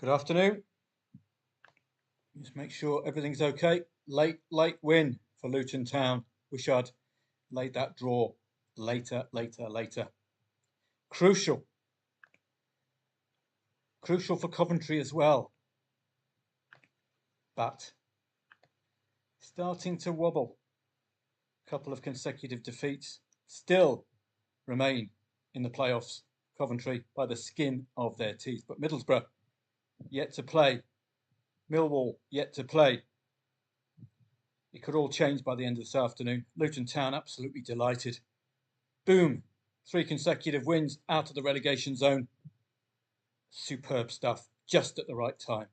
Good afternoon. Just make sure everything's okay. Late win for Luton Town. Wish I'd laid that draw later. Crucial for Coventry as well. But starting to wobble. Couple of consecutive defeats. Still remain in the playoffs. Coventry by the skin of their teeth. But Middlesbrough yet to play. Millwall yet to play. It could all change by the end of this afternoon. Luton Town absolutely delighted. Boom, 3 consecutive wins out of the relegation zone. Superb stuff, just at the right time.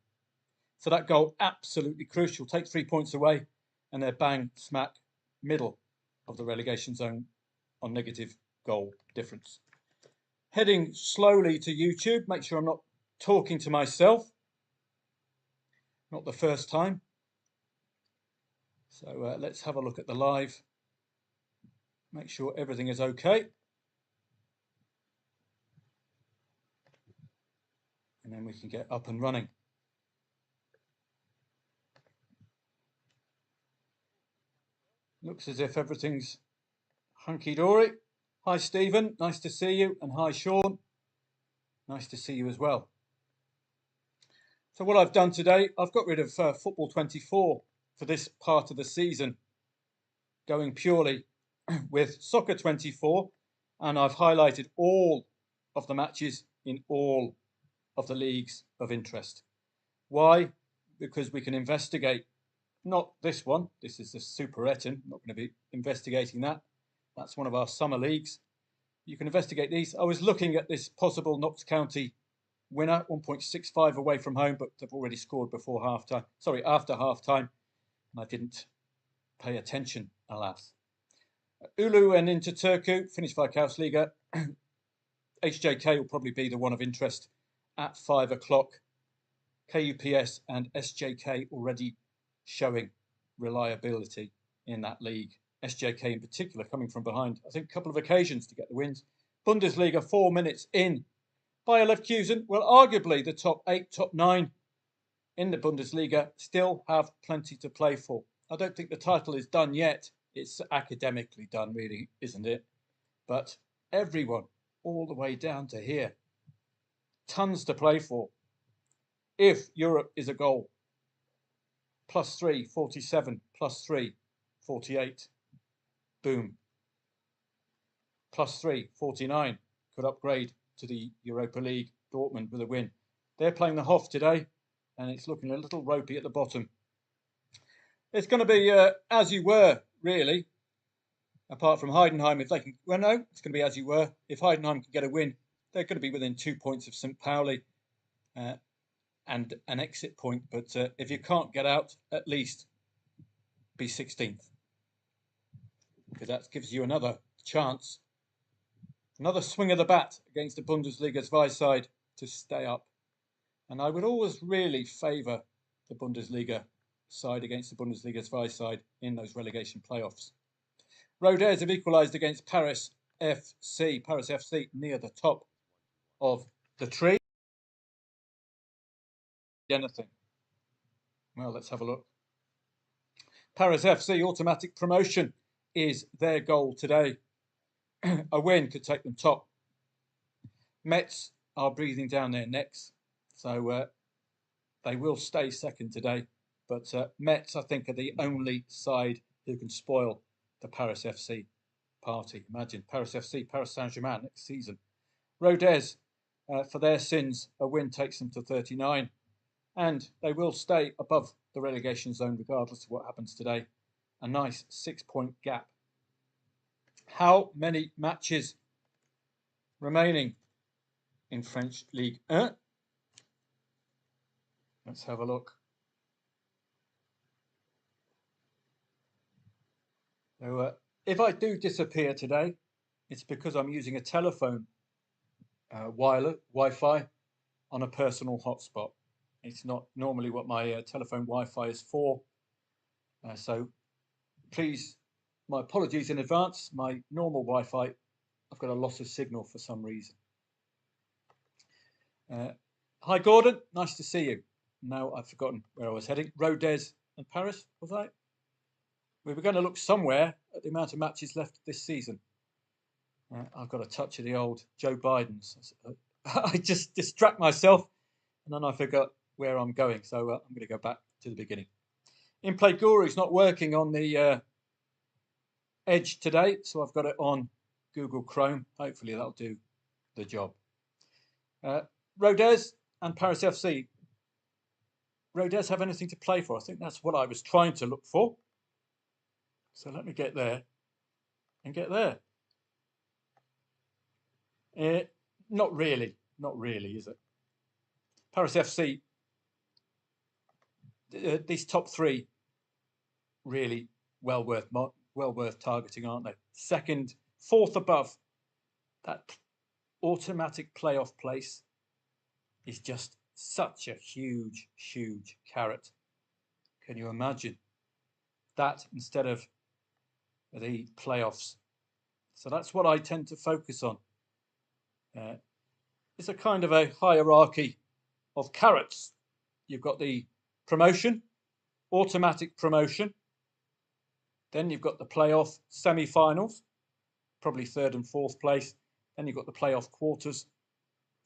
So that goal, absolutely crucial. Take 3 points away and they're bang smack middle of the relegation zone on negative goal difference. Heading slowly to YouTube, make sure I'm not talking to myself. Not the first time. So let's have a look at the live. Make sure everything is okay. And then we can get up and running. Looks as if everything's hunky-dory. Hi, Stephen. Nice to see you. And hi, Sean. Nice to see you as well. So what I've done today, I've got rid of Football 24 for this part of the season, going purely with Soccer 24, and I've highlighted all of the matches in all of the leagues of interest. Why? Because we can investigate, not this one, this is the Super Eton, I'm not going to be investigating that. That's one of our summer leagues. You can investigate these. I was looking at this possible Notts County winner, 1.65 away from home, but they've already scored before half-time. Sorry, after half-time. And I didn't pay attention, alas. Ulu and Inter Turku finished Veikkausliiga. HJK will probably be the one of interest at 5 o'clock. KUPS and SJK already showing reliability in that league. SJK in particular coming from behind, I think, a couple of occasions to get the wins. Bundesliga 4 minutes in. Bayer Leverkusen, well, arguably the top 8, top 9 in the Bundesliga, still have plenty to play for. I don't think the title is done yet. It's academically done, really, isn't it? But everyone, all the way down to here, tons to play for. If Europe is a goal, +3, 47, +3, 48. Boom. +3, 49. Could upgrade to the Europa League. Dortmund with a win. They're playing the Hoff today, and it's looking a little ropey at the bottom. It's going to be as you were, really, apart from Heidenheim. If they can, well, no, it's going to be as you were. If Heidenheim can get a win, they're going to be within 2 points of St. Pauli and an exit point. But if you can't get out, at least be 16th, because that gives you another chance. Another swing of the bat against the Bundesliga's Zweiside to stay up. And I would always really favour the Bundesliga side against the Bundesliga's Zweiside in those relegation playoffs. Rodez have equalised against Paris FC. Paris FC near the top of the tree. Anything? Well, let's have a look. Paris FC automatic promotion is their goal today. A win could take them top. Metz are breathing down their necks, so they will stay second today. But Metz, I think, are the only side who can spoil the Paris FC party. Imagine Paris FC, Paris Saint-Germain next season. Rodez, for their sins, a win takes them to 39. And they will stay above the relegation zone regardless of what happens today. A nice 6-point gap. How many matches remaining in French Ligue 1? Let's have a look. So, if I do disappear today, it's because I'm using a telephone wireless Wi-Fi on a personal hotspot. It's not normally what my telephone Wi-Fi is for. So please, my apologies in advance. My normal Wi-Fi, I've got a loss of signal for some reason. Hi, Gordon. Nice to see you. Now I've forgotten where I was heading. Rodez and Paris, was I? We were going to look somewhere at the amount of matches left this season. I've got a touch of the old Joe Biden's. I just distract myself and then I forgot where I'm going. So I'm going to go back to the beginning. In-play Guru's not working on the Edge today, so I've got it on Google Chrome. Hopefully that'll do the job. Rodez and Paris FC. Rodez have anything to play for? I think that's what I was trying to look for. So let me get there and get there. Not really, is it? Paris FC, these top three really well worth targeting, aren't they? Second, fourth above, that automatic playoff place is just such a huge carrot. Can you imagine that instead of the playoffs? So that's what I tend to focus on. It's a kind of a hierarchy of carrots. You've got the promotion, automatic promotion. Then you've got the playoff semi-finals, probably third and fourth place. Then you've got the playoff quarters,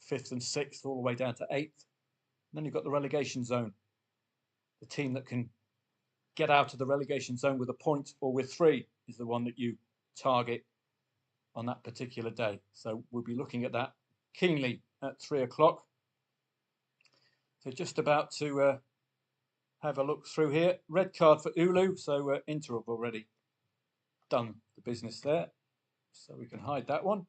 fifth and sixth, all the way down to eighth. And then you've got the relegation zone. The team that can get out of the relegation zone with a point or with 3 is the one that you target on that particular day. So we'll be looking at that keenly at 3 o'clock. So just about to have a look through here. Red card for Ulu, so Inter have already done the business there. So we can hide that one.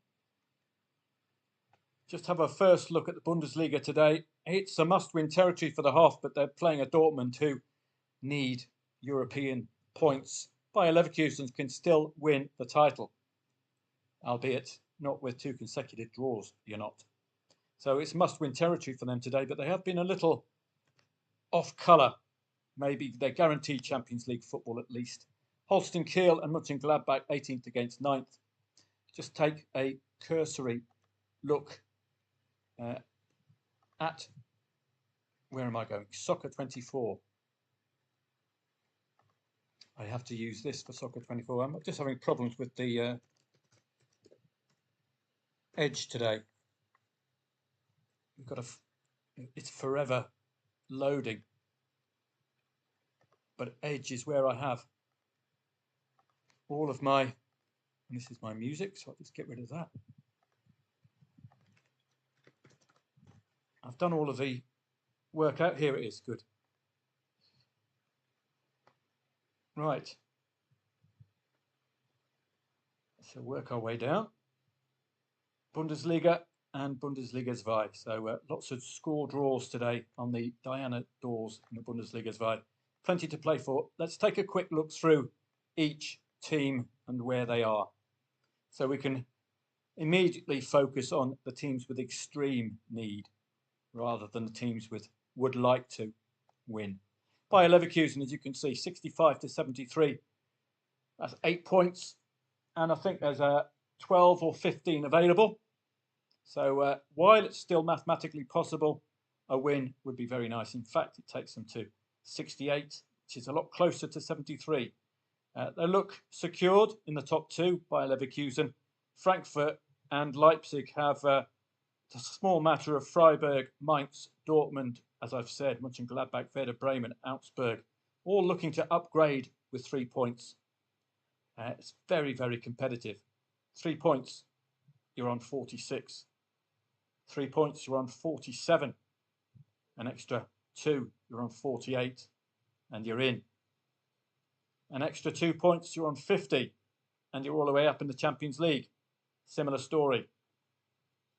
Just have a first look at the Bundesliga today. It's a must-win territory for the half, but they're playing a Dortmund who need European points. Bayer Leverkusen can still win the title, albeit not with 2 consecutive draws, you're not. So it's must-win territory for them today, but they have been a little off colour. Maybe they're guaranteed Champions League football at least. Holstein Kiel and Mönchengladbach 18th against 9th. Just take a cursory look at, where am I going? Soccer 24. I have to use this for Soccer 24. I'm just having problems with the Edge today. We've got it's forever loading. But Edge is where I have all of my, and this is my music, so I'll just get rid of that. I've done all of the work out. Here it is, good. Right. So work our way down. Bundesliga and Bundesliga 2. So lots of score draws today on the Diana doors in the Bundesliga 2. Plenty to play for. Let's take a quick look through each team and where they are. So we can immediately focus on the teams with extreme need rather than the teams with would like to win. Bayer Leverkusen, as you can see, 65 to 73. That's 8 points. And I think there's 12 or 15 available. So while it's still mathematically possible, a win would be very nice. In fact, it takes them to 68, which is a lot closer to 73. They look secured in the top 2 by Leverkusen. Frankfurt and Leipzig have a small matter of Freiburg, Mainz, Dortmund, as I've said, Mönchengladbach, Werder Bremen, Augsburg, all looking to upgrade with 3 points. It's very competitive. 3 points, you're on 46. 3 points, you're on 47. An extra 2, you're on 48, and you're in. An extra 2 points, you're on 50, and you're all the way up in the Champions League. Similar story.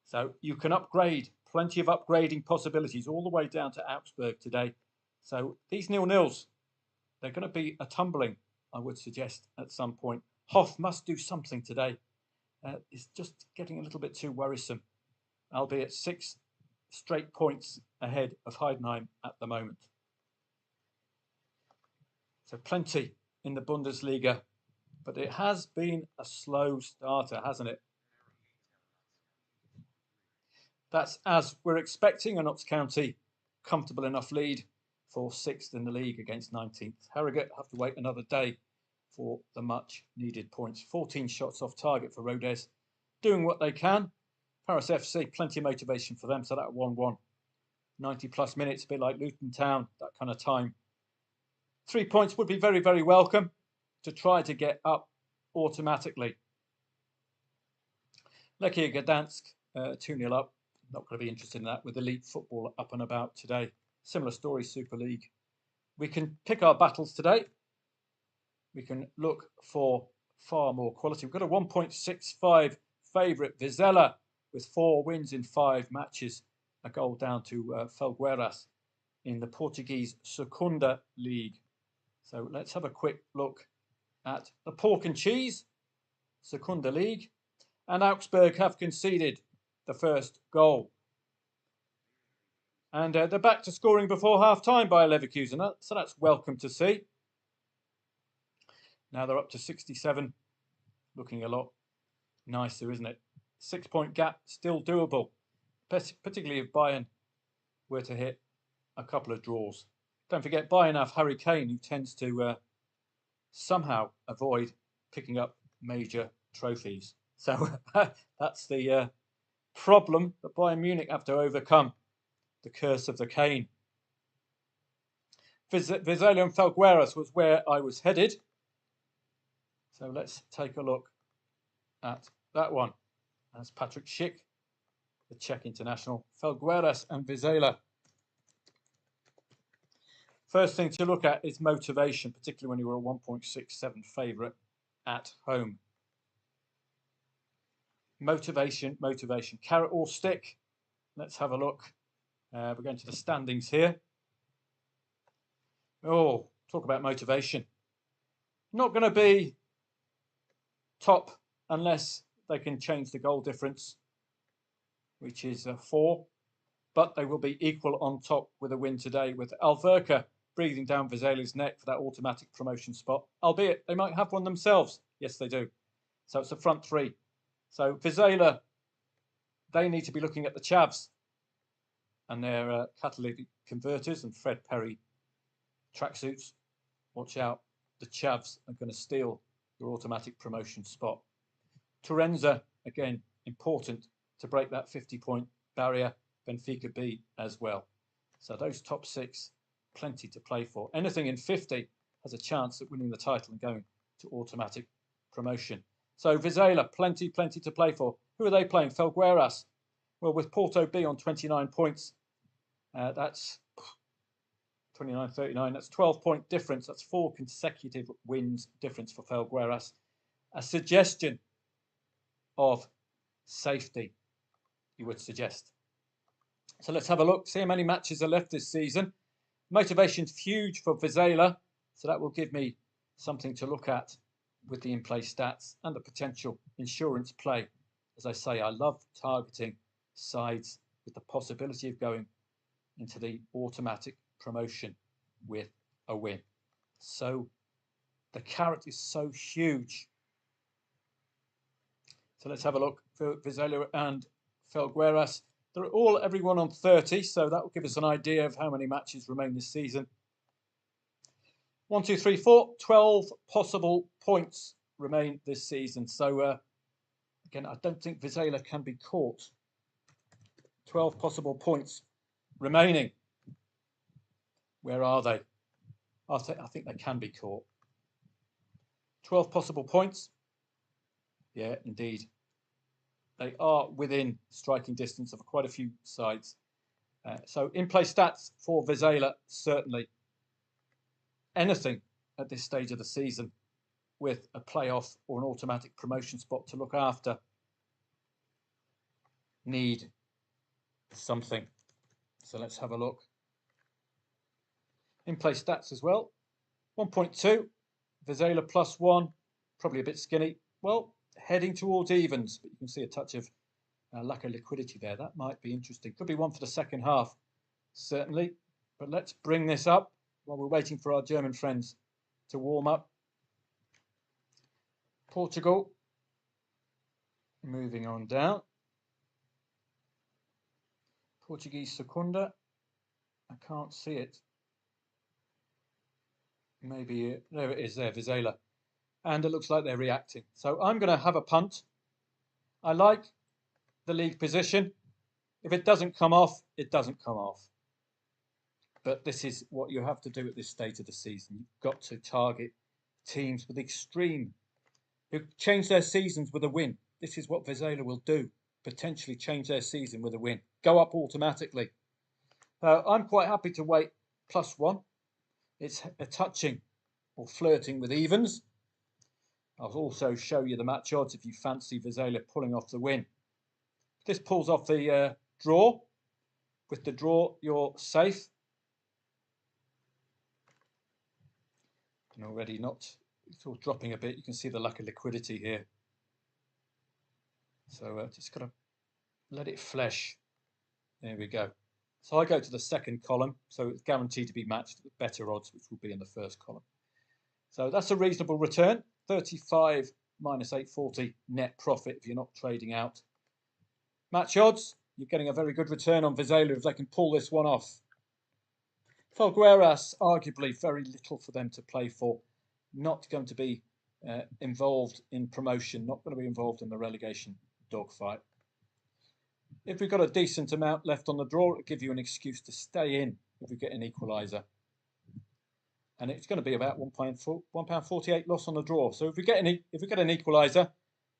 So you can upgrade, plenty of upgrading possibilities all the way down to Augsburg today. So these nil-nils, they're going to be a tumbling, I would suggest, at some point. Hoff must do something today. It's just getting a little bit too worrisome, albeit 6 straight points ahead of Heidenheim at the moment. So plenty in the Bundesliga, but it has been a slow starter, hasn't it? That's as we're expecting. A Notts County comfortable enough lead for 6th in the league against 19th. Harrogate have to wait another day for the much needed points. 14 shots off target for Rodez, doing what they can. Paris FC, plenty of motivation for them, so that 1-1. 90 plus minutes, a bit like Luton Town, that kind of time. 3 points would be very, very welcome to try to get up automatically. Lechia Gdansk, 2-0 up. Not going to be interested in that with elite football up and about today. Similar story, Super League. We can pick our battles today. We can look for far more quality. We've got a 1.65 favourite, Vizela, with 4 wins in 5 matches. A goal down to Felgueiras in the Portuguese Segunda League. So let's have a quick look at the pork and cheese, Segunda League. And Augsburg have conceded the first goal. And they're back to scoring before half-time by Leverkusen, so that's welcome to see. Now they're up to 67, looking a lot nicer, isn't it? 6-point gap, still doable, particularly if Bayern were to hit a couple of draws. Don't forget, Bayern have Harry Kane, who tends to somehow avoid picking up major trophies. So that's the problem that Bayern Munich have to overcome, the curse of the Kane. Vizela and Felgueiras was where I was headed. So let's take a look at that one. That's Patrick Schick, the Czech international. Felgueiras and Vizela. First thing to look at is motivation, particularly when you were a 1.67 favourite at home. Motivation, motivation. Carrot or stick? Let's have a look. We're going to the standings here. Oh, talk about motivation. Not going to be top unless they can change the goal difference, which is 4. But they will be equal on top with a win today, with Alverca breathing down Vizela's neck for that automatic promotion spot, albeit they might have one themselves. Yes, they do. So it's the front 3. So Vizela, they need to be looking at the Chavs and their catalytic converters and Fred Perry tracksuits. Watch out, the Chavs are going to steal your automatic promotion spot. Turenza, again, important to break that 50-point barrier. Benfica B as well. So those top 6, plenty to play for. Anything in 50 has a chance at winning the title and going to automatic promotion. So Vizela, plenty to play for. Who are they playing? Felgueiras. Well, with Porto B on 29 points, that's 29-39. That's 12-point difference. That's 4 consecutive wins difference for Felgueiras. A suggestion of safety, you would suggest. So let's have a look, see how many matches are left this season. Motivation's huge for Vizela, so that will give me something to look at with the in-play stats and the potential insurance play. As I say, I love targeting sides with the possibility of going into the automatic promotion with a win. So the carrot is so huge. So let's have a look for Vizela and Felgueiras. They're everyone on 30, so that will give us an idea of how many matches remain this season. 1, 2, 3, 4, 12 possible points remain this season. So again, I don't think Vizela can be caught. 12 possible points remaining. Where are they? I think they can be caught. 12 possible points. Yeah, indeed. They are within striking distance of quite a few sides. So in-play stats for Vizela, certainly. Anything at this stage of the season with a playoff or an automatic promotion spot to look after need something. So let's have a look. In-play stats as well. 1.2. Vizela +1. Probably a bit skinny. Well, heading towards evens, but you can see a touch of lack of liquidity there. That might be interesting. Could be one for the second half, certainly. But let's bring this up while we're waiting for our German friends to warm up. Portugal, moving on down. Portuguese Secunda. I can't see it. Maybe there it is there, Vizela. And it looks like they're reacting. So I'm going to have a punt. I like the league position. If it doesn't come off, it doesn't come off. But this is what you have to do at this stage of the season. You've got to target teams with extreme, who change their seasons with a win. This is what Vizela will do. Potentially change their season with a win. Go up automatically. I'm quite happy to wait +1. It's a touching or flirting with evens. I'll also show you the match odds if you fancy Vizela pulling off the win. This pulls off the draw. With the draw, you're safe. And already not, it's all dropping a bit. You can see the lack of liquidity here. So just got to let it flesh. There we go. So I go to the second column. So it's guaranteed to be matched with better odds, which will be in the first column. So that's a reasonable return. 35 minus 840 net profit if you're not trading out. Match odds, you're getting a very good return on Vizela if they can pull this one off. Felgueiras, arguably very little for them to play for. Not going to be involved in promotion, not going to be involved in the relegation dogfight. If we've got a decent amount left on the draw, it'll give you an excuse to stay in if we get an equaliser. And it's going to be about £1.48 loss on the draw. So if we get an equaliser,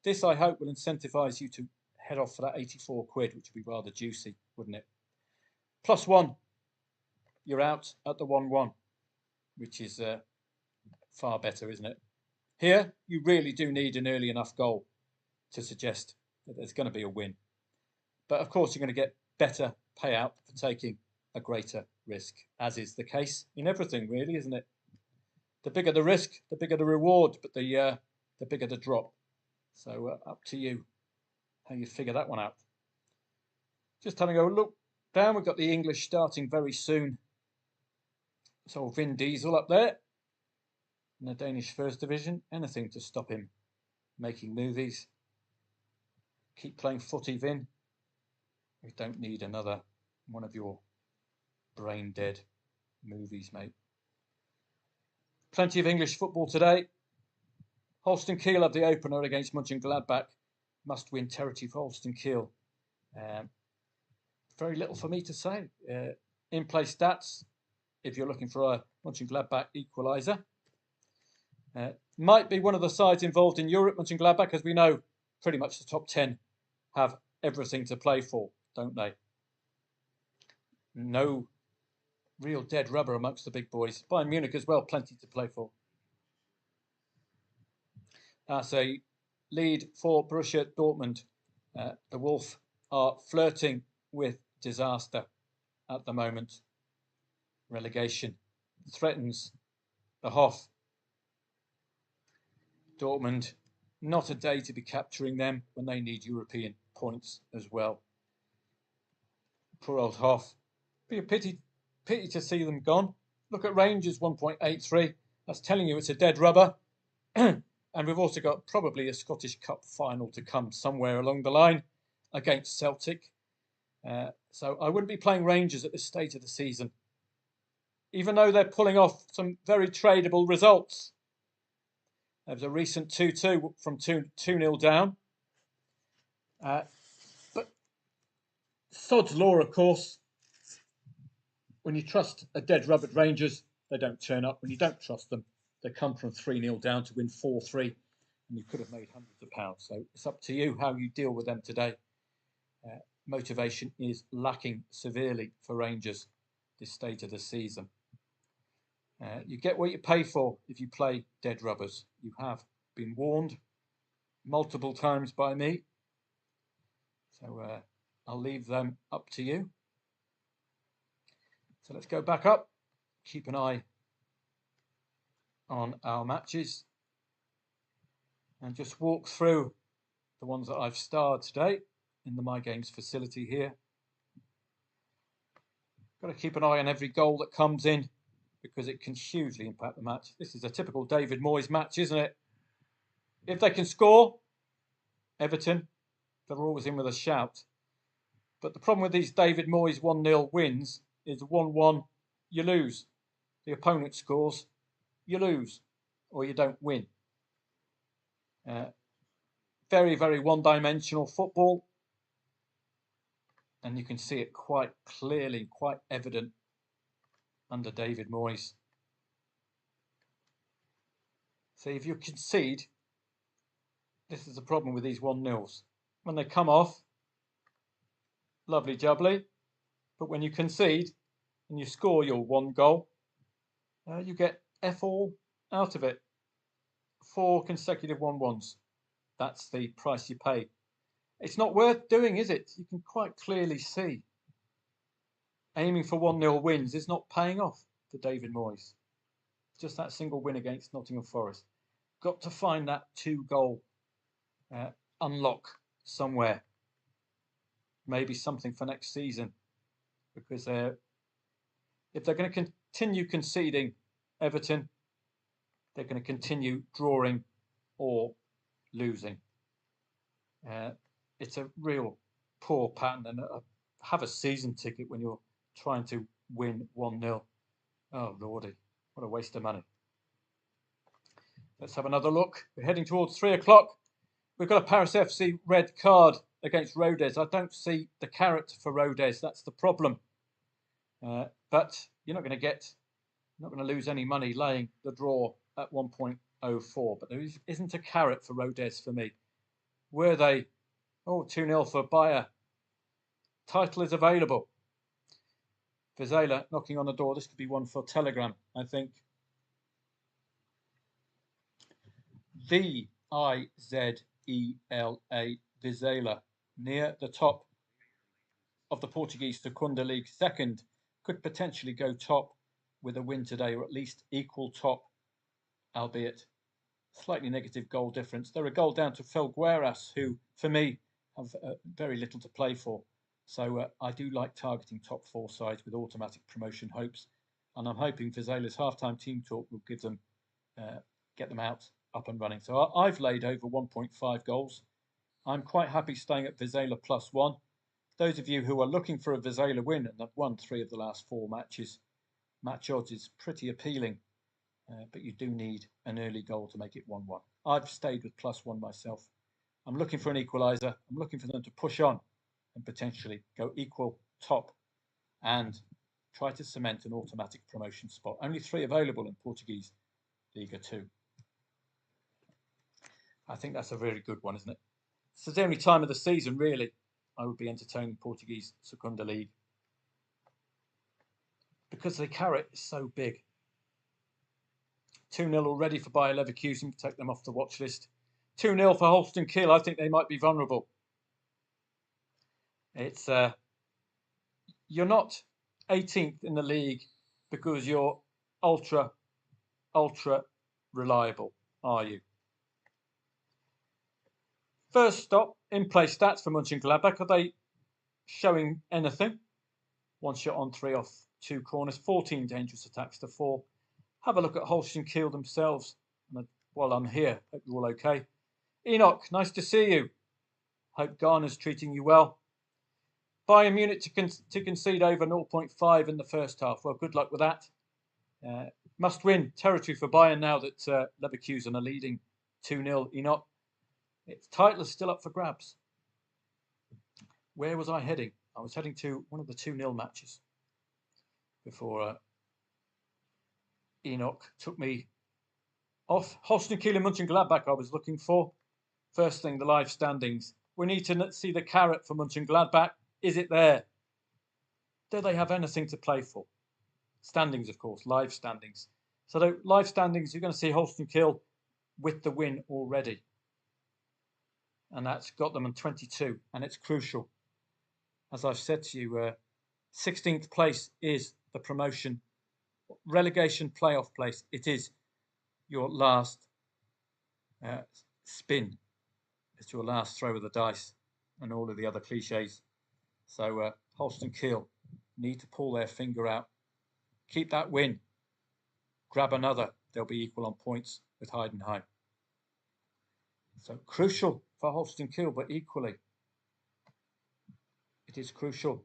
this I hope will incentivise you to head off for that 84 quid, which would be rather juicy, wouldn't it? +1, you're out at the 1-1, which is far better, isn't it? Here, you really do need an early enough goal to suggest that there's going to be a win. But of course, you're going to get better payout for taking a greater risk, as is the case in everything, really, isn't it? The bigger the risk, the bigger the reward, but the bigger the drop. So up to you how you figure that one out. Just having a look down, we've got the English starting very soon. So Vin Diesel up there in the Danish First Division. Anything to stop him making movies. Keep playing footy, Vin. We don't need another one of your brain dead movies, mate. Plenty of English football today. Holstein Kiel have the opener against Mönchengladbach. Must win territory for Holstein Kiel. Very little for me to say. In-play stats, if you're looking for a Mönchengladbach equaliser. Might be one of the sides involved in Europe, Mönchengladbach, as we know pretty much the top 10 have everything to play for, don't they? No real dead rubber amongst the big boys. Bayern Munich as well, plenty to play for. That's a lead for Borussia Dortmund. The Wolf are flirting with disaster at the moment. Relegation threatens the Hoff. Dortmund, not a day to be capturing them when they need European points as well. Poor old Hoff. Be a pity to see them gone. Look at Rangers 1.83. That's telling you it's a dead rubber. And we've also got probably a Scottish Cup final to come somewhere along the line against Celtic. So I wouldn't be playing Rangers at this stage of the season, even though they're pulling off some very tradable results. There was a recent 2-2 from 2-0 down. But sod's law, of course. When you trust a dead rubber Rangers, they don't turn up. When you don't trust them, they come from 3-0 down to win 4-3, and you could have made hundreds of pounds. So it's up to you how you deal with them today. Motivation is lacking severely for Rangers this stage of the season. You get what you pay for if you play dead rubbers. You have been warned multiple times by me. So I'll leave them up to you. So let's go back up. Keep an eye on our matches and just walk through the ones that I've starred today in the My Games facility here. Got to keep an eye on every goal that comes in because it can hugely impact the match. This is a typical David Moyes match, isn't it? If they can score, Everton, they're always in with a shout. But the problem with these David Moyes 1-0 wins is 1-1, you lose. The opponent scores, you lose, or you don't win. Very, very one-dimensional football. And you can see it quite clearly, quite evident under David Moyes. See, if you concede, this is the problem with these 1-0s. When they come off, lovely jubbly. But when you concede and you score your 1 goal, you get F all out of it. 4 consecutive 1-1s. That's the price you pay. It's not worth doing, is it? You can quite clearly see. Aiming for 1-0 wins is not paying off for David Moyes. Just that single win against Nottingham Forest. Got to find that 2-goal unlock somewhere. Maybe something for next season. Because if they're going to continue conceding, Everton, they're going to continue drawing or losing. It's a real poor pattern, and have a season ticket when you're trying to win 1-0. Oh lordy, what a waste of money. Let's have another look. We're heading towards 3 o'clock. We've got a Paris FC red card against Rodez. I don't see the carrot for Rodez. That's the problem. But you're not going to lose any money laying the draw at 1.04. But there isn't a carrot for Rodez for me. Were they? Oh, 2-0 for Bayer. Title is available. Vizela knocking on the door. This could be one for Telegram, I think. V-I-Z-E-L-A, Vizela, near the top of the Portuguese Segunda League. Second, could potentially go top with a win today, or at least equal top, albeit slightly negative goal difference. They're a goal down to Felgueiras, who, for me, have very little to play for. So I do like targeting top 4 sides with automatic promotion hopes. And I'm hoping Vizela's halftime team talk will give them, get them up and running. So I've laid over 1.5 goals. I'm quite happy staying at Vizela +1. Those of you who are looking for a Vizela win and have won 3 of the last 4 matches, match odds is pretty appealing. But you do need an early goal to make it 1-1. I've stayed with +1 myself. I'm looking for an equaliser. I'm looking for them to push on and potentially go equal top and try to cement an automatic promotion spot. Only 3 available in Portuguese Liga 2. I think that's a very good one, isn't it? It's the only time of the season, really, I would be entertaining Portuguese Segunda League. Because the carrot is so big. 2-0 already for Bayer Leverkusen, take them off the watch list. 2-0 for Holston Kiel. I think they might be vulnerable. It's you're not 18th in the league because you're ultra reliable, are you? First stop, in-play stats for Mönchengladbach. Are they showing anything? 1 shot on 3 off 2 corners, 14 dangerous attacks to 4. Have a look at Holstein Kiel themselves. While I'm here, hope you're all okay. Enoch, nice to see you. Hope Garner's treating you well. Bayern Munich to concede over 0.5 in the first half. Well, good luck with that. Must win territory for Bayern now that Leverkusen are leading 2-0. Enoch, its title is still up for grabs. Where was I heading? I was heading to one of the 2-0 matches before Enoch took me off. Holstein Kiel and Mönchengladbach I was looking for. First thing, the live standings. We need to see the carrot for Mönchengladbach. Is it there? Do they have anything to play for? Standings, of course, live standings. So the live standings, you're going to see Holstein Kiel with the win already. And that's got them on 22, and it's crucial. As I've said to you, 16th place is the promotion, relegation playoff place. It is your last spin. It's your last throw of the dice and all of the other cliches. So Holstein Kiel need to pull their finger out. Keep that win. Grab another. They'll be equal on points with Heidenheim. So crucial for Holstein Kiel, but equally It is crucial.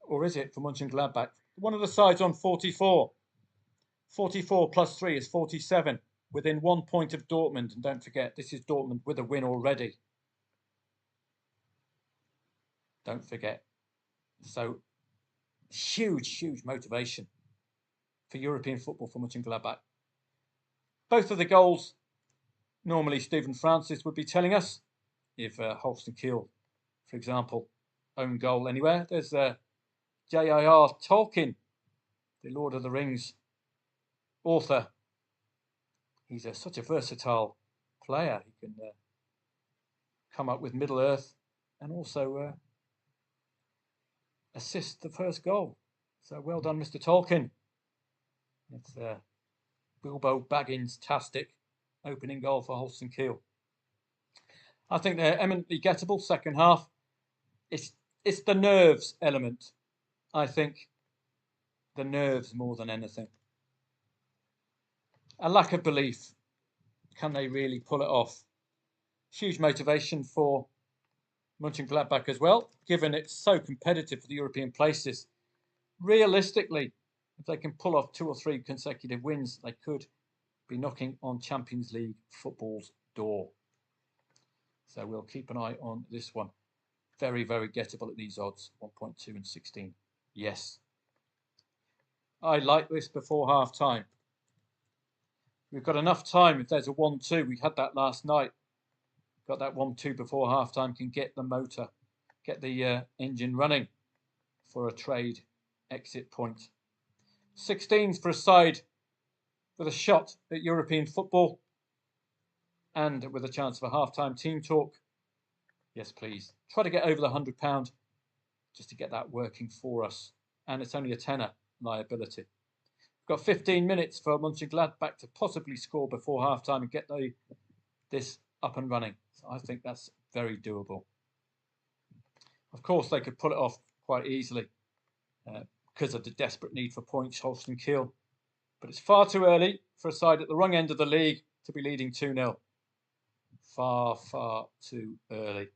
Or is it for Mönchengladbach? One of the sides on 44. 44 plus 3 is 47. Within 1 point of Dortmund. And don't forget, this is Dortmund with a win already. Don't forget. So, huge, huge motivation for European football for Mönchengladbach. Both of the goals, normally Stephen Francis would be telling us, if Holstein Kiel, for example, own goal anywhere. There's J.R.R. Tolkien, the Lord of the Rings author. He's such a versatile player. He can come up with Middle Earth and also assist the first goal. So well done, Mr. Tolkien. It's Bilbo Baggins-tastic opening goal for Holstein Kiel. I think they're eminently gettable second half. It's the nerves element. I think the nerves more than anything. A lack of belief. Can they really pull it off? Huge motivation for Mönchengladbach as well, given it's so competitive for the European places. Realistically, if they can pull off 2 or 3 consecutive wins, they could be knocking on Champions League football's door. So we'll keep an eye on this one. Very, very gettable at these odds, 1.2 and 16. Yes. I like this before half time. We've got enough time if there's a 1-2. We had that last night. Got that 1-2 before half time, can get the motor, get the engine running for a trade exit point. 16s for a side with a shot at European football and with a chance of a half-time team talk. Yes, please. Try to get over the £100 just to get that working for us. And it's only a tenner liability. We've got 15 minutes for Mönchengladbach to possibly score before half-time and get this up and running. So I think that's very doable. Of course, they could pull it off quite easily because of the desperate need for points, Holstein Kiel. But it's far too early for a side at the wrong end of the league to be leading 2-0. Far, far too early.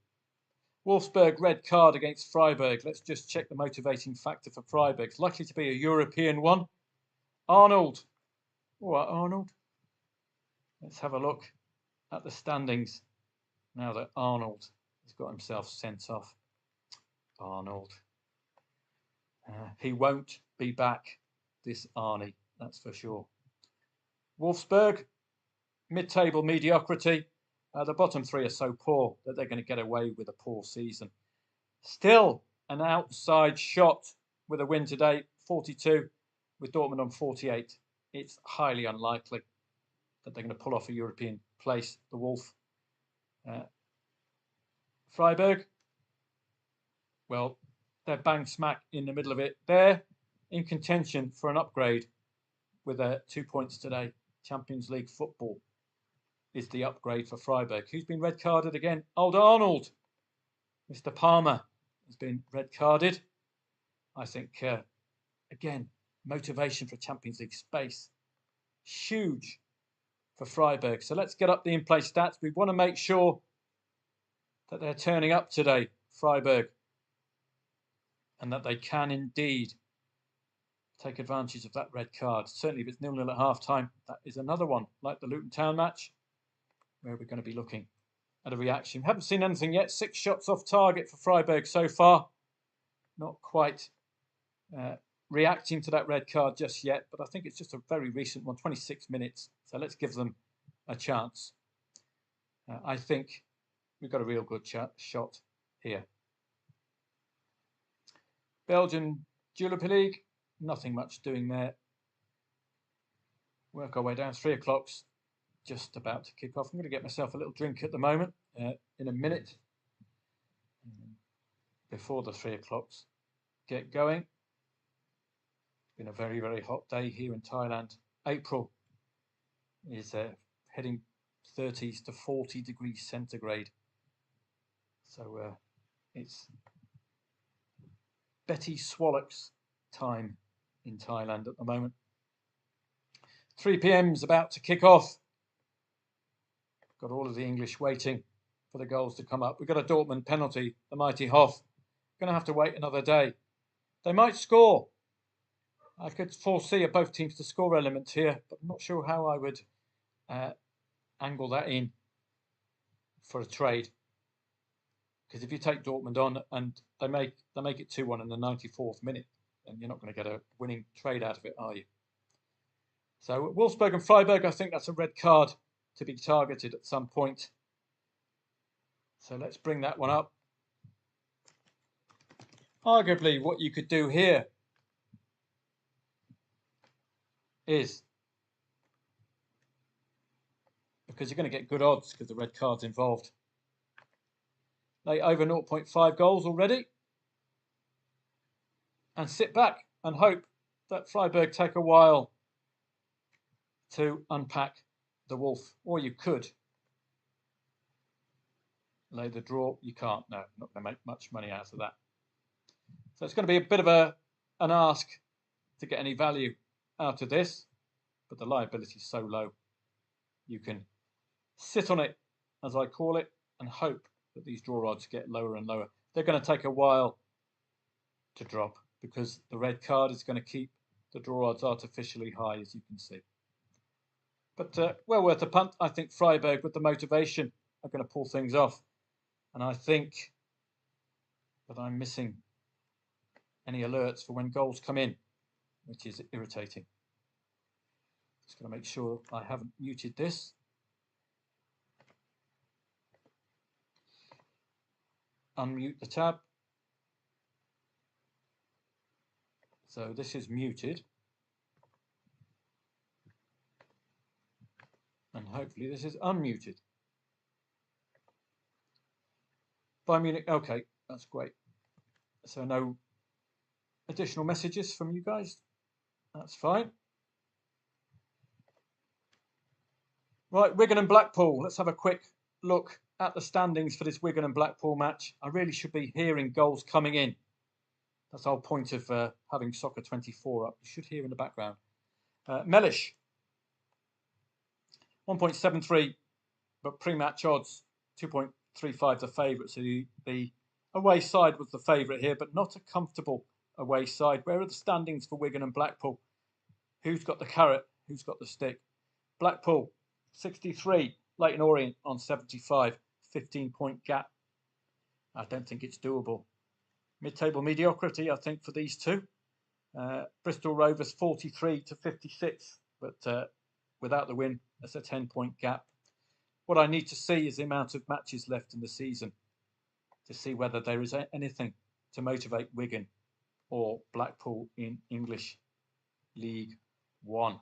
Wolfsburg red card against Freiburg. Let's just check the motivating factor for Freiburg. It's likely to be a European one. Arnold. All right, Arnold. Let's have a look at the standings now that Arnold has got himself sent off. Arnold. He won't be back, this Arnie, that's for sure. Wolfsburg, mid-table mediocrity. The bottom 3 are so poor that they're going to get away with a poor season. Still an outside shot with a win today, 42, with Dortmund on 48. It's highly unlikely that they're going to pull off a European place, the Wolf. Freiburg, well, they're bang smack in the middle of it. They're in contention for an upgrade with 2 points today. Champions League football is the upgrade for Freiburg. Who's been red carded again? Old Arnold. Mr. Palmer has been red carded. I think, again, motivation for Champions League space. Huge for Freiburg. So let's get up the in-play stats. We want to make sure that they're turning up today, Freiburg, and that they can indeed take advantage of that red card. Certainly if it's 0-0 at half-time, that is another one, like the Luton Town match, where we're going to be looking at a reaction. We haven't seen anything yet. 6 shots off target for Freiburg so far. Not quite reacting to that red card just yet, but I think it's just a very recent one, 26 minutes. So let's give them a chance. I think we've got a real good shot here. Belgian Jupiler League, nothing much doing there. Work our way down. 3 o'clock's just about to kick off. I'm going to get myself a little drink at the moment in a minute before the 3 o'clocks get going. It's been a very, very hot day here in Thailand. April is heading 30s to 40 degrees centigrade. So it's Betty Swallock's time in Thailand at the moment. 3 p.m.'s about to kick off. Got all of the English waiting for the goals to come up. We've got a Dortmund penalty, the mighty Hoff. going to have to wait another day. They might score. I could foresee both teams to score element here, but I'm not sure how I would angle that in for a trade. Because if you take Dortmund on and they make it 2-1 in the 94th minute, then you're not going to get a winning trade out of it, are you? So Wolfsburg and Freiburg, I think that's a red card to be targeted at some point. So let's bring that one up. Arguably, what you could do here is, because you're going to get good odds because the red card's involved, lay over 0.5 goals already and sit back and hope that Freiburg take a while to unpack the Wolf. Or you could lay the draw. You can't. No, not going to make much money out of that. So it's going to be a bit of an ask to get any value out of this, but the liability is so low. You can sit on it, as I call it, and hope that these draw odds get lower and lower. They're going to take a while to drop because the red card is going to keep the draw odds artificially high, as you can see. But well worth a punt. I think Freiburg, with the motivation, are going to pull things off. And I think that I'm missing any alerts for when goals come in, which is irritating. Just going to make sure I haven't muted this. Unmute the tab. So this is muted. And hopefully this is unmuted. Bayern Munich, okay, that's great. So no additional messages from you guys. That's fine. Right, Wigan and Blackpool. Let's have a quick look at the standings for this Wigan and Blackpool match. I really should be hearing goals coming in. That's the whole point of having Soccer 24 up. You should hear in the background. Mellish, 1.73, but pre-match odds 2.35 the favourite. So the away side was the favourite here, but not a comfortable away side. Where are the standings for Wigan and Blackpool? Who's got the carrot? Who's got the stick? Blackpool, 63. Leyton Orient on 75. 15-point gap. I don't think it's doable. Mid-table mediocrity, I think, for these two. Bristol Rovers, 43 to 56. But without the win, that's a 10-point gap. What I need to see is the amount of matches left in the season to see whether there is anything to motivate Wigan or Blackpool in English League One.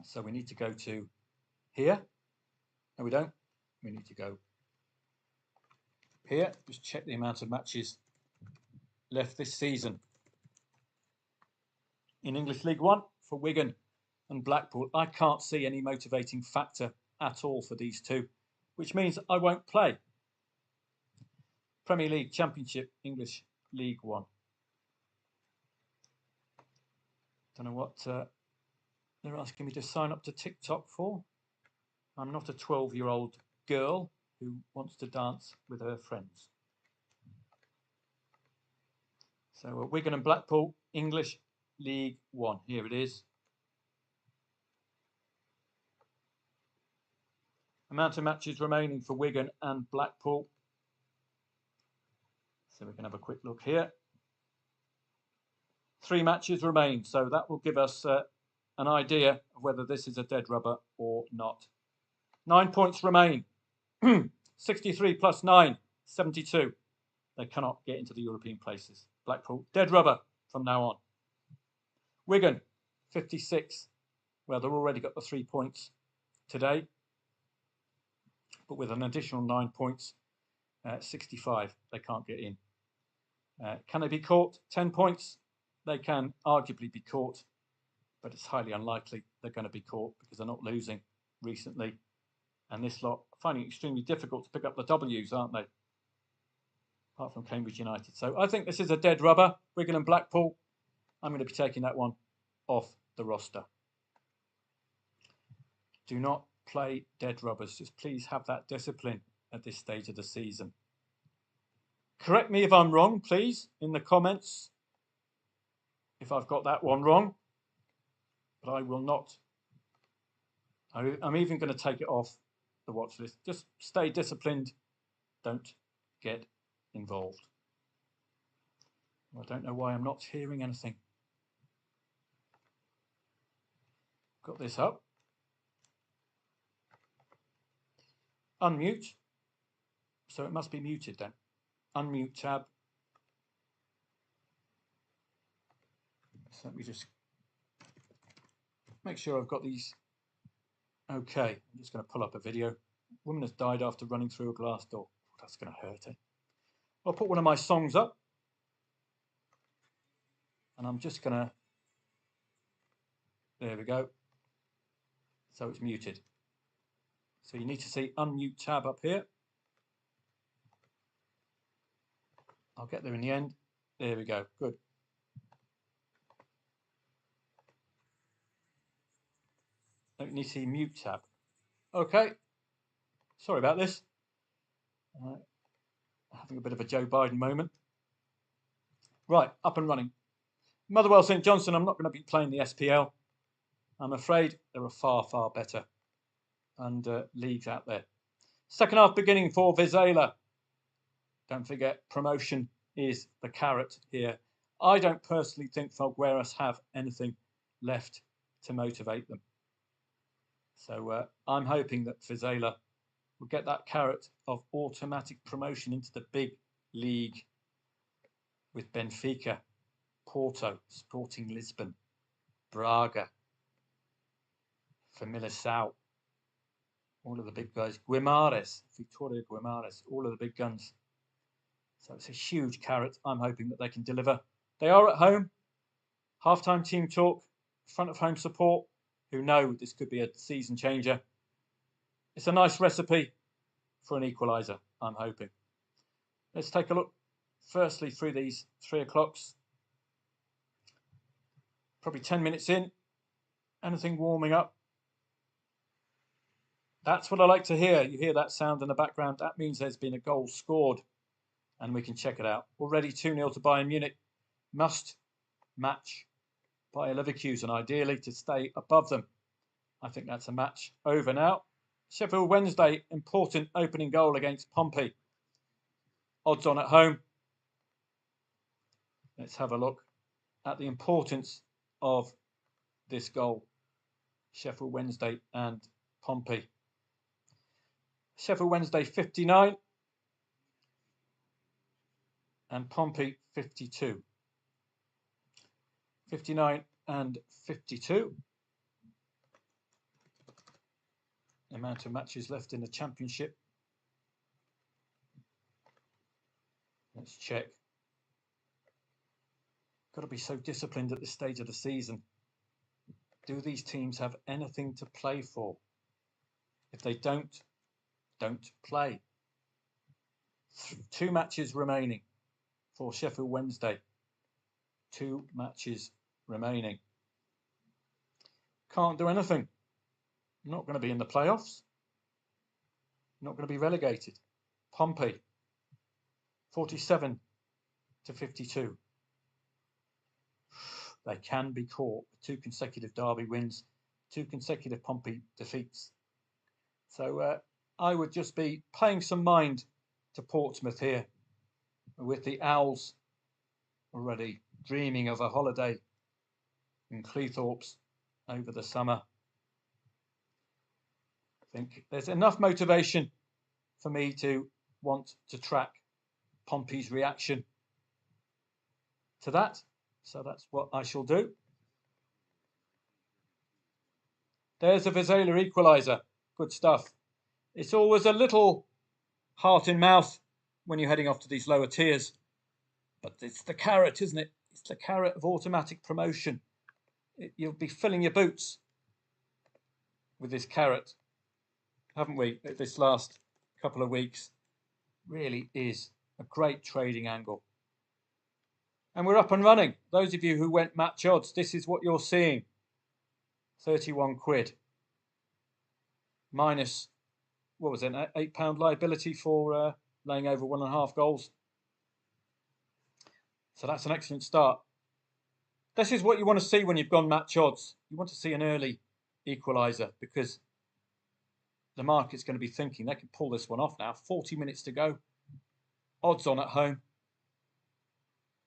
So we need to go to here. No, we don't. We need to go here. Just check the amount of matches left this season in English League One for Wigan and Blackpool. I can't see any motivating factor at all for these two, which means I won't play. Premier League, Championship, English League One. Don't know what they're asking me to sign up to TikTok for. I'm not a 12-year-old girl who wants to dance with her friends. So Wigan and Blackpool, English League One. Here it is. Amount of matches remaining for Wigan and Blackpool. So we can have a quick look here. 3 matches remain, so that will give us an idea of whether this is a dead rubber or not. 9 points remain. 63 plus 9, 72. They cannot get into the European places. Blackpool, dead rubber from now on. Wigan, 56. Well, they've already got the 3 points today, but with an additional 9 points, 65. They can't get in. Can they be caught? 10 points. They can arguably be caught, but it's highly unlikely they're going to be caught because they're not losing recently. And this lot are finding it extremely difficult to pick up the W's, aren't they? Apart from Cambridge United. So I think this is a dead rubber. Wigan and Blackpool. I'm going to be taking that one off the roster. Do not play dead rubbers. Just please have that discipline at this stage of the season. Correct me if I'm wrong, please, in the comments, if I've got that one wrong, but I will not. I'm even going to take it off the watch list. Just stay disciplined. Don't get involved. I don't know why I'm not hearing anything. Got this up. Unmute. So it must be muted then. Unmute tab. So let me just make sure I've got these. Okay, I'm just going to pull up a video. Woman has died after running through a glass door. That's going to hurt, eh? I'll put one of my songs up. And I'm just going to... There we go. So it's muted. So you need to see unmute tab up here. I'll get there in the end. There we go. Good. You need to see mute tab. Okay. Sorry about this. Having a bit of a Joe Biden moment. Right, up and running. Motherwell St Johnstone, I'm not going to be playing the SPL. I'm afraid there are far, far better and leagues out there. Second half beginning for Vizela. Don't forget, promotion is the carrot here. I don't personally think Felgueiras have anything left to motivate them. So I'm hoping that Vizela will get that carrot of automatic promotion into the big league with Benfica, Porto, Sporting Lisbon, Braga, Famalicão, all of the big guys, Guimarães, Vitória Guimarães, all of the big guns. So it's a huge carrot. I'm hoping that they can deliver. They are at home. Halftime team talk, front of home support, who know this could be a season changer. It's a nice recipe for an equaliser, I'm hoping. Let's take a look firstly through these 3 o'clocks. Probably 10 minutes in. Anything warming up? That's what I like to hear. You hear that sound in the background. That means there's been a goal scored. And we can check it out. Already 2-0 to Bayern Munich. Must match Bayer Leverkusen, ideally, to stay above them. I think that's a match over now. Sheffield Wednesday, important opening goal against Pompey. Odds on at home. Let's have a look at the importance of this goal. Sheffield Wednesday and Pompey. Sheffield Wednesday 59 and Pompey 52. 59 and 52. The amount of matches left in the championship. Let's check. Got to be so disciplined at this stage of the season. Do these teams have anything to play for? If they don't play. 2 matches remaining for Sheffield Wednesday. 2 matches remaining. Can't do anything. Not going to be in the playoffs. Not going to be relegated. Pompey, 47 to 52. They can be caught with 2 consecutive Derby wins, 2 consecutive Pompey defeats. So I would just be paying some mind to Portsmouth here, with the Owls already dreaming of a holiday in Cleethorpes over the summer. I think there's enough motivation for me to want to track Pompey's reaction to that. So that's what I shall do. There's a Vizela equaliser. Good stuff. It's always a little heart in mouth when you're heading off to these lower tiers. But it's the carrot, isn't it? It's the carrot of automatic promotion. You'll be filling your boots with this carrot, haven't we, this last couple of weeks? Really is a great trading angle. And we're up and running. Those of you who went match odds, this is what you're seeing. 31 quid. Minus, what was it, £8 liability for laying over 1.5 goals. So that's an excellent start. This is what you want to see when you've gone match odds. You want to see an early equaliser because the market's going to be thinking they can pull this one off now. 40 minutes to go. Odds on at home.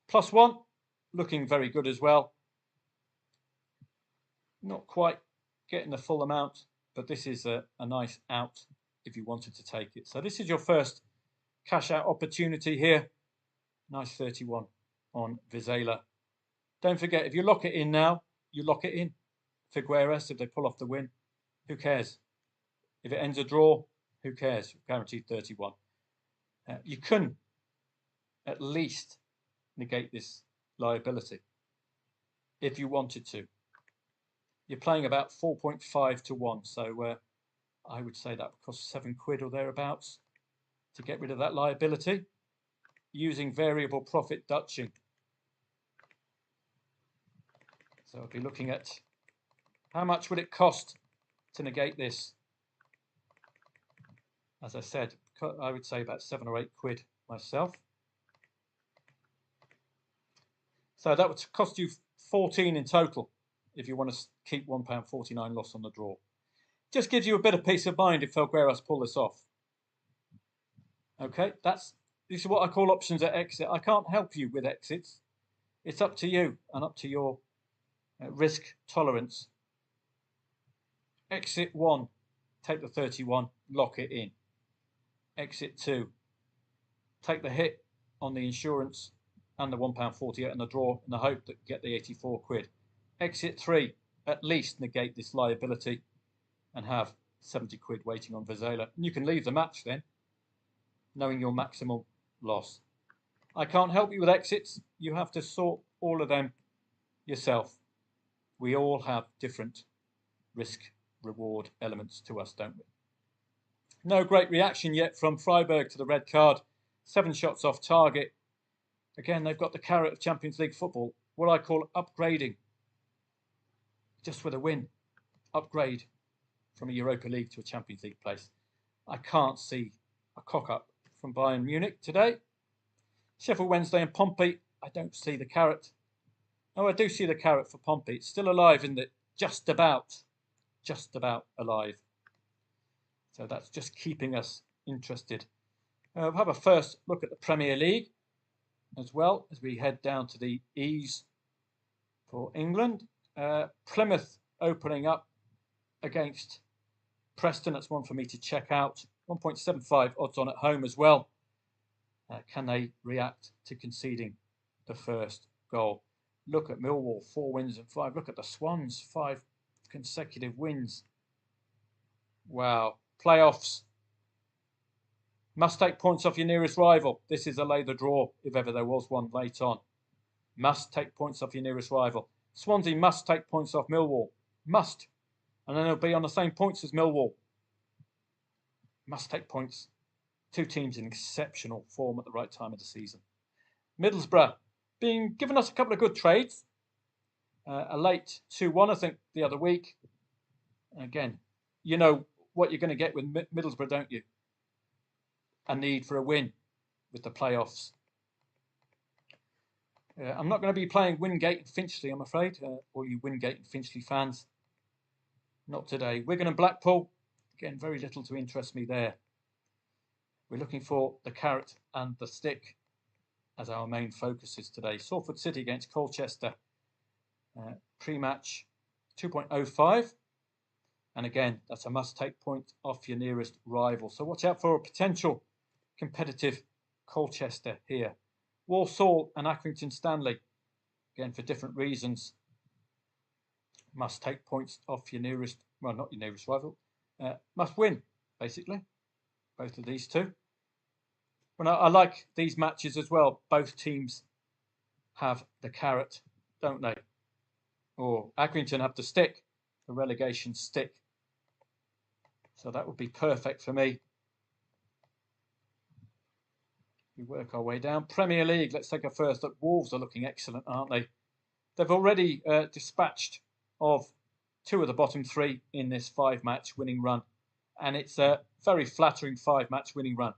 +1, looking very good as well. Not quite getting the full amount, but this is a nice out if you wanted to take it. So this is your first cash out opportunity here. Nice 31 on Vizela. Don't forget, if you lock it in now, you lock it in. Figueres, if they pull off the win, who cares? If it ends a draw, who cares? Guaranteed 31. You can at least negate this liability if you wanted to. You're playing about 4.5 to 1, so I would say that would cost £7 or thereabouts to get rid of that liability using variable profit Dutching. So I'll be looking at how much would it cost to negate this. As I said, I would say about £7 or £8 myself. So that would cost you 14 in total if you want to keep £1.49 loss on the draw. Just gives you a bit of peace of mind if Felgueiras pull this off. Okay, this is what I call options at exit. I can't help you with exits. It's up to you and up to your risk tolerance. Exit 1, take the 31, lock it in. Exit 2, take the hit on the insurance and the £1.48 on the draw in the hope that you get the £84. Exit 3, at least negate this liability and have £70 waiting on Vizela. And you can leave the match then, knowing your maximal loss. I can't help you with exits. You have to sort all of them yourself. We all have different risk-reward elements to us, don't we? No great reaction yet from Freiburg to the red card. 7 shots off target. Again, they've got the carrot of Champions League football, what I call upgrading. Just with a win, upgrade from a Europa League to a Champions League place. I can't see a cock-up from Bayern Munich today. Sheffield Wednesday and Pompey, I don't see the carrot. Oh, I do see the carrot for Pompey. It's still alive, isn't it? Just about alive. So that's just keeping us interested. We'll have a first look at the Premier League as well as we head down to the E's for England. Plymouth opening up against Preston. That's one for me to check out. 1.75 odds on at home as well. Can they react to conceding the first goal? Look at Millwall, 4 wins and 5. Look at the Swans, 5 consecutive wins. Wow. Playoffs. Must take points off your nearest rival. This is a lay the draw, if ever there was one late on. Must take points off your nearest rival. Swansea must take points off Millwall. Must. And then they'll be on the same points as Millwall. Must take points. 2 teams in exceptional form at the right time of the season. Middlesbrough being given us a couple of good trades. A late 2-1, I think, the other week. Again, you know what you're going to get with Middlesbrough, don't you? A need for a win with the playoffs. I'm not going to be playing Wingate and Finchley, I'm afraid. All you Wingate and Finchley fans. Not today. Wigan and Blackpool. Again, very little to interest me there. We're looking for the carrot and the stick as our main focuses today. Salford City against Colchester. Pre-match 2.05. And again, that's a must-take point off your nearest rival. So watch out for a potential competitive Colchester here. Walsall and Accrington Stanley, again for different reasons, must take points off your nearest, well, not your nearest rival, must win, basically, both of these two. Well, I like these matches as well. Both teams have the carrot, don't they? Or Accrington have the stick, the relegation stick. So that would be perfect for me. We work our way down. Premier League, let's take a first look. Wolves are looking excellent, aren't they? They've already dispatched of 2 of the bottom 3 in this 5-match winning run. And it's a very flattering 5-match winning run.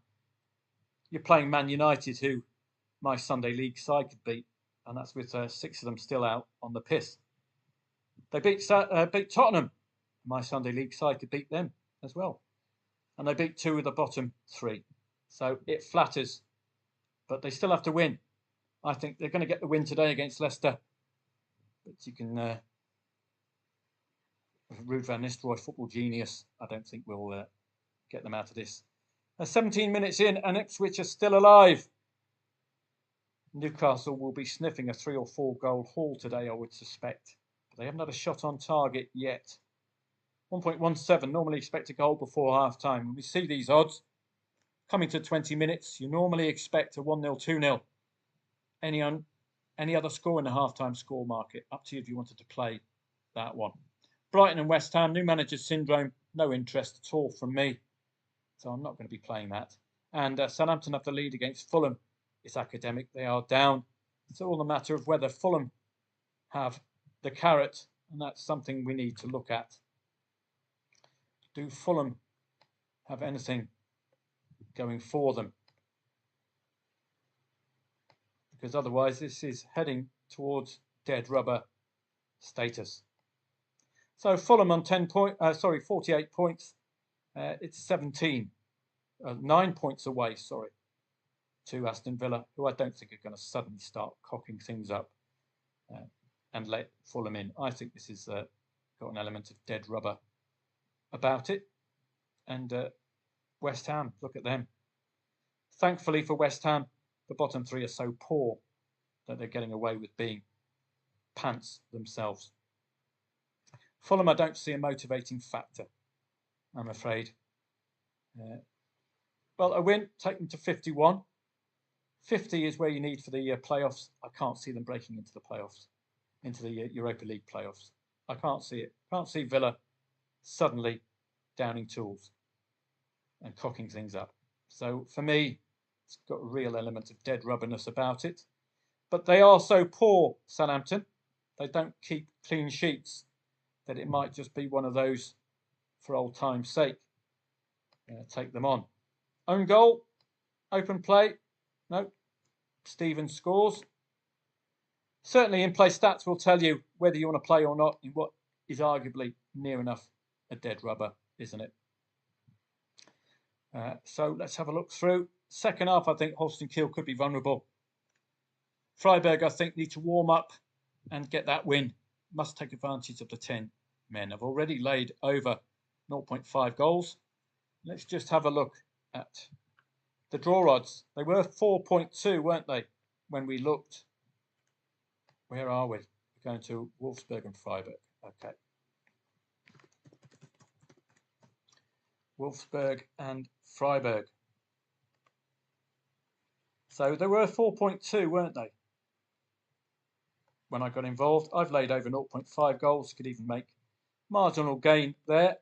You're playing Man United, who my Sunday League side could beat. and that's with 6 of them still out on the piss. They beat Tottenham. My Sunday League side could beat them as well. And they beat 2 of the bottom 3. So it flatters, but they still have to win. I think they're going to get the win today against Leicester. But you can, Ruud van Nistelrooy, football genius, I don't think we'll get them out of this. 17 minutes in and Ipswich are still alive. Newcastle will be sniffing a 3 or 4 goal haul today, I would suspect. But they haven't had a shot on target yet. 1.17, normally expect a goal before half time. When we see these odds coming to 20 minutes, you normally expect a 1-0, 2-0. Any other score in the half-time score market. Up to you if you wanted to play that one. Brighton and West Ham, new manager syndrome. No interest at all from me. So I'm not going to be playing that. And Southampton have the lead against Fulham. It's academic. They are down. It's all a matter of whether Fulham have the carrot. And that's something we need to look at. Do Fulham have anything going for them? Because otherwise this is heading towards dead rubber status. So Fulham on 48 points. It's 17, 9 points away, to Aston Villa, who I don't think are going to suddenly start cocking things up and let Fulham in. I think this has got an element of dead rubber about it. And West Ham, look at them. Thankfully for West Ham, the bottom 3 are so poor that they're getting away with being pants themselves. Fulham, I don't see a motivating factor, I'm afraid. Well, a win, take them to 51. 50 is where you need for the playoffs. I can't see them breaking into the playoffs, into the Europa League playoffs. I can't see it. Can't see Villa suddenly downing tools and cocking things up. So for me, it's got a real element of dead rubberness about it. But they are so poor, Southampton. They don't keep clean sheets, that it might just be one of those for old time's sake. Take them on. Own goal, open play. No, Stevens scores. Certainly in-play stats will tell you whether you want to play or not in what is arguably near enough a dead rubber, isn't it? So let's have a look through. Second half, I think Holston Kiel could be vulnerable. Freiburg, I think, need to warm up and get that win. Must take advantage of the 10 men. I've already laid over 0.5 goals. Let's just have a look at the draw odds. They were 4.2, weren't they, when we looked? Where are we? We're going to Wolfsburg and Freiburg. Okay. Wolfsburg and Freiburg. So they were 4.2, weren't they? When I got involved, I've laid over 0.5 goals, could even make marginal gain there.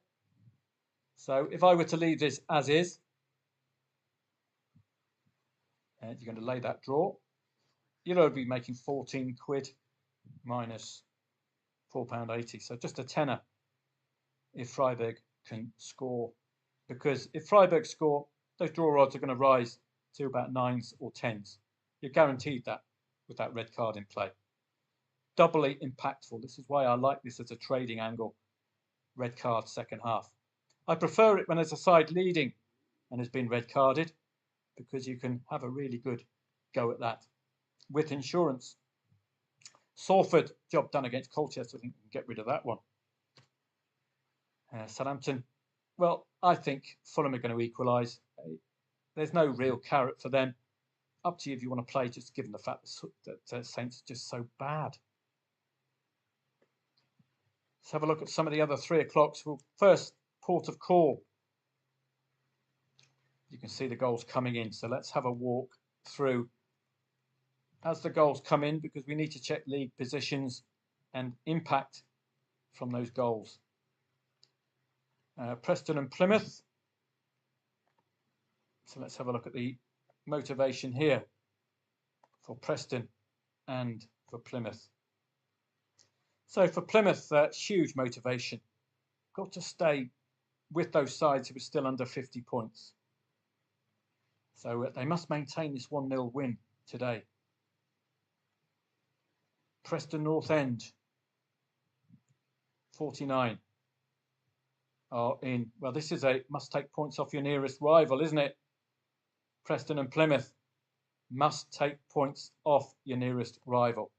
So if I were to leave this as is, and you're going to lay that draw, you'll be making 14 quid minus £4.80. So just a tenner if Freiburg can score. Because if Freiburg score, those draw odds are going to rise to about 9s or 10s. You're guaranteed that with that red card in play. Doubly impactful. This is why I like this as a trading angle. Red card second half. I prefer it when there's a side leading and has been red carded, because you can have a really good go at that with insurance. Salford, job done against Colchester. I think we can get rid of that one. Southampton, well, I think Fulham are going to equalise. There's no real carrot for them. Up to you if you want to play, just given the fact that Saints are just so bad. Let's have a look at some of the other 3 o'clocks. Well, first, Port of Call. You can see the goals coming in. So let's have a walk through as the goals come in, because we need to check league positions and impact from those goals. Preston and Plymouth. So let's have a look at the motivation here for Preston and for Plymouth. So for Plymouth, huge motivation. Got to stay with those sides who are still under 50 points. So they must maintain this 1-0 win today. Preston North End, 49, are in. Well, this is a must take points off your nearest rival, isn't it? Preston and Plymouth must take points off your nearest rival.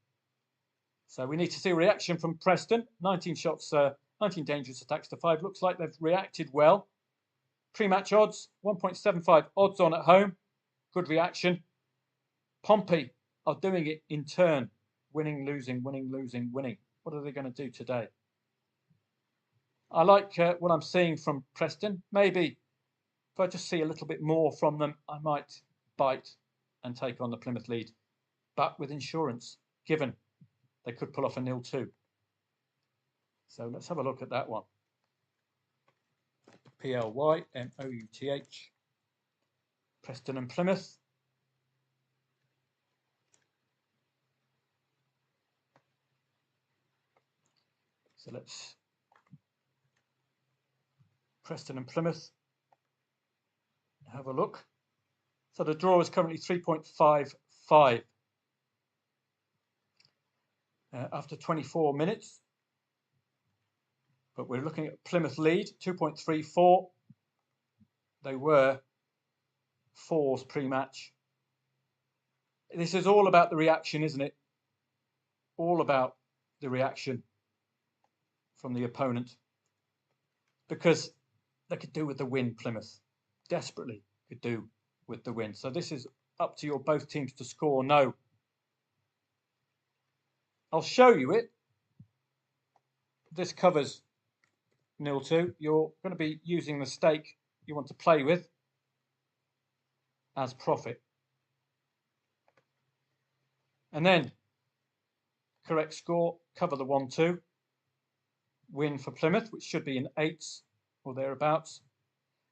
So we need to see a reaction from Preston. 19 shots, 19 dangerous attacks to 5. Looks like they've reacted well. Pre-match odds, 1.75 odds on at home. Good reaction. Pompey are doing it in turn. Winning, losing, winning, losing, winning. What are they going to do today? I like what I'm seeing from Preston. Maybe if I just see a little bit more from them, I might bite and take on the Plymouth lead. But with insurance, given they could pull off a 0-2. So let's have a look at that one. Plymouth. Preston and Plymouth. So let's Preston and Plymouth. Have a look. So the draw is currently 3.55 after 24 minutes. But we're looking at Plymouth lead, 2.34. They were 4s pre-match. This is all about the reaction, isn't it? All about the reaction from the opponent. Because they could do with the win, Plymouth. Desperately could do with the win. So this is up to your both teams to score no. I'll show you it. This covers 0-2. You're going to be using the stake you want to play with as profit. And then correct score, cover the 1-2. Win for Plymouth, which should be in 8s or thereabouts.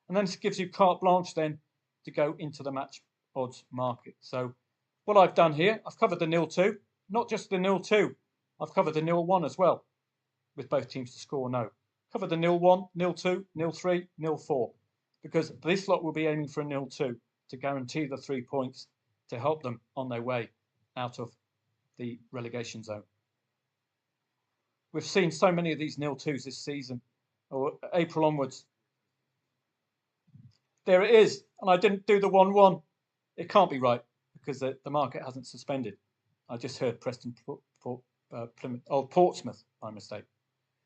And then this gives you carte blanche then to go into the match odds market. So what I've done here, I've covered the 0-2, not just the 0-2, I've covered the 0-1 as well, with both teams to score no. Cover the 0-1, 0-2, 0-3, 0-4, because this lot will be aiming for a 0-2 to guarantee the 3 points to help them on their way out of the relegation zone. We've seen so many of these 0-2s this season, or April onwards. There it is, and I didn't do the 1-1. It can't be right because the market hasn't suspended. I just heard Plymouth, Portsmouth by mistake,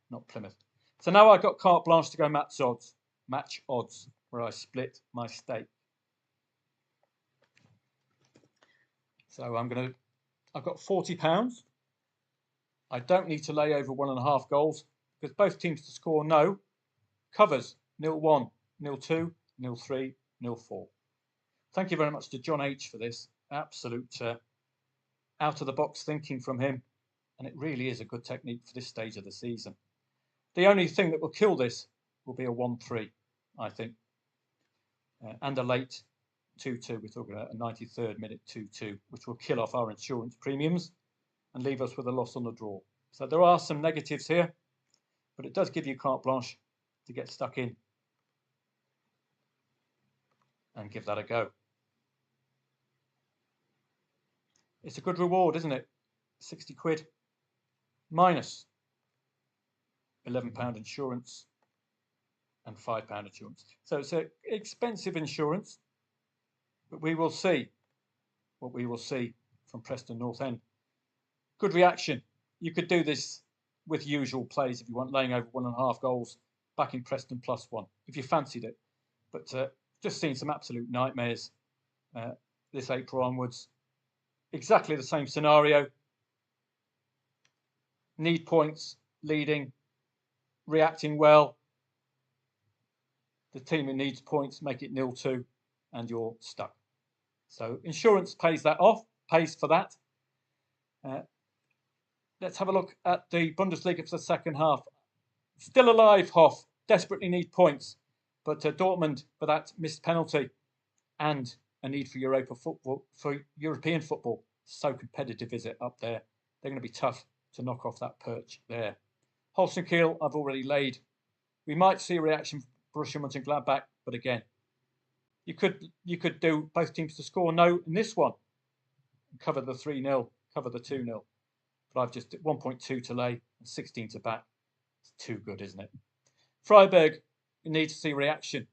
not Plymouth. So now I've got carte blanche to go match odds, where I split my stake. So I've got £40. I don't need to lay over 1.5 goals because both teams to score no. Covers 0-1, 0-2, 0-3, 0-4. Thank you very much to John H for this. Absolute out of the box thinking from him. And it really is a good technique for this stage of the season. The only thing that will kill this will be a 1-3, I think. And a late 2-2. We're talking about a 93rd minute 2-2, which will kill off our insurance premiums and leave us with a loss on the draw. So there are some negatives here, but it does give you carte blanche to get stuck in and give that a go. It's a good reward, isn't it? 60 quid minus £11 insurance and £5 insurance. So it's an expensive insurance, but we will see what we will see from Preston North End. Good reaction. You could do this with usual plays if you want, laying over 1.5 goals, backing Preston +1 if you fancied it. But just seen some absolute nightmares this April onwards. Exactly the same scenario. Need points, leading, reacting well. The team who needs points make it 0-2 and you're stuck. So insurance pays that off, pays for that. Let's have a look at the Bundesliga for the second half. Still alive, Hoff. Desperately need points. But Dortmund, for that missed penalty and a need for European football. So competitive is it up there. They're going to be tough to knock off that perch there. Holstein Kiel, I've already laid. We might see a reaction from Borussia Mönchengladbach, but again, you could do both teams to score no in this one. Cover the 3-0, cover the 2-0. but I've just 1.2 to lay and 16 to back. It's too good, isn't it? Freiburg, you need to see reaction.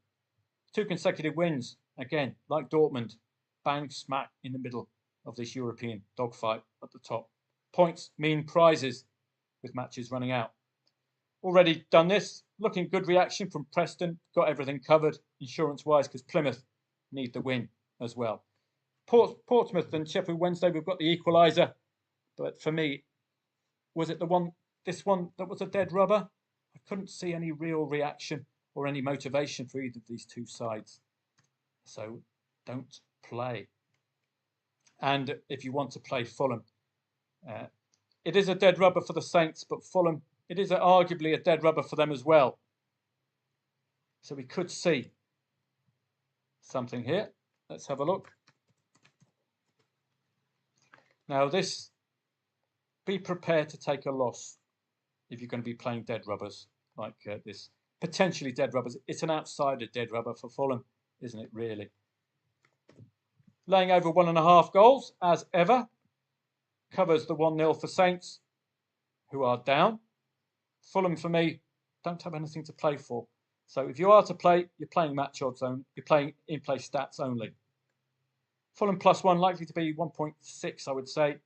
2 consecutive wins. Again, like Dortmund, bang smack in the middle of this European dogfight at the top. Points mean prizes with matches running out. Already done this. Looking good reaction from Preston. Got everything covered insurance-wise because Plymouth need the win as well. Portsmouth and Sheffield Wednesday, we've got the equaliser. But for me, was it this one that was a dead rubber? I couldn't see any real reaction or any motivation for either of these two sides. So don't play. And if you want to play Fulham, it is a dead rubber for the Saints, but Fulham, it is arguably a dead rubber for them as well. So we could see something here. Let's have a look. Now this, be prepared to take a loss if you're going to be playing dead rubbers like this. Potentially dead rubbers. It's an outsider dead rubber for Fulham, isn't it, really? Laying over 1.5 goals, as ever. Covers the 1-0 for Saints, who are down. Fulham, for me, don't have anything to play for. So if you are to play, you're playing match odds only. You're playing in-play stats only. Fulham +1, likely to be 1.6, I would say.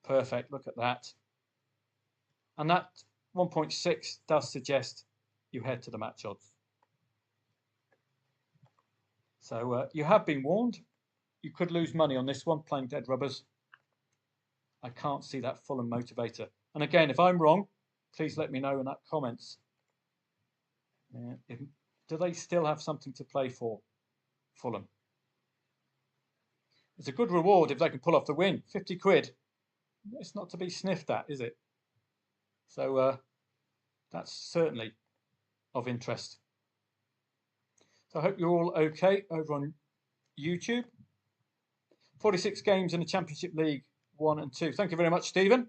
Perfect, look at that. And that 1.6 does suggest you head to the match odds. So you have been warned. You could lose money on this one, playing dead rubbers. I can't see that Fulham motivator. And again, if I'm wrong, please let me know in that comments. Do they still have something to play for, Fulham? It's a good reward if they can pull off the win. 50 quid. It's not to be sniffed at, is it? So that's certainly of interest. So I hope you're all okay over on YouTube. 46 games in the Championship League 1 and 2. Thank you very much, Stephen.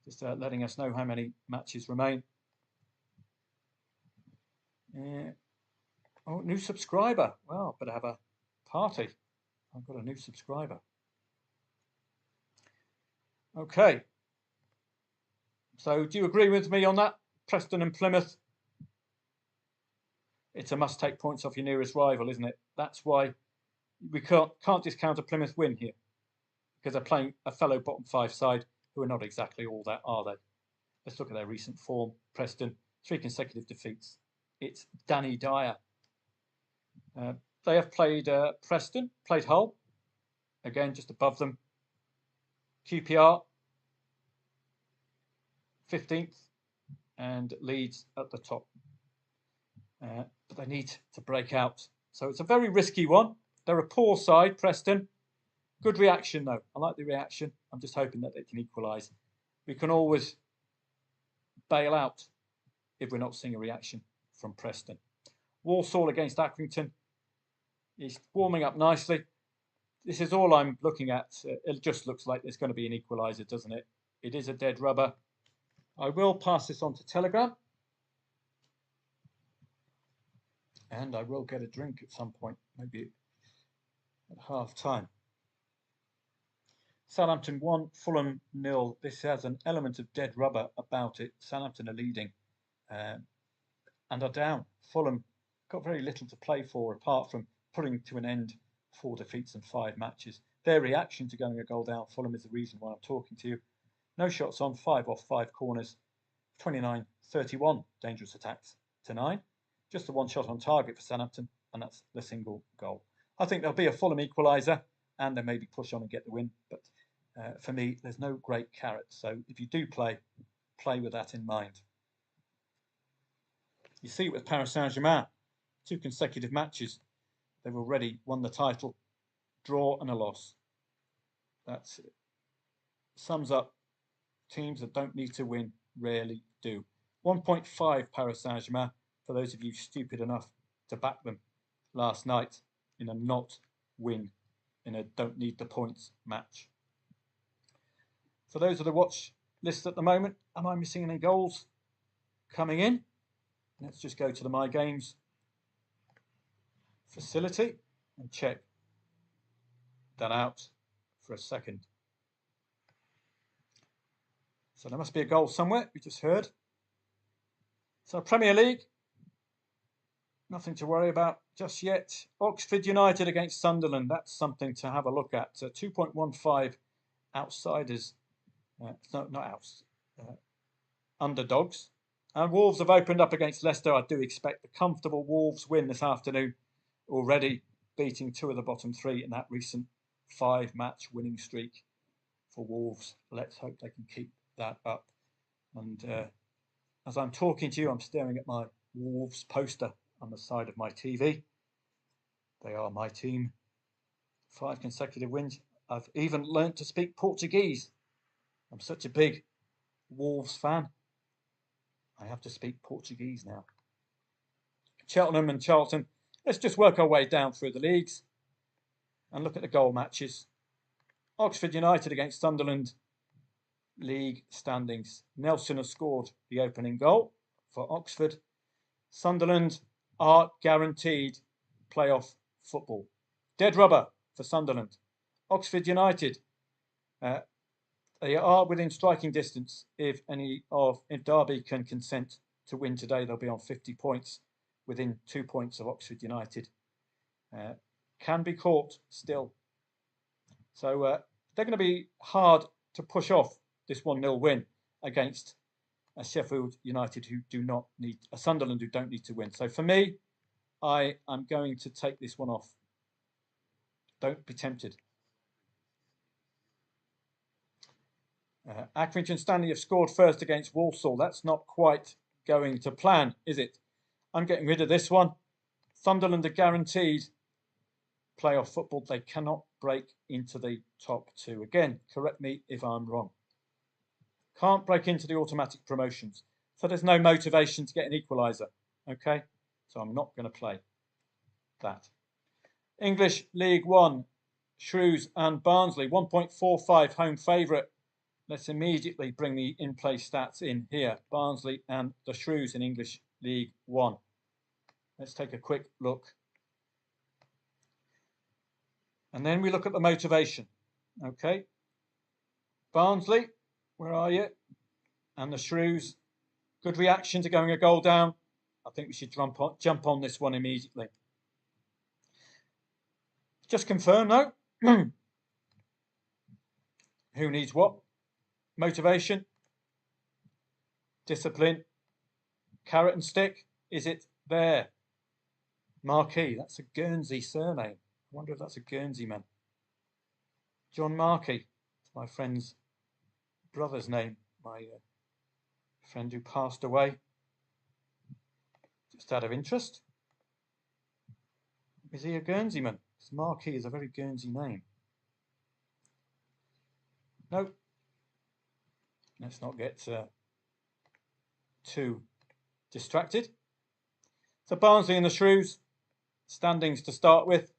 Just letting us know how many matches remain. Oh, new subscriber. Well, better have a party. I've got a new subscriber. Okay. So do you agree with me on that? Preston and Plymouth. It's a must take points off your nearest rival, isn't it? That's why we can't discount a Plymouth win here, because they're playing a fellow bottom 5 side who are not exactly all that, are they? Let's look at their recent form. Preston, 3 consecutive defeats. It's Danny Dyer. They have played Preston, played Hull, again just above them. QPR, 15th, and Leeds at the top. But they need to break out. So it's a very risky one. They're a poor side, Preston. Good reaction, though. I like the reaction. I'm just hoping that they can equalise. We can always bail out if we're not seeing a reaction from Preston. Walsall against Accrington. He's warming up nicely. This is all I'm looking at. It just looks like there's going to be an equaliser, doesn't it? It is a dead rubber. I will pass this on to Telegram. And I will get a drink at some point, maybe at half time. Southampton 1, Fulham 0. This has an element of dead rubber about it. Southampton are leading and are down. Fulham got very little to play for apart from putting to an end 4 defeats and 5 matches. Their reaction to going a goal down, Fulham, is the reason why I'm talking to you. No shots on, 5 off 5 corners, 29-31 dangerous attacks to 9. Just the 1 shot on target for Southampton, and that's the single goal. I think there'll be a Fulham equaliser, and they maybe push on and get the win. But for me, there's no great carrot. So if you do play with that in mind. You see it with Paris Saint-Germain. 2 consecutive matches. They've already won the title. Draw and a loss. That sums up teams that don't need to win rarely do. 1.5 Paris Saint-Germain for those of you stupid enough to back them last night in a not win, in a don't need the points match. So those are the watch lists at the moment. Am I missing any goals coming in? Let's just go to the My Games facility and check that out for a second. So there must be a goal somewhere, we just heard. So Premier League, nothing to worry about just yet. Oxford United against Sunderland, that's something to have a look at. 2.15 outsiders, underdogs. And Wolves have opened up against Leicester. I do expect a comfortable Wolves win this afternoon, already beating 2 of the bottom 3 in that recent 5-match winning streak for Wolves. Let's hope they can keep that up. And as I'm talking to you, I'm staring at my Wolves poster on the side of my TV. They are my team. 5 consecutive wins. I've even learnt to speak Portuguese. I'm such a big Wolves fan. I have to speak Portuguese now. Cheltenham and Charlton. Let's just work our way down through the leagues and look at the goal matches. Oxford United against Sunderland. League standings. Nelson has scored the opening goal for Oxford. Sunderland are guaranteed playoff football. Dead rubber for Sunderland. Oxford United, they are within striking distance. If Derby can consent to win today, they'll be on 50 points, within 2 points of Oxford United. Can be caught still. So they're going to be hard to push off this 1-0 win against a Sheffield United who do not need, a Sunderland who don't need to win. So for me, I am going to take this one off. Don't be tempted. Accrington and Stanley have scored first against Walsall. That's not quite going to plan, is it? I'm getting rid of this one. Sunderland are guaranteed playoff football. They cannot break into the top 2. Again, correct me if I'm wrong. Can't break into the automatic promotions. So there's no motivation to get an equaliser. Okay? So I'm not going to play that. English League One, Shrews and Barnsley, 1.45 home favourite. Let's immediately bring the in-play stats in here. Barnsley and the Shrews in English League One. Let's take a quick look. And then we look at the motivation. Okay. Barnsley, where are you? And the Shrews. Good reaction to going a goal down. I think we should jump on this one immediately. Just confirm, though. Who needs what? Motivation, discipline, carrot and stick. Is it there? Marquis, that's a Guernsey surname. I wonder if that's a Guernsey man. John Marquis, it's my friend's brother's name, my friend who passed away. Just out of interest. Is he a Guernsey man? Because Marquis is a very Guernsey name. Nope. Let's not get too distracted. So Barnsley and the Shrews, standings to start with.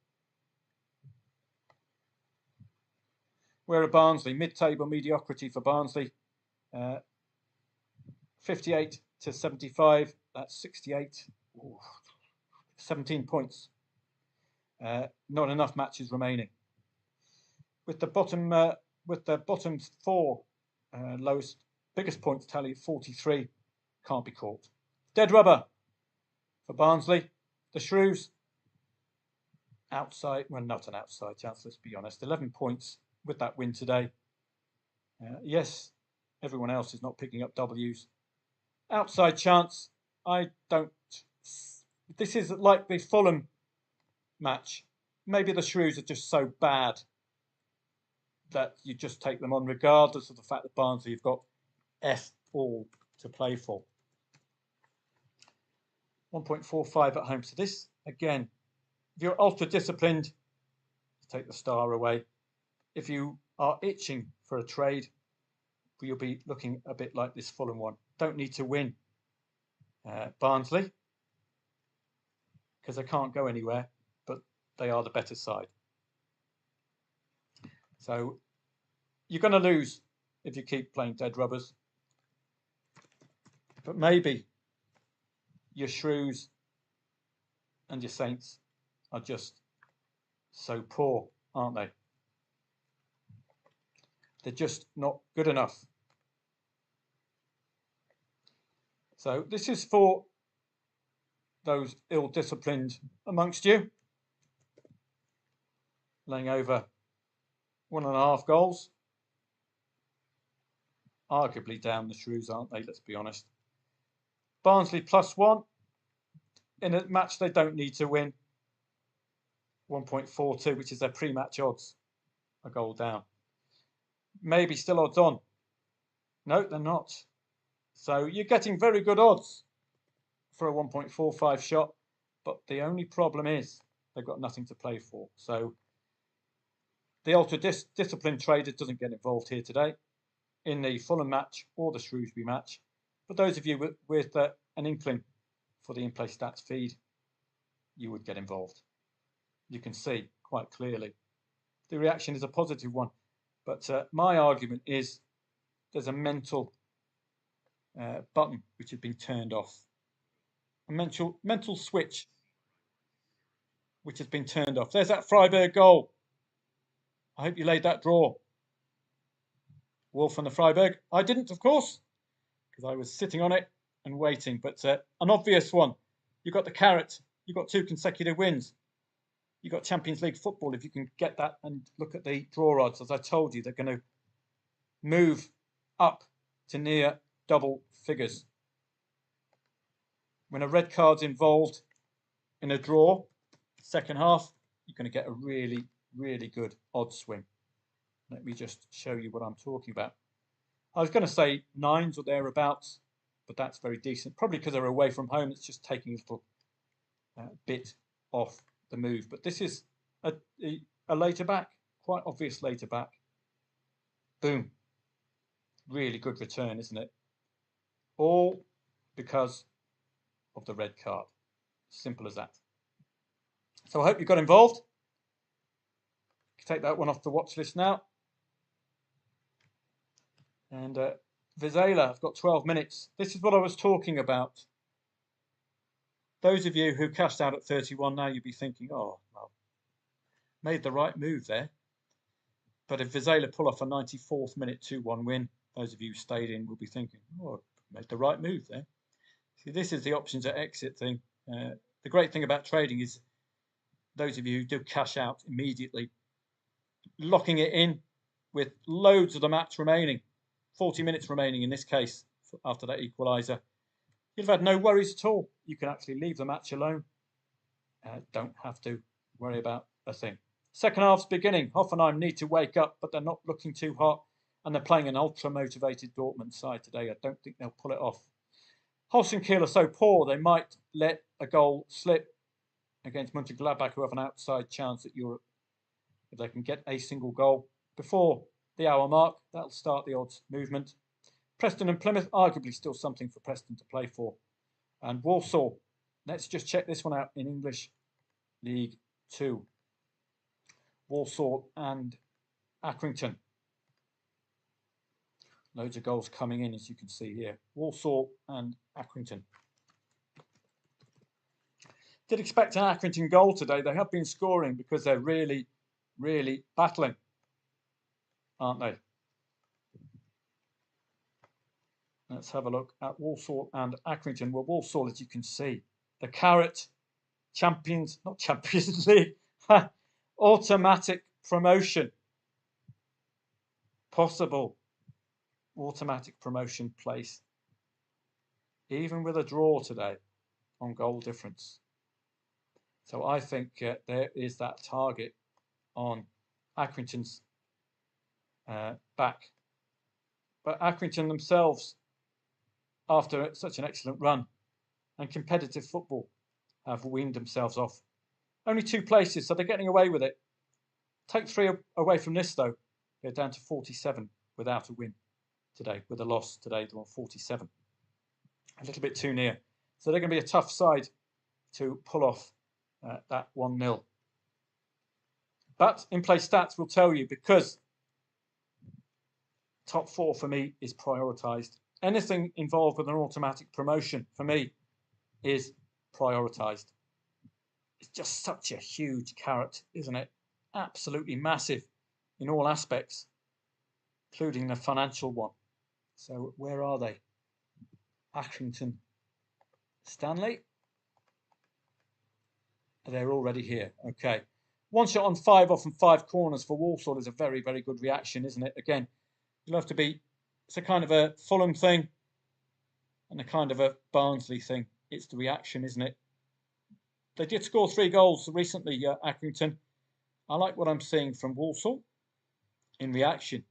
Where are Barnsley? Mid-table mediocrity for Barnsley. 58 to 75. That's 68. Ooh, 17 points. Not enough matches remaining. With the bottom 4 biggest points tally, 43, can't be caught. Dead rubber for Barnsley. The Shrews, outside, well, not an outside chance, let's be honest. 11 points with that win today. Yes, everyone else is not picking up W's. Outside chance, I don't. This is like the Fulham match. Maybe the Shrews are just so bad that you just take them on, regardless of the fact that Barnsley have got F all to play for. 1.45 at home. So this, again, if you're ultra disciplined, take the star away. If you are itching for a trade, you'll be looking a bit like this Fulham one. Don't need to win Barnsley, because they can't go anywhere, but they are the better side. So you're going to lose if you keep playing dead rubbers. But maybe your Shrews and your Saints are just so poor, aren't they? They're just not good enough. So this is for those ill-disciplined amongst you, laying over 1.5 goals. Arguably down the Shrews, aren't they? Let's be honest. Barnsley +1 in a match they don't need to win. 1.42, which is their pre-match odds. A goal down. Maybe still odds on. No, they're not. So you're getting very good odds for a 1.45 shot, but the only problem is they've got nothing to play for. So the ultra-disciplined trader doesn't get involved here today in the Fulham match or the Shrewsbury match. But those of you with an inkling for the in-play stats feed, you would get involved. You can see quite clearly the reaction is a positive one. But my argument is there's a mental button which has been turned off. A mental switch which has been turned off. There's that Freiburg goal. I hope you laid that draw. Wolf and the Freiburg. I didn't, of course, because I was sitting on it and waiting. But an obvious one. You've got the carrot. You've got 2 consecutive wins. You've got Champions League football. If you can get that and look at the draw odds, as I told you, they're going to move up to near double figures. When a red card's involved in a draw, second half, you're going to get a really, really good odds swing. Let me just show you what I'm talking about. I was going to say 9s or thereabouts, but that's very decent. Probably because they're away from home, it's just taking a little bit off the move. But this is a later back, quite obvious later back. Boom. Really good return, isn't it? All because of the red card. Simple as that. So I hope you got involved. Take that one off the watch list now. And Vizela, I've got 12 minutes. This is what I was talking about. Those of you who cashed out at 31 now, you'd be thinking, oh, well, made the right move there. But if Vizela pull off a 94th minute 2-1 win, those of you who stayed in will be thinking, oh, made the right move there. See, this is the options at exit thing. The great thing about trading is those of you who do cash out immediately, locking it in with loads of the match remaining, 40 minutes remaining in this case, after that equaliser. You've had no worries at all. You can actually leave the match alone. Don't have to worry about a thing. Second half's beginning. Hoffenheim need to wake up, but they're not looking too hot. And they're playing an ultra-motivated Dortmund side today. I don't think they'll pull it off. Holstein Kiel are so poor, they might let a goal slip against Mönchengladbach, who have an outside chance at Europe. If they can get a single goal before the hour mark, that'll start the odds movement. Preston and Plymouth, arguably still something for Preston to play for. And Walsall, let's just check this one out in English League 2. Walsall and Accrington. Loads of goals coming in, as you can see here. Walsall and Accrington. Did expect an Accrington goal today. They have been scoring because they're really, really battling, aren't they? Let's have a look at Walsall and Accrington. Well, Walsall, as you can see, the carrot, champions, not Champions League, automatic promotion. Possible automatic promotion place. Even with a draw today on goal difference. So I think there is that target on Accrington's back. But Accrington themselves, after such an excellent run and competitive football, have weaned themselves off. Only 2 places, so they're getting away with it. Take 3 away from this, though. They're down to 47 without a win today. With a loss today, they're on 47. A little bit too near. So they're going to be a tough side to pull off that 1-0. But in-play stats will tell you, because top 4 for me is prioritised. Anything involved with an automatic promotion for me is prioritised. It's just such a huge carrot, isn't it? Absolutely massive in all aspects, including the financial one. So where are they? Accrington Stanley. They're already here. Okay. One shot on 5 off and 5 corners for Walsall is a very, very good reaction, isn't it? Again, you'll have to be, it's a kind of a Fulham thing and a kind of a Barnsley thing. It's the reaction, isn't it? They did score 3 goals recently, Accrington. I like what I'm seeing from Walsall in reaction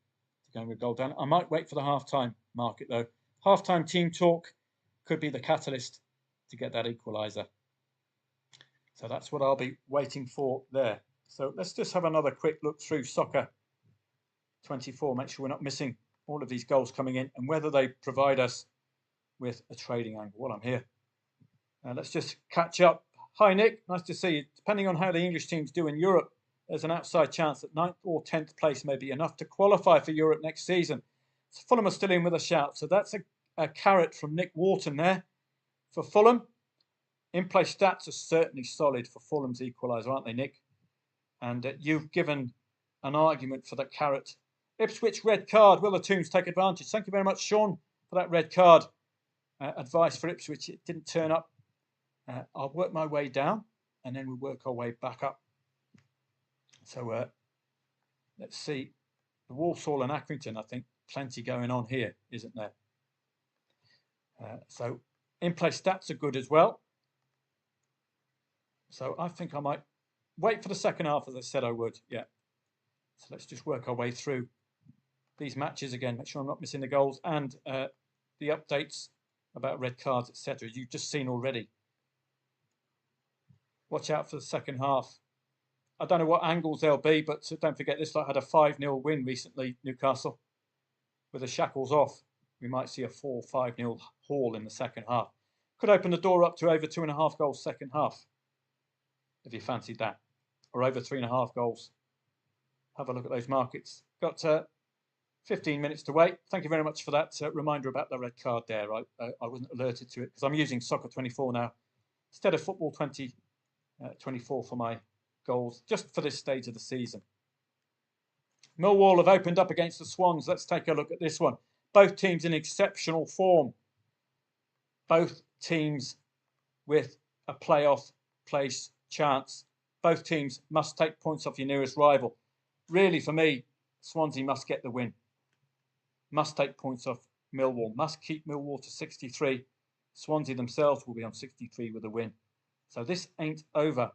to going with goal down. I might wait for the half-time market, though. Half-time team talk could be the catalyst to get that equaliser. So that's what I'll be waiting for there. So let's just have another quick look through Soccer 24. Make sure we're not missing all of these goals coming in and whether they provide us with a trading angle while I'm here. Let's just catch up. Hi, Nick. Nice to see you. Depending on how the English teams do in Europe, there's an outside chance that 9th or 10th place may be enough to qualify for Europe next season. So Fulham are still in with a shout. So that's a carrot from Nick Wharton there for Fulham. In-play stats are certainly solid for Fulham's equaliser, aren't they, Nick? And you've given an argument for that carrot. Ipswich red card. Will the Tombs take advantage? Thank you very much, Sean, for that red card. Advice for Ipswich. It didn't turn up. I'll work my way down and then we'll work our way back up. So let's see. The Walsall and Accrington, I think, plenty going on here, isn't there? So in-play stats are good as well. So I think I might wait for the second half, as I said I would. Yeah. So let's just work our way through these matches again. Make sure I'm not missing the goals and the updates about red cards, etc. You've just seen already. Watch out for the second half. I don't know what angles they'll be, but don't forget this lot had a 5-0 win recently, Newcastle. With the shackles off, we might see a 4-5-0 haul in the second half. Could open the door up to over 2.5 goals second half, if you fancied that, or over 3.5 goals. Have a look at those markets. Got 15 minutes to wait. Thank you very much for that reminder about the red card there. I wasn't alerted to it because I'm using Soccer 24 now instead of Football 24 for my goals, just for this stage of the season. Millwall have opened up against the Swans. Let's take a look at this one. Both teams in exceptional form. Both teams with a playoff place chance. Both teams must take points off your nearest rival. Really, for me, Swansea must get the win. Must take points off Millwall. Must keep Millwall to 63. Swansea themselves will be on 63 with a win. So this ain't over.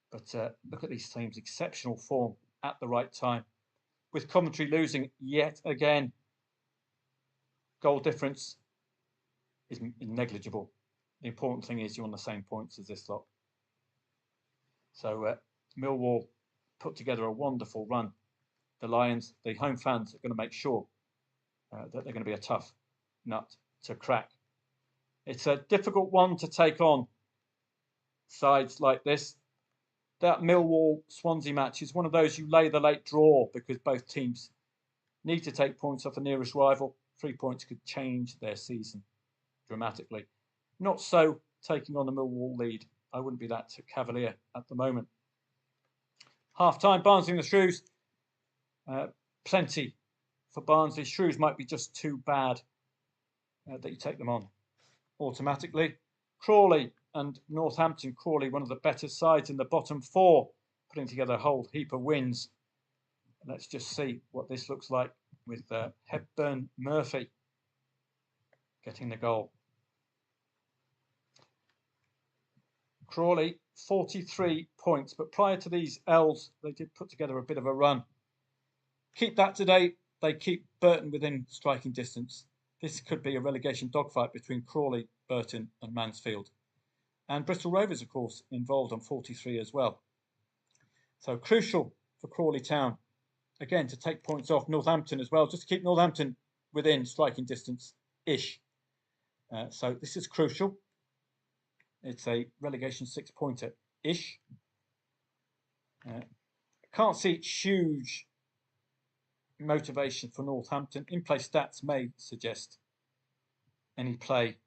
But look at these teams. Exceptional form at the right time. With Coventry losing yet again, goal difference is negligible. The important thing is you're on the same points as this lot. So Millwall put together a wonderful run. The Lions, the home fans, are going to make sure that they're going to be a tough nut to crack. It's a difficult one to take on sides like this. That Millwall-Swansea match is one of those you lay the late draw because both teams need to take points off the nearest rival. 3 points could change their season dramatically. Not so taking on the Millwall lead. I wouldn't be that cavalier at the moment. Half-time, Barnsley and the Shrews. Plenty for Barnsley. Shrews might be just too bad that you take them on automatically. Crawley and Northampton. Crawley, one of the better sides in the bottom 4, putting together a whole heap of wins. Let's just see what this looks like with Hepburn Murphy getting the goal. Crawley, 43 points, but prior to these L's, they did put together a bit of a run. Keep that today. They keep Burton within striking distance. This could be a relegation dogfight between Crawley, Burton and Mansfield. And Bristol Rovers, of course, involved on 43 as well. So crucial for Crawley Town, again, to take points off Northampton as well, just to keep Northampton within striking distance-ish. So this is crucial. It's a relegation 6-pointer-ish. Can't see huge motivation for Northampton. In-play stats may suggest any play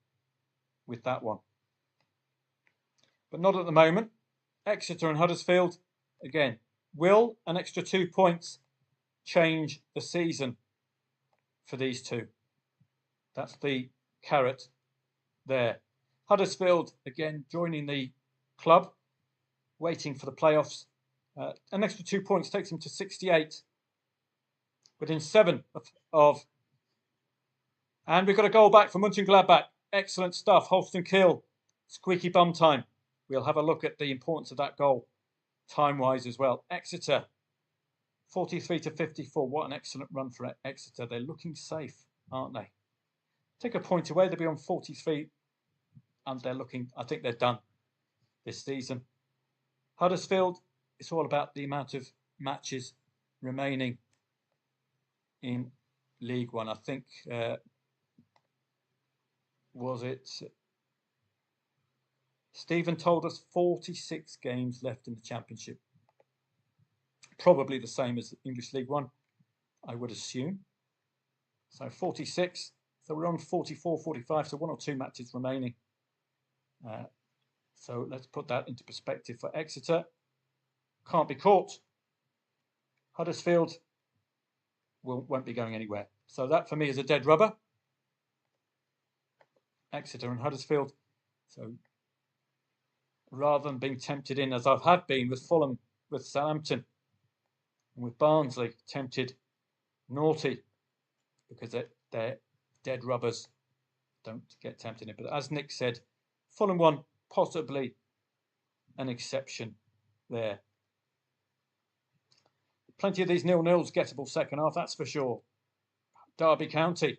with that one. But not at the moment. Exeter and Huddersfield, again, will an extra 2 points change the season for these two? That's the carrot there. Huddersfield, again, joining the club, waiting for the playoffs. An extra 2 points takes them to 68. Within 7 of... And we've got a goal back from Mönchengladbach. Excellent stuff. Holston Kiel, squeaky bum time. We'll have a look at the importance of that goal, time-wise as well. Exeter, 43 to 54. What an excellent run for Exeter. They're looking safe, aren't they? Take a point away, they'll be on 43, and they're looking, I think they're done this season. Huddersfield, it's all about the amount of matches remaining in League One. I think, was it... Stephen told us 46 games left in the Championship. Probably the same as English League One, I would assume. So 46. So we're on 44, 45, so 1 or 2 matches remaining. So let's put that into perspective for Exeter. Can't be caught. Huddersfield won't be going anywhere. So that for me is a dead rubber. Exeter and Huddersfield. So rather than being tempted in, as I've had been with Fulham, with Southampton, and with Barnsley, tempted naughty, because they're dead rubbers, don't get tempted in. But as Nick said, Fulham won, possibly an exception there. Plenty of these 0-0s gettable second half, that's for sure. Derby County,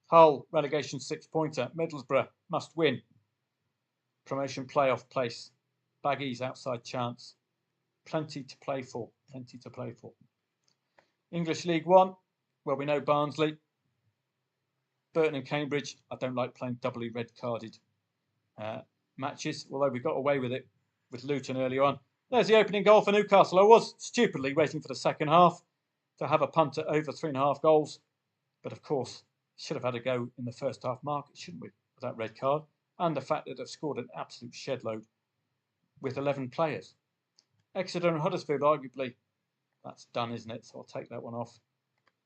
Hull, relegation 6-pointer. Middlesbrough must win. Promotion playoff place. Baggies outside chance. Plenty to play for. Plenty to play for. English League One. Well, we know Barnsley. Burton and Cambridge. I don't like playing doubly red-carded matches, although we got away with it with Luton early on. There's the opening goal for Newcastle. I was stupidly waiting for the second half to have a punt at over 3.5 goals. But of course, should have had a go in the first half market, shouldn't we, with that red card? And the fact that they've scored an absolute shed load with 11 players. Exeter and Huddersfield, arguably, that's done, isn't it? So I'll take that one off.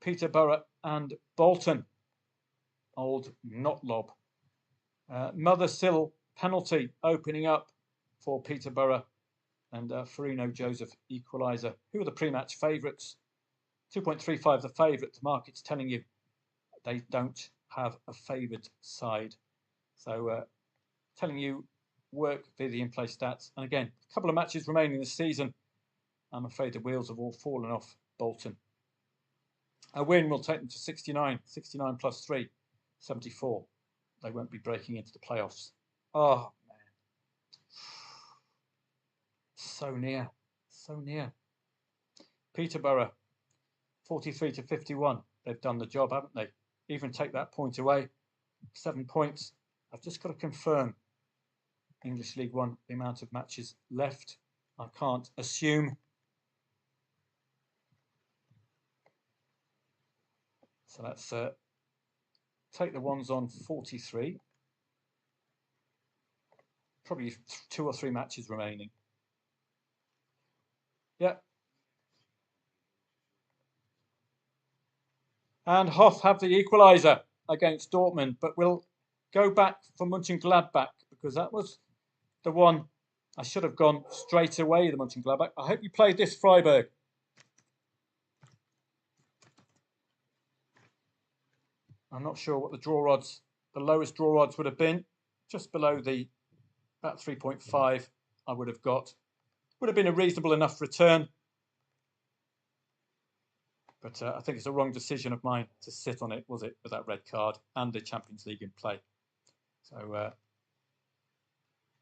Peterborough and Bolton. Old not lob. Mothersill penalty opening up for Peterborough, and Farino Joseph equaliser. Who are the pre-match favourites? 2.35 the favourite. The market's telling you they don't have a favoured side. So telling you work via the in-play stats. And again, a couple of matches remaining this season. I'm afraid the wheels have all fallen off Bolton. A win will take them to 69. 69 plus 3, 74. They won't be breaking into the playoffs. Oh, man. So near. So near. Peterborough, 43 to 51. They've done the job, haven't they? Even take that point away. 7 points. I've just got to confirm English League One, the amount of matches left. I can't assume. So let's take the ones on 43. Probably 2 or 3 matches remaining. Yeah. And Hoff have the equaliser against Dortmund, but we'll go back for Mönchengladbach because that was the one I should have gone straight away, the Mönchengladbach. I hope you played this, Freiburg. I'm not sure what the draw odds, the lowest draw odds would have been. Just below the, about 3.5 I would have got. Would have been a reasonable enough return. But I think it's a wrong decision of mine to sit on it, was it, with that red card and the Champions League in play. So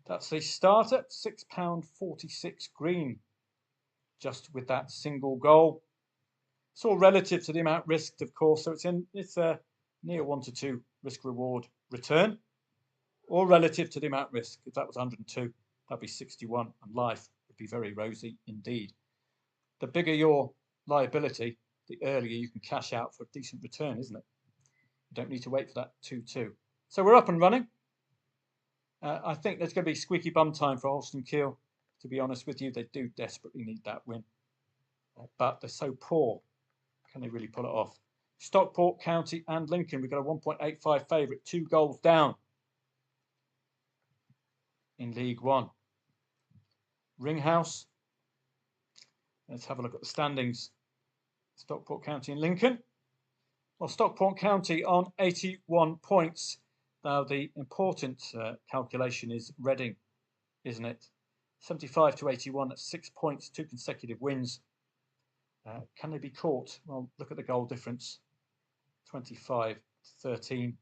that's the starter, £6.46 green, just with that single goal. It's all relative to the amount risked, of course, so it's a near 1 to 2 risk-reward return, or relative to the amount risk. If that was 102, that'd be 61, and life would be very rosy indeed. The bigger your liability, the earlier you can cash out for a decent return, isn't it? You don't need to wait for that 2-2. So we're up and running. I think there's going to be squeaky bum time for Holston Kiel. To be honest with you, they do desperately need that win. But they're so poor. Can they really pull it off? Stockport, County and Lincoln. We've got a 1.85 favourite, 2 goals down. in League One. Ringhouse. Let's have a look at the standings. Stockport County and Lincoln. Well, Stockport County on 81 points. Now, the important calculation is Reading, isn't it? 75 to 81, that's 6 points, 2 consecutive wins. Can they be caught? Well, look at the goal difference. 25 to 13.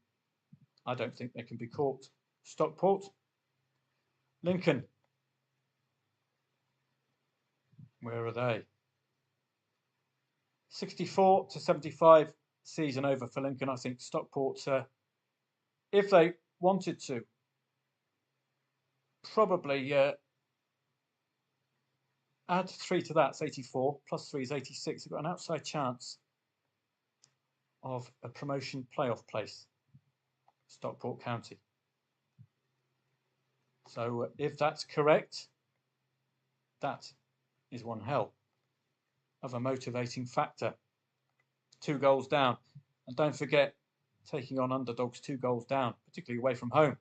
I don't think they can be caught. Stockport. Lincoln. Where are they? 64 to 75, season over for Lincoln. I think Stockport, if they wanted to, probably add 3 to that, it's 84, plus 3 is 86. They've got an outside chance of a promotion playoff place, Stockport County. So if that's correct, that is one hell of a motivating factor. 2 goals down. And don't forget, taking on underdogs 2 goals down, particularly away from home,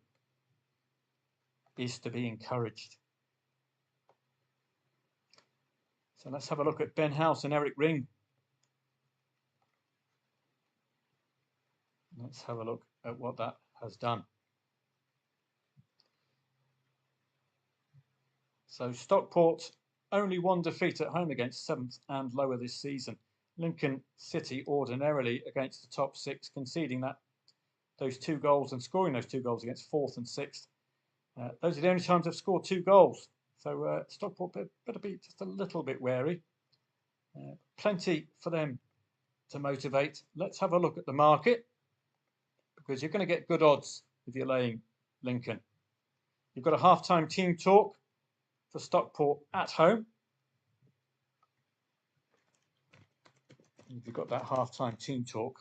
is to be encouraged. So let's have a look at Ben House and Eric Ring. Let's have a look at what that has done. So Stockport only 1 defeat at home against 7th and lower this season. Lincoln City ordinarily against the top 6, conceding those 2 goals and scoring those 2 goals against 4th and 6th. Those are the only times they've scored 2 goals. So Stockport better be just a little bit wary. Plenty for them to motivate. Let's have a look at the market, because you're going to get good odds if you're laying Lincoln. You've got a half-time team talk for Stockport at home. If you've got that half-time team talk,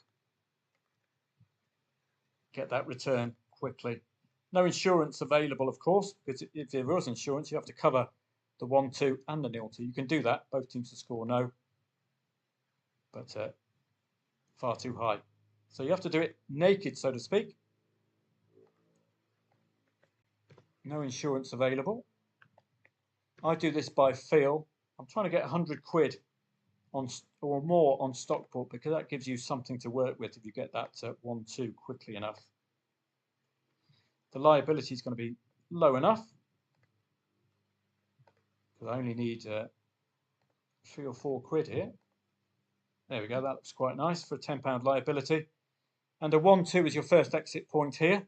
get that return quickly. No insurance available, of course, because if there was insurance, you have to cover the 1-2 and the 0-2. You can do that, both teams to score no, but far too high. So you have to do it naked, so to speak. No insurance available. I do this by feel. I'm trying to get 100 quid on or more on Stockport, because that gives you something to work with if you get that 1-2 quickly enough. The liability is going to be low enough, because I only need 3 or 4 quid here. There we go, that looks quite nice for a £10 liability. And a 1-2 is your first exit point here,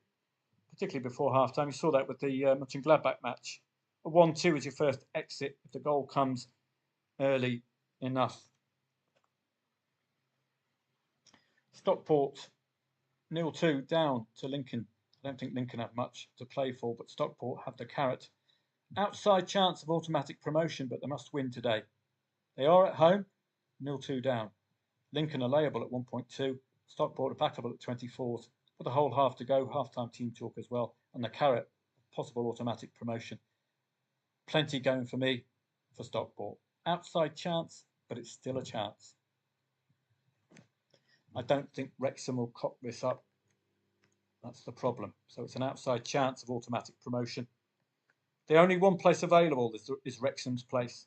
particularly before half-time. You saw that with the Mönchengladbach match. A 1-2 is your first exit if the goal comes early enough. Stockport 0-2 down to Lincoln. I don't think Lincoln have much to play for, but Stockport have the carrot. Outside chance of automatic promotion, but they must win today. They are at home, 0-2 down. Lincoln are layable at 1.2. Stockport are backable at 24th. With a whole half to go, half-time team talk as well. And the carrot, possible automatic promotion. Plenty going for me for Stockport. Outside chance, but it's still a chance. I don't think Wrexham will cock this up. That's the problem. So it's an outside chance of automatic promotion. The only one place available is Wrexham's place.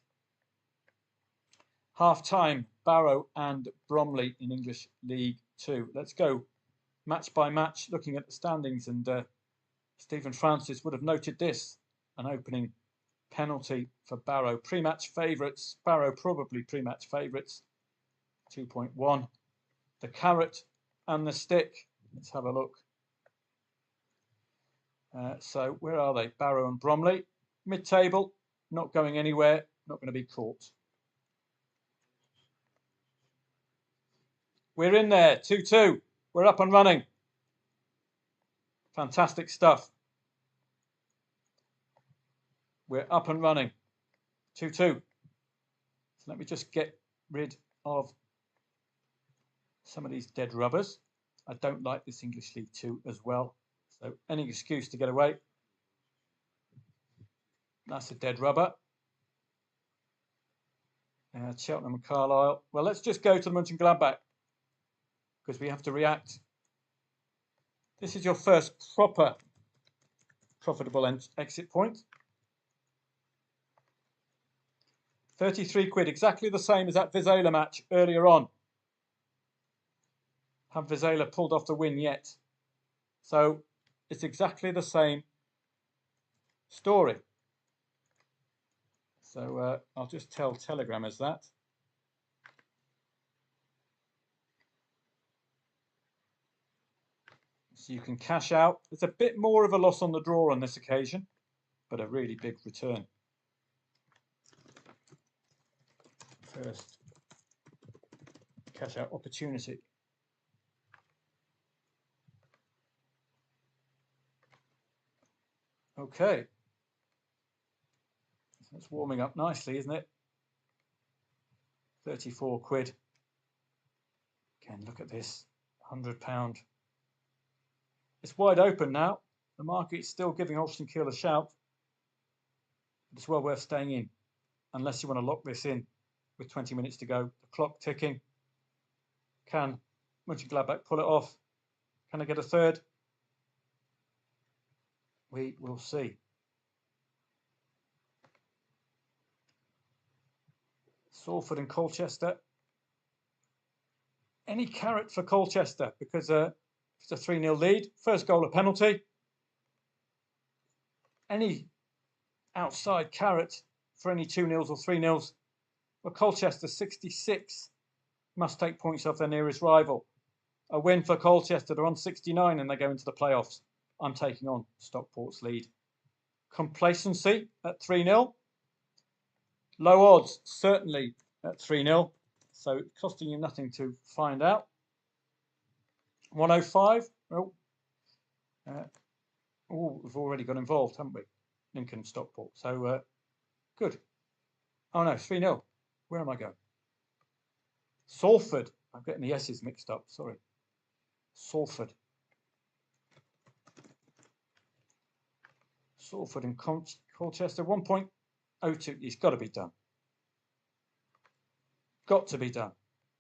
Half-time, Barrow and Bromley in English League 2. Let's go match by match, looking at the standings. And Stephen Francis would have noted this, an opening penalty for Barrow. Pre-match favourites, Barrow probably pre-match favourites, 2.1. The carrot and the stick. Let's have a look. So where are they? Barrow and Bromley. Mid-table, not going anywhere, not going to be caught. We're in there, 2-2. We're up and running. Fantastic stuff. We're up and running. 2-2. So let me just get rid of some of these dead rubbers. I don't like this English League 2 as well. So any excuse to get away. That's a dead rubber. Cheltenham and Carlisle. Well, let's just go to the Mönchengladbach, because we have to react. This is your first proper profitable exit point. 33 quid, exactly the same as that Vizela match earlier on. Have Vizela pulled off the win yet? So it's exactly the same story. So I'll just tell Telegrammers that. So you can cash out. There's a bit more of a loss on the draw on this occasion, but a really big return. First cash out opportunity. Okay. It's warming up nicely, isn't it? 34 quid. Again, look at this. £100. It's wide open now. The market's still giving Holston Keel a shout. But it's well worth staying in, unless you want to lock this in with 20 minutes to go. The clock ticking. Can Mönchengladbach pull it off? Can I get a third? We will see. Salford and Colchester. Any carrot for Colchester because it's a 3-0 lead. First goal, a penalty. Any outside carrot for any 2-0s or 3-0s. Well, Colchester 66 must take points off their nearest rival. A win for Colchester. They're on 69 and they go into the playoffs. I'm taking on Stockport's lead. Complacency at 3-0. Low odds, certainly at 3-0. So costing you nothing to find out. 105. Oh, we've already got involved, haven't we? Lincoln and Stockport. So good. Oh no, 3-0. Where am I going? Salford. I'm getting the S's mixed up. Sorry. Salford. Salford and Colchester. 1.02. It's got to be done. Got to be done.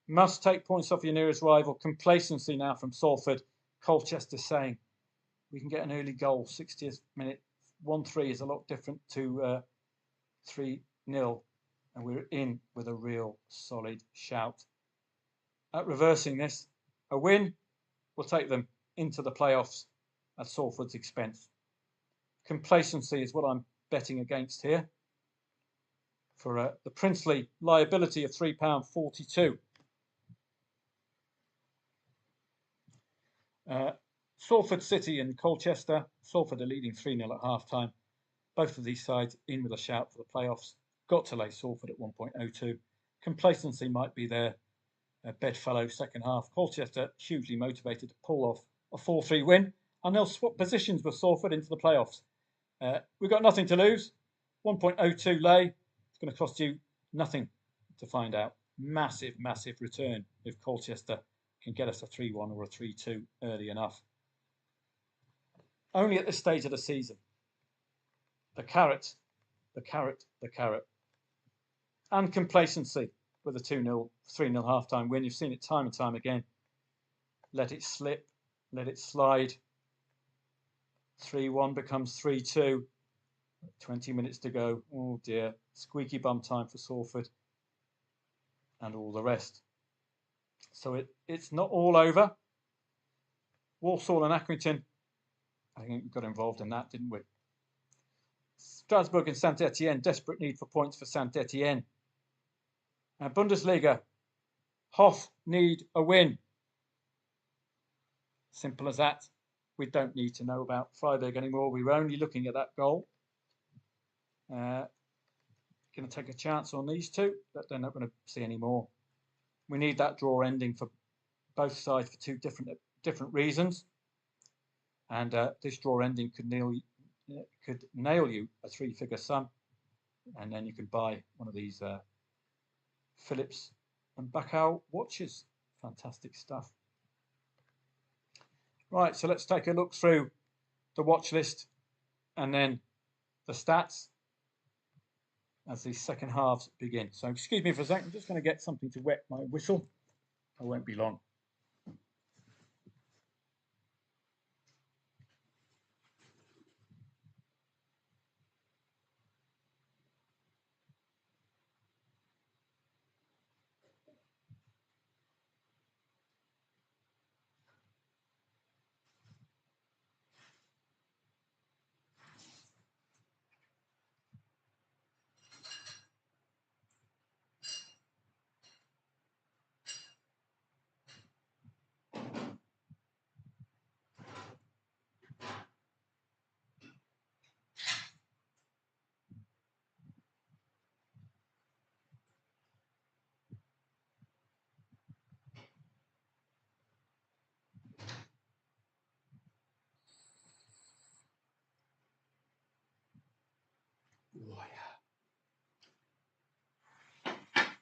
Must take points off your nearest rival. Complacency now from Salford. Colchester saying we can get an early goal. 60th minute. 1-3 is a lot different to 3-0. And we're in with a real solid shout. At reversing this, a win will take them into the playoffs at Salford's expense. Complacency is what I'm betting against here for the princely liability of £3.42. Salford City and Colchester. Salford are leading 3-0 at half-time. Both of these sides in with a shout for the playoffs. Got to lay Salford at 1.02. Complacency might be their bedfellow second half. Colchester hugely motivated to pull off a 4-3 win, and they'll swap positions with Salford into the playoffs. We've got nothing to lose. 1.02 lay. It's going to cost you nothing to find out. Massive, massive return if Colchester can get us a 3-1 or a 3-2 early enough. Only at this stage of the season. The carrot, the carrot, the carrot. And complacency with a 2-0, 3-0 half-time win. You've seen it time and time again. Let it slip, let it slide. 3-1 becomes 3-2. 20 minutes to go. Oh dear. Squeaky bum time for Salford. And all the rest. So it's not all over. Walsall and Accrington. I think we got involved in that, didn't we? Strasbourg and Saint-Etienne. Desperate need for points for Saint-Etienne. Bundesliga. Hoff need a win. Simple as that. We don't need to know about Freiburg anymore. We were only looking at that goal. Going to take a chance on these two, but they're not going to see any more. We need that draw ending for both sides for two different reasons. And this draw ending could nail you a 3-figure sum, and then you could buy one of these Philips and Bacow watches. Fantastic stuff. Right, so let's take a look through the watch list and then the stats as the second halves begin. So excuse me for a second, I'm just going to get something to wet my whistle. I won't be long.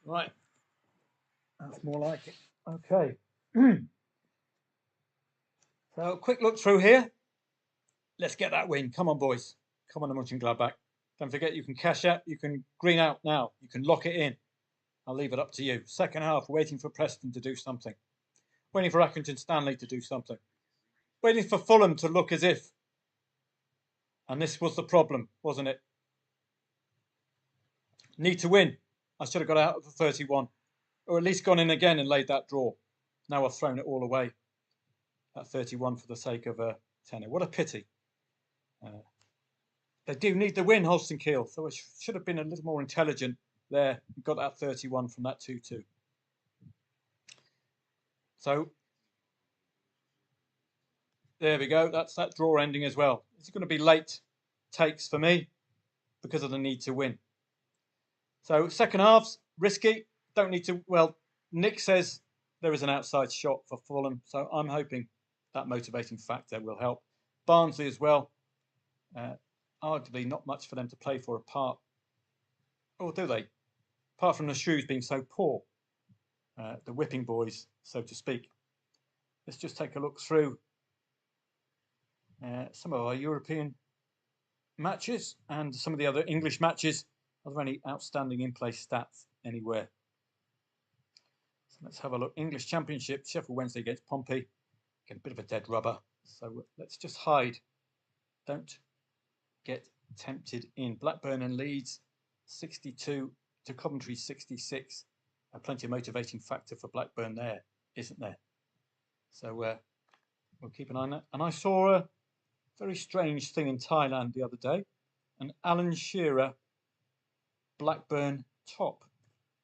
Right, that's more like it. Okay. So, quick look through here. Let's get that win. Come on, boys. Come on, Mönchengladbach. Don't forget, you can cash out. You can green out now. You can lock it in. I'll leave it up to you. Second half, waiting for Preston to do something. Waiting for Accrington Stanley to do something. Waiting for Fulham to look as if. And this was the problem, wasn't it? Need to win. I should have got out of the 31. Or at least gone in again and laid that draw. Now I've thrown it all away. At 31 for the sake of a tenner. What a pity. They do need the win, Holston Kiel. So I should have been a little more intelligent there. Got that 31 from that 2-2. So there we go. That's that draw ending as well. It's going to be late takes for me because of the need to win. So second half's risky. Don't need to. Well, Nick says there is an outside shot for Fulham. So I'm hoping that motivating factor will help. Barnsley as well. Arguably not much for them to play for apart. Or do they? Apart from the Shrews being so poor. The whipping boys, so to speak. Let's just take a look through some of our European matches and some of the other English matches. Are there any outstanding in-play stats anywhere? So let's have a look. English Championship, Sheffield Wednesday against Pompey. Get a bit of a dead rubber. So let's just hide. Don't get tempted in. Blackburn and Leeds, 62 to Coventry, 66. Plenty of motivating factor for Blackburn there, isn't there? So we'll keep an eye on that. And I saw a very strange thing in Thailand the other day. An Alan Shearer Blackburn top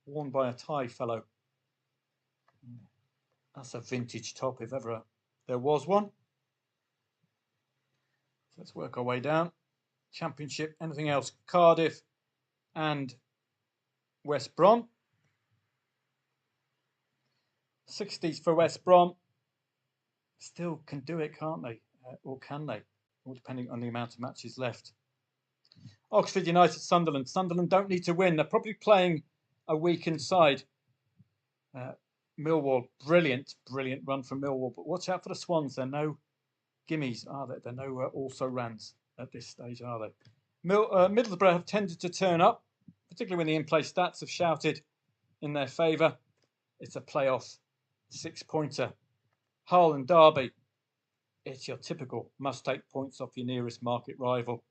worn by a Thai fellow. That's a vintage top if ever there was one. So let's work our way down. Championship, anything else? Cardiff and West Brom. 60s for West Brom. Still can do it, can't they? Or can they? All depending on the amount of matches left. Oxford United, Sunderland. Sunderland don't need to win. They're probably playing a weakened side. Millwall, brilliant run from Millwall. But watch out for the Swans. They're no gimmies, are they? They're no also-rans at this stage, are they? Middlesbrough have tended to turn up, particularly when the in-play stats have shouted in their favour. It's a playoff 6-pointer. Hull and Derby. It's your typical must-take points off your nearest market rival.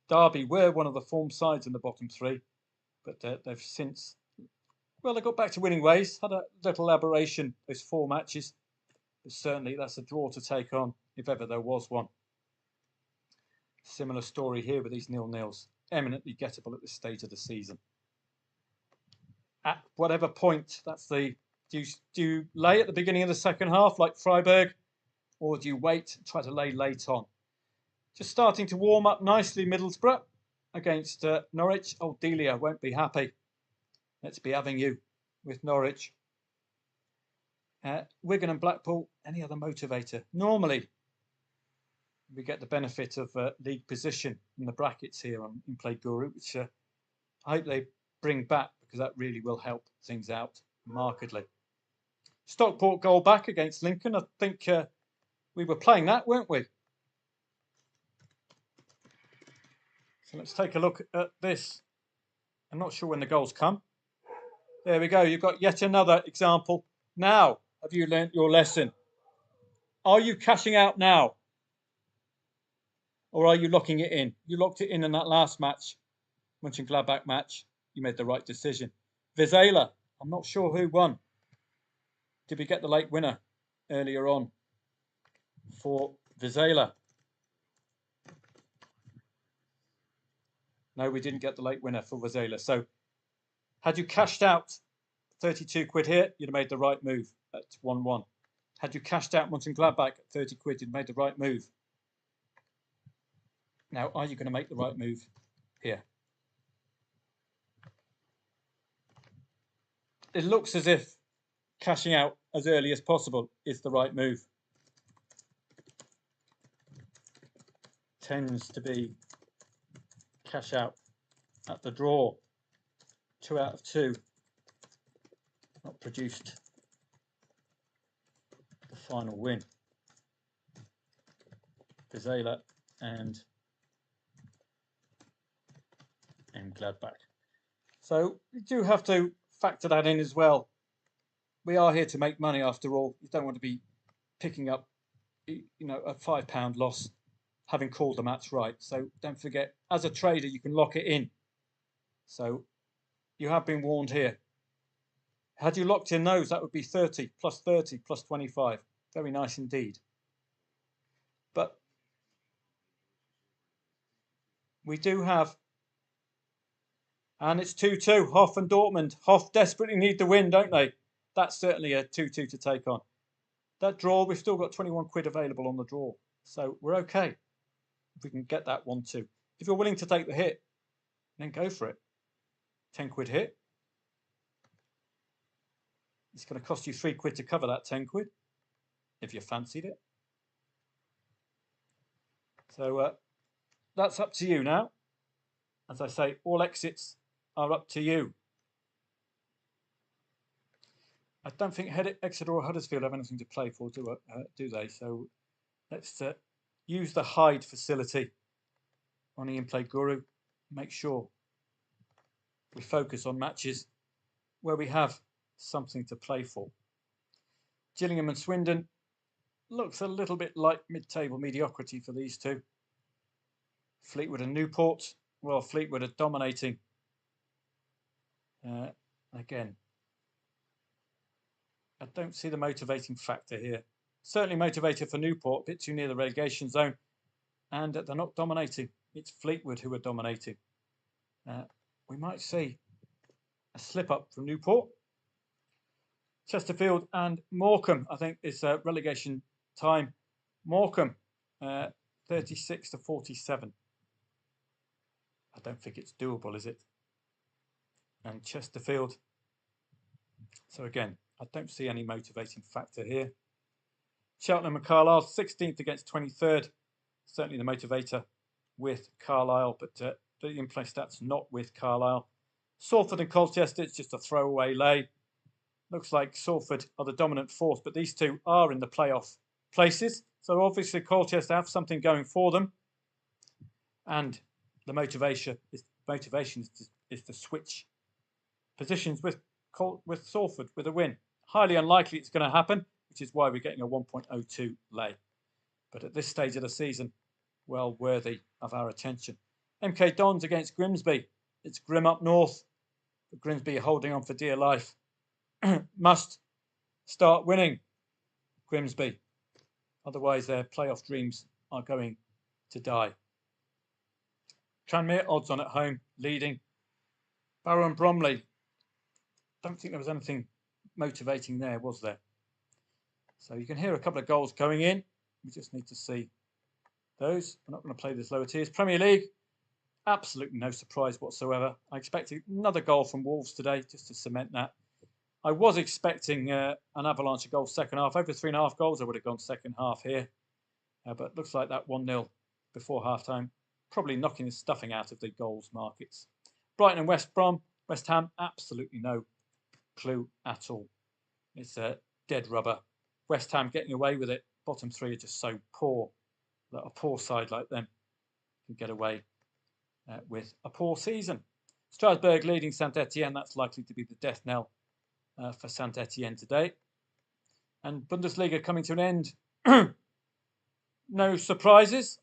Derby were one of the form sides in the bottom three, but they've since, well, they got back to winning ways, had a little aberration, those 4 matches, but certainly that's a draw to take on, if ever there was one. Similar story here with these 0-0s, eminently gettable at this stage of the season. At whatever point, that's the, do you lay at the beginning of the second half like Freiburg, or do you wait and try to lay late on? Just starting to warm up nicely, Middlesbrough against Norwich. Oh, Delia won't be happy. Let's be having you with Norwich. Wigan and Blackpool, any other motivator? Normally, we get the benefit of league position in the brackets here on In Play Guru, which I hope they bring back because that really will help things out markedly. Stockport goal back against Lincoln. I think we were playing that, weren't we? So let's take a look at this. I'm not sure when the goals come. There we go. You've got yet another example. Now, have you learnt your lesson? Are you cashing out now? Or are you locking it in? You locked it in that last match, Mönchengladbach match. You made the right decision. Vizela, I'm not sure who won. Did we get the late winner earlier on for Vizela? No, we didn't get the late winner for Vizela. So had you cashed out 32 quid here, you'd have made the right move at 1-1. Had you cashed out Mönchengladbach at 30 quid, you'd made the right move. Now, are you going to make the right move here? It looks as if cashing out as early as possible is the right move. Tends to be cash out at the draw. 2 out of 2. not produced the final win. Gazela and Gladbach. So we do have to factor that in as well. We are here to make money after all. You don't want to be picking up, a £5 loss having called the match right. So don't forget, as a trader, you can lock it in. So you have been warned here. Had you locked in those, that would be 30 plus 30 plus 25. Very nice indeed. But we do have, and it's 2-2, Hoff and Dortmund. Hoff desperately need the win, don't they? That's certainly a 2-2 to take on. That draw, we've still got 21 quid available on the draw. So we're okay if we can get that 1-2. If you're willing to take the hit, then go for it. 10 quid hit. It's going to cost you 3 quid to cover that 10 quid if you fancied it. So that's up to you now. As I say, all exits are up to you. I don't think Exeter or Huddersfield have anything to play for, do they? So let's use the hide facility on the in-play guru. Make sure we focus on matches where we have something to play for. Gillingham and Swindon looks a little bit like mid-table mediocrity for these two. Fleetwood and Newport, well, Fleetwood are dominating. Again, I don't see the motivating factor here. Certainly motivated for Newport, a bit too near the relegation zone, and they're not dominating. It's Fleetwood who are dominating. We might see a slip up from Newport. Chesterfield and Morecambe, I think, is relegation time. Morecambe, 36 to 47. I don't think it's doable, is it? And Chesterfield. So again, I don't see any motivating factor here. Cheltenham and Carlisle, 16th against 23rd. Certainly the motivator with Carlisle, but the in-play stats not with Carlisle. Salford and Colchester, it's just a throwaway lay. Looks like Salford are the dominant force, but these two are in the playoff places. So obviously Colchester have something going for them. And the motivation is to switch positions with Salford with a win. Highly unlikely it's going to happen, which is why we're getting a 1.02 lay. But at this stage of the season, well worthy of our attention. MK Dons against Grimsby. It's grim up north, but Grimsby are holding on for dear life. Must start winning, Grimsby. Otherwise, their playoff dreams are going to die. Tranmere, odds on at home, leading. Barrow and Bromley. Don't think there was anything motivating there, was there? So you can hear a couple of goals going in. We just need to see those. We're not going to play this lower tiers. Premier League, absolutely no surprise whatsoever. I expected another goal from Wolves today, just to cement that. I was expecting an avalanche of goals second half. Over 3.5 goals I would have gone second half here. But looks like that 1-0 before half-time, probably knocking the stuffing out of the goals markets. Brighton and West Ham, absolutely no clue at all. It's a dead rubber. West Ham getting away with it. Bottom three are just so poor that a poor side like them can get away with a poor season. Strasbourg leading Saint-Etienne. That's likely to be the death knell for Saint-Etienne today. And Bundesliga coming to an end. No surprises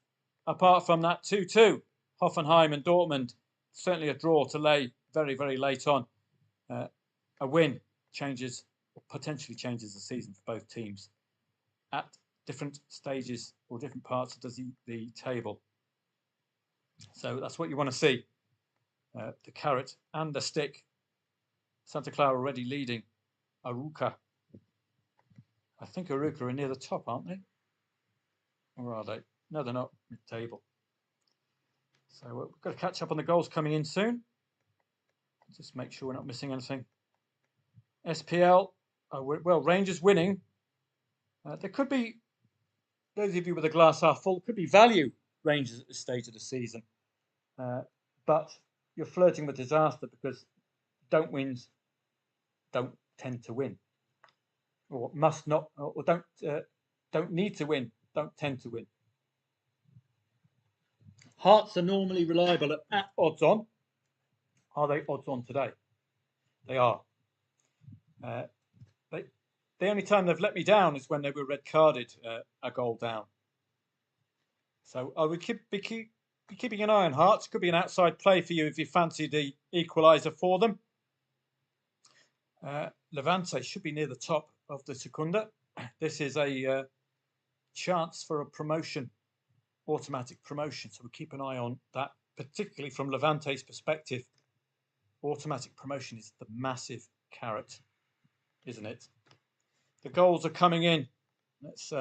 apart from that 2-2. Hoffenheim and Dortmund. Certainly a draw to lay very, very late on. A win changes, or potentially changes the season for both teams at different stages or different parts of the table. So that's what you want to see. The carrot and the stick. Santa Clara already leading Arouca. I think Arouca are near the top, aren't they? Or are they? No, they're not. Mid-table. So we've got to catch up on the goals coming in soon. Just make sure we're not missing anything. SPL, well, Rangers winning. There could be, those of you with a glass half full, could be value Rangers at this stage of the season. But you're flirting with disaster because don't wins don't tend to win, or must not, or don't need to win, don't tend to win. Hearts are normally reliable at odds on. Are they odds on today? They are. The only time they've let me down is when they were red carded, a goal down. So I would be keeping an eye on Hearts. Could be an outside play for you if you fancy the equaliser for them. Levante should be near the top of the Secunda. This is a chance for a promotion, automatic promotion. So we'll keep an eye on that, particularly from Levante's perspective. Automatic promotion is the massive carrot, isn't it? The goals are coming in. Let's.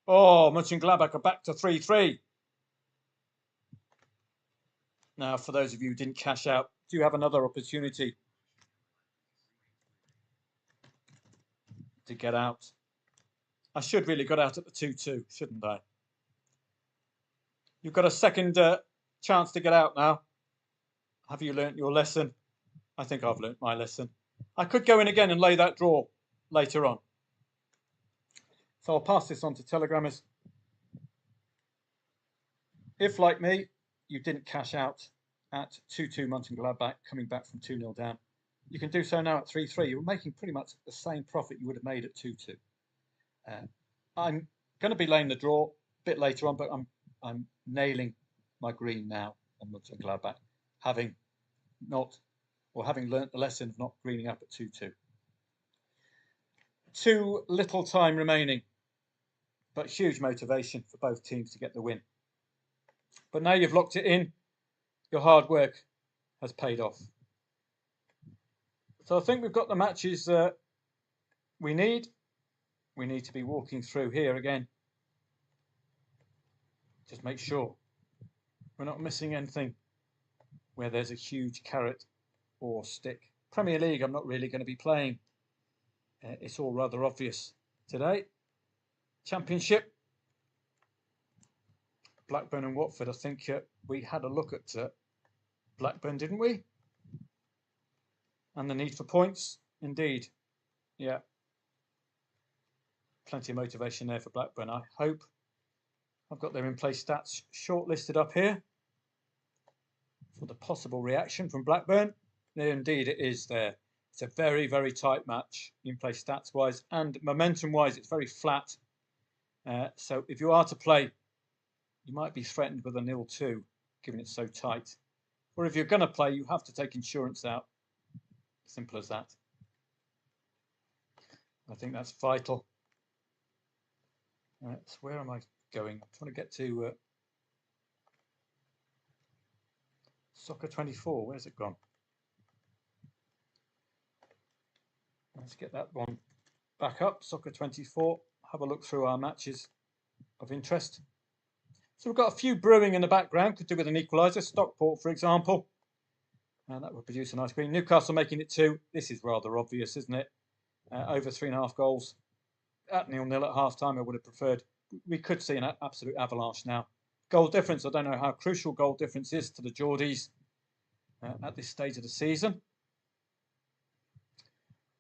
Mönchengladbach are back to 3-3. Now, for those of you who didn't cash out, do you have another opportunity to get out? I should really got out at the 2-2, shouldn't I? You've got a second chance to get out now. Have you learnt your lesson? I think I've learnt my lesson. I could go in again and lay that draw later on. So I'll pass this on to Telegrammers. If, like me, you didn't cash out at 2-2 Mönchengladbach, coming back from 2-0 down, you can do so now at 3-3. You're making pretty much the same profit you would have made at 2-2. I'm going to be laying the draw a bit later on, but I'm nailing my green now on Mönchengladbach, having learnt the lesson of not greening up at 2-2. Too little time remaining, but huge motivation for both teams to get the win. But now you've locked it in, your hard work has paid off. So I think we've got the matches we need. We need to be walking through here again. Just make sure we're not missing anything where there's a huge carrot or stick. Premier League, I'm not really going to be playing. It's all rather obvious today. Championship, Blackburn and Watford. I think we had a look at Blackburn, didn't we? And the need for points, indeed. Yeah. Plenty of motivation there for Blackburn. I hope I've got their in-play stats shortlisted up here for the possible reaction from Blackburn. There, indeed, it is there. It's a very, very tight match in-play stats-wise, and momentum-wise, it's very flat. So if you are to play, you might be threatened with a 0-2, given it's so tight. Or if you're going to play, you have to take insurance out. Simple as that. I think that's vital. So where am I going? I'm trying to get to Soccer 24. Where's it gone? Let's get that one back up. Soccer 24. Have a look through our matches of interest. So we've got a few brewing in the background. Could do with an equaliser. Stockport, for example. And that would produce a nice green. Newcastle making it 2. This is rather obvious, isn't it? Over 3.5 goals. At 0-0 at half-time, I would have preferred. We could see an absolute avalanche now. Goal difference, I don't know how crucial goal difference is to the Geordies at this stage of the season.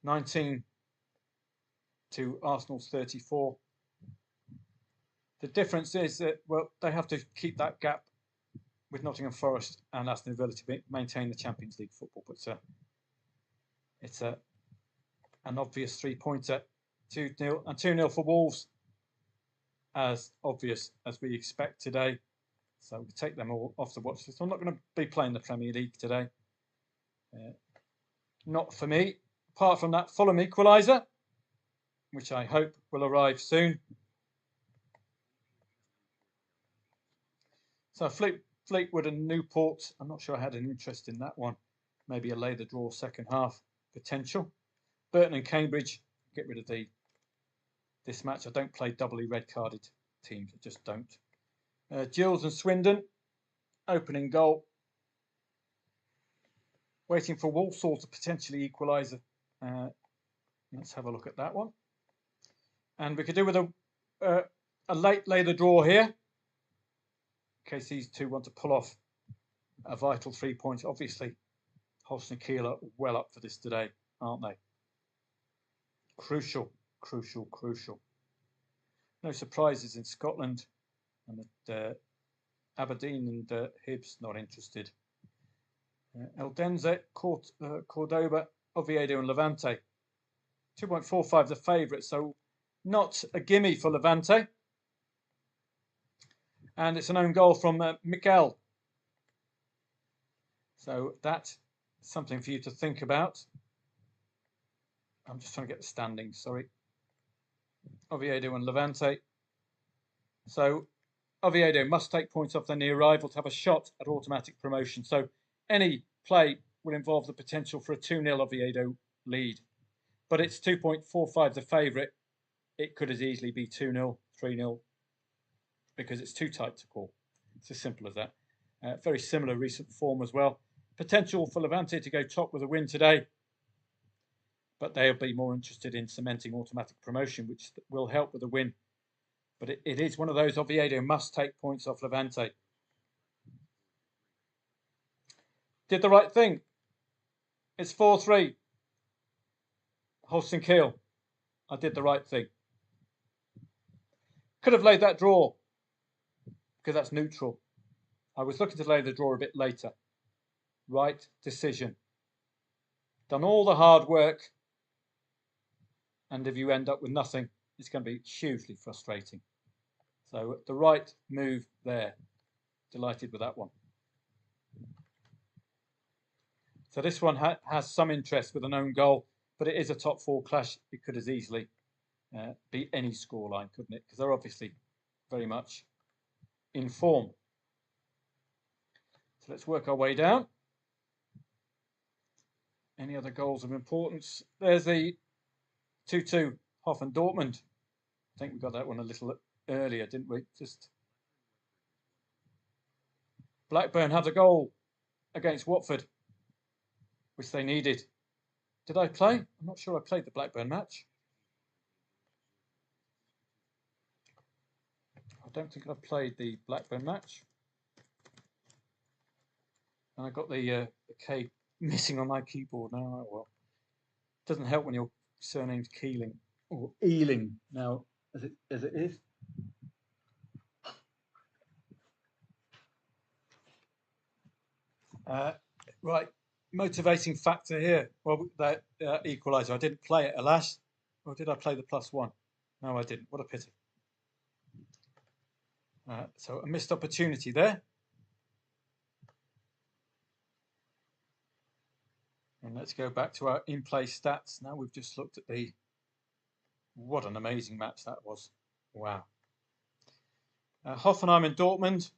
19 to Arsenal's 34. The difference is that, well, they have to keep that gap with Nottingham Forest and Aston Villa to maintain the Champions League football. But it's an obvious 3-pointer. 2-0 and 2-0 for Wolves, as obvious as we expect today. So we take them all off the watch list. I'm not going to be playing the Premier League today. Not for me. Apart from that Fulham equaliser, which I hope will arrive soon. So Fleetwood and Newport. I'm not sure I had an interest in that one. Maybe a lay the draw second half potential. Burton and Cambridge. Get rid of this match. I don't play doubly red-carded teams. I just don't. Gills and Swindon, opening goal. Waiting for Walsall to potentially equalise. Let's have a look at that one. And we could do with a late lay the draw here, in case these two want to pull off a vital 3 points. Obviously, Holston Kiel are well up for this today, aren't they? Crucial, crucial, crucial. No surprises in Scotland, and that Aberdeen and Hibs not interested. Eldense, Cordoba, Oviedo and Levante. 2.45 the favourite, so not a gimme for Levante. And it's an own goal from Mikel. So that's something for you to think about. I'm just trying to get the standings, sorry. Oviedo and Levante. So Oviedo must take points off their near rival to have a shot at automatic promotion. So any play will involve the potential for a 2-0 Oviedo lead. But it's 2.45 the favourite. It could as easily be 2-0, 3-0, because it's too tight to call. It's as simple as that. Very similar recent form as well. Potential for Levante to go top with a win today, but they'll be more interested in cementing automatic promotion, which will help with a win. But it is one of those Oviedo must take points off Levante. Did the right thing. It's 4-3. Holston Kiel. I did the right thing. Could have laid that draw because that's neutral. I was looking to lay the draw a bit later. Right decision. Done all the hard work, and if you end up with nothing, it's going to be hugely frustrating. So the right move there. Delighted with that one. So this one has some interest with an own goal, but it is a top four clash. It could as easily be any scoreline, couldn't it? Because they're obviously very much in form. So let's work our way down. Any other goals of importance? There's the 2-2 Hoff and Dortmund. I think we got that one a little earlier, didn't we? Just Blackburn had a goal against Watford, which they needed. Did I play? I'm not sure I played the Blackburn match. I don't think I played the Blackburn match. And I got the K missing on my keyboard now. Oh, well, doesn't help when your surname's Keeling or Ealing now, as it is. Right, motivating factor here. Well, that equaliser. I didn't play it, alas. Or did I play the +1? No, I didn't. What a pity. So a missed opportunity there. And let's go back to our in-play stats. Now we've just looked at what an amazing match that was. Wow. Hoffenheim and Dortmund.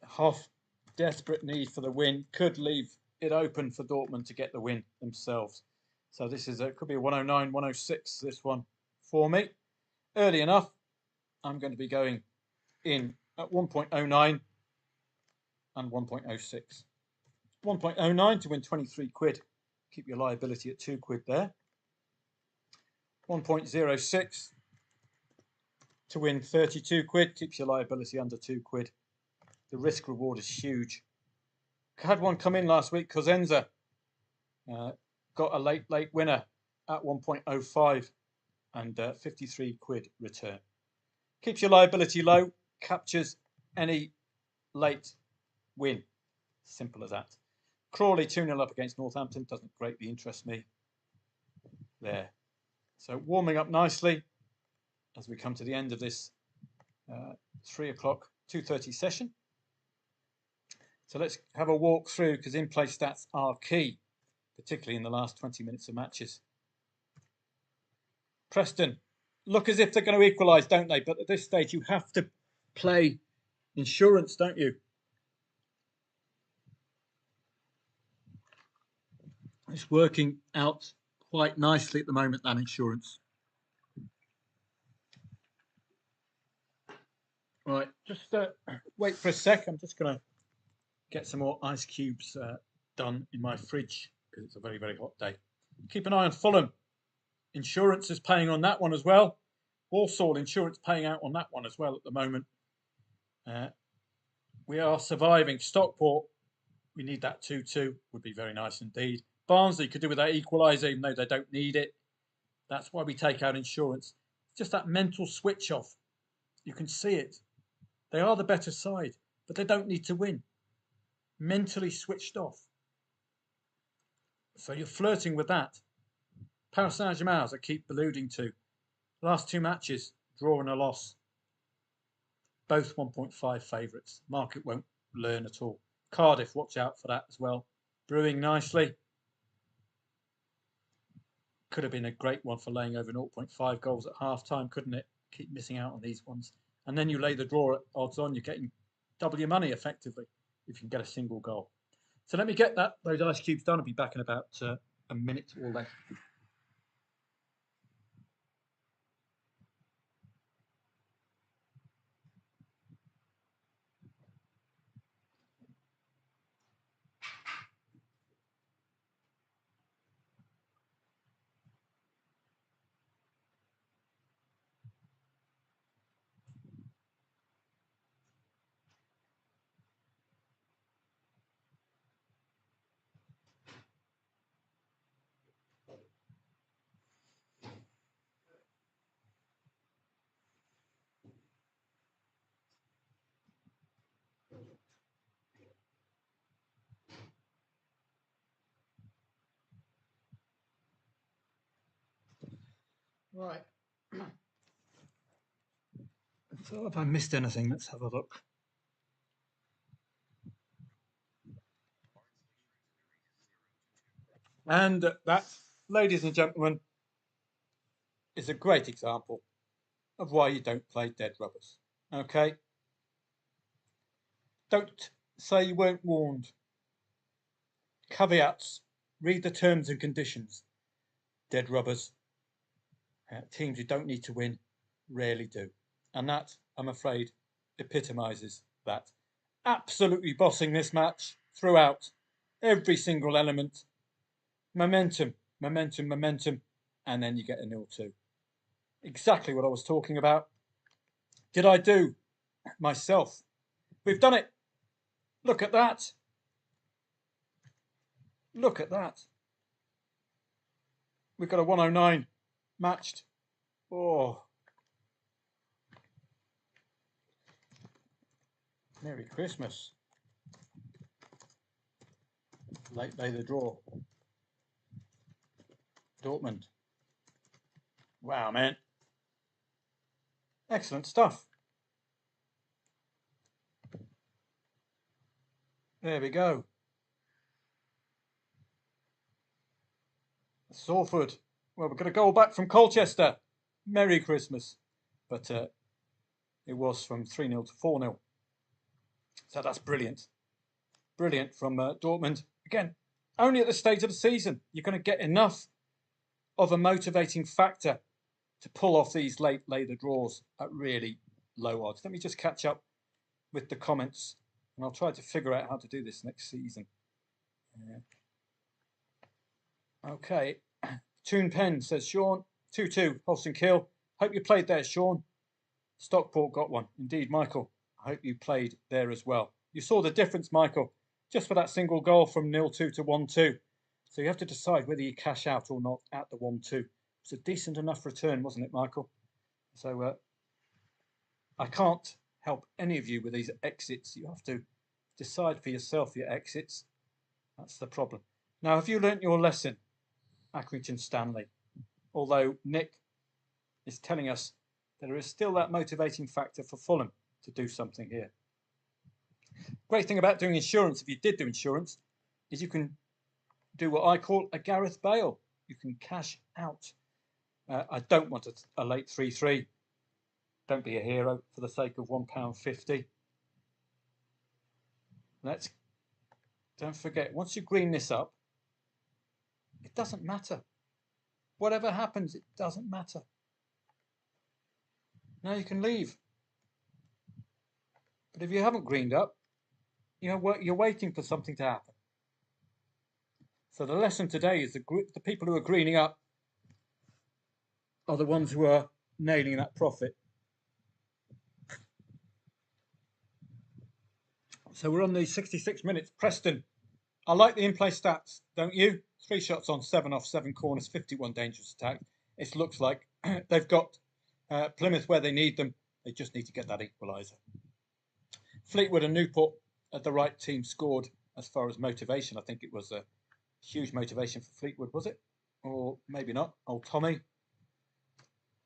Hoff, desperate need for the win, could leave it open for Dortmund to get the win themselves. So this is could be a 109, 106, this one for me. Early enough, I'm going to be going in at 1.09 and 1.06. 1.09 to win 23 quid. Keep your liability at 2 quid there. 1.06 to win 32 quid. Keeps your liability under 2 quid. The risk reward is huge. Had one come in last week. Cosenza got a late winner at 1.05 and 53 quid return. Keeps your liability low. Captures any late win. Simple as that. Crawley 2-0 up against Northampton. Doesn't greatly interest me there. So warming up nicely as we come to the end of this 3 o'clock, 2:30 session. So let's have a walk through because in-play stats are key, particularly in the last 20 minutes of matches. Preston look as if they're going to equalise, don't they? But at this stage, you have to play insurance, don't you? It's working out quite nicely at the moment, that insurance. Right, just wait for a sec. I'm just going to get some more ice cubes done in my fridge because it's a very, very hot day. Keep an eye on Fulham. Insurance is paying on that one as well. Walsall insurance paying out on that one as well at the moment. We are surviving. Stockport, we need that 2-2. Would be very nice indeed. Barnsley could do with that equaliser, even though they don't need it. That's why we take out insurance. It's just that mental switch off. You can see it. They are the better side, but they don't need to win. Mentally switched off. So you're flirting with that. Paris Saint-Germain, as I keep alluding to. Last two matches, draw and a loss. Both 1.5 favourites. Market won't learn at all. Cardiff, watch out for that as well. Brewing nicely. Could have been a great one for laying over 0.5 goals at half time, couldn't it? Keep missing out on these ones. And then you lay the draw at odds on, you're getting double your money effectively if you can get a single goal. So let me get those ice cubes done. I'll be back in about a minute or less. Right. So if I missed anything, let's have a look. And that, ladies and gentlemen, is a great example of why you don't play dead rubbers. Okay? Don't say you weren't warned. Caveats. Read the terms and conditions. Dead rubbers. Teams who don't need to win rarely do. And that, I'm afraid, epitomises that. Absolutely bossing this match throughout. Every single element. Momentum, momentum, momentum. And then you get a 0-2. Exactly what I was talking about. Did I do myself? We've done it. Look at that. Look at that. We've got a 109 matched. Oh. Merry Christmas. Late lay the draw. Dortmund. Wow, man. Excellent stuff. There we go. Salford. Well, we've got a goal back from Colchester. Merry Christmas. But it was from 3-0 to 4-0. So that's brilliant. Brilliant from Dortmund. Again, only at the stage of the season. You're going to get enough of a motivating factor to pull off these late later draws at really low odds. Let me just catch up with the comments and I'll try to figure out how to do this next season. Okay. Toon Pen says, Sean, 2-2, Holston Kill. Hope you played there, Sean. Stockport got one. Indeed, Michael. I hope you played there as well. You saw the difference, Michael, just for that single goal from 0-2 to 1-2. So you have to decide whether you cash out or not at the 1-2. It's a decent enough return, wasn't it, Michael? So I can't help any of you with these exits. You have to decide for yourself your exits. That's the problem. Now, have you learnt your lesson, Accrington Stanley? Although Nick is telling us that there is still that motivating factor for Fulham to do something here. Great thing about doing insurance, if you did do insurance, is you can do what I call a Gareth Bale. You can cash out. I don't want a late 3-3. Don't be a hero for the sake of £1.50. Don't forget, once you green this up, it doesn't matter. Whatever happens, it doesn't matter. Now you can leave. But if you haven't greened up, you're waiting for something to happen. So the lesson today is the people who are greening up are the ones who are nailing that profit. So we're on the 66 minutes. Preston, I like the in-play stats, don't you? 3 shots on, 7 off, 7 corners, 51 dangerous attacks. It looks like they've got Plymouth where they need them. They just need to get that equaliser. Fleetwood and Newport at the right team scored as far as motivation. I think it was a huge motivation for Fleetwood, was it? Or maybe not. Old Tommy.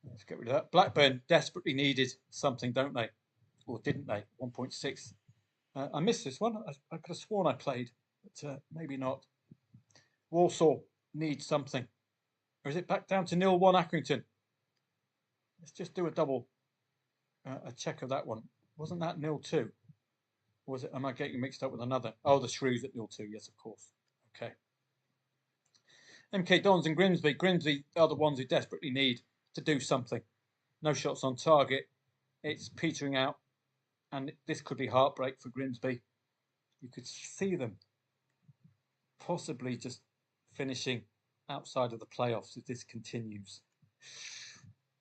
Let's get rid of that. Blackburn desperately needed something, don't they? Or didn't they? 1.6. I missed this one. I could have sworn I played, but maybe not. Walsall needs something. Or is it back down to 0-1 Accrington? Let's just do a double, a check of that one. Wasn't that 0-2? Or was it? Am I getting mixed up with another? Oh, the Shrews at 0-2. Yes, of course. Okay. MK Dons and Grimsby. Grimsby are the ones who desperately need to do something. No shots on target. It's petering out, and this could be heartbreak for Grimsby. You could see them possibly just finishing outside of the playoffs if this continues.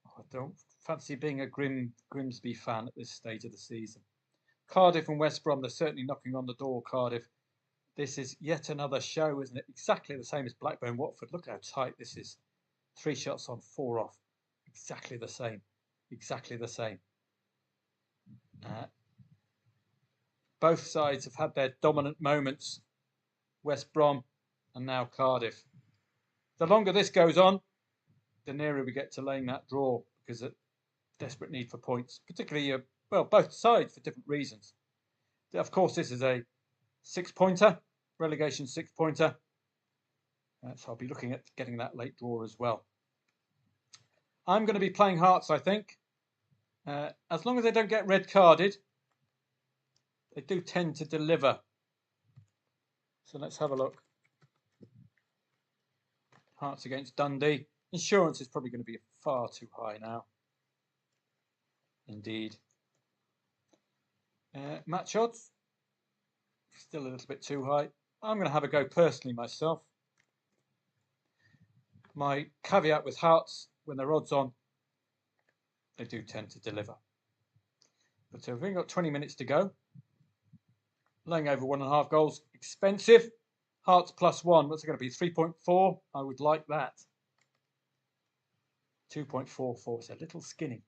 I don't fancy being a Grimsby fan at this stage of the season. Cardiff and West Brom, they're certainly knocking on the door, Cardiff. This is yet another show, isn't it? Exactly the same as Blackburn Watford. Look how tight this is. 3 shots on, 4 off. Exactly the same. Exactly the same. Both sides have had their dominant moments. West Brom and now Cardiff. The longer this goes on, the nearer we get to laying that draw, because of desperate need for points, particularly, well, both sides for different reasons. Of course, this is a 6-pointer, relegation 6-pointer. So I'll be looking at getting that late draw as well. I'm going to be playing Hearts, I think. As long as they don't get red carded, they do tend to deliver. So let's have a look. Hearts against Dundee. Insurance is probably going to be far too high now. Indeed. Match odds. Still a little bit too high. I'm going to have a go personally myself. My caveat with Hearts, when they're odds on, they do tend to deliver. But we've only got 20 minutes to go. Laying over 1.5 goals, expensive. Hearts +1, what's it going to be? 3.4. I would like that. 2.44, it's a little skinny.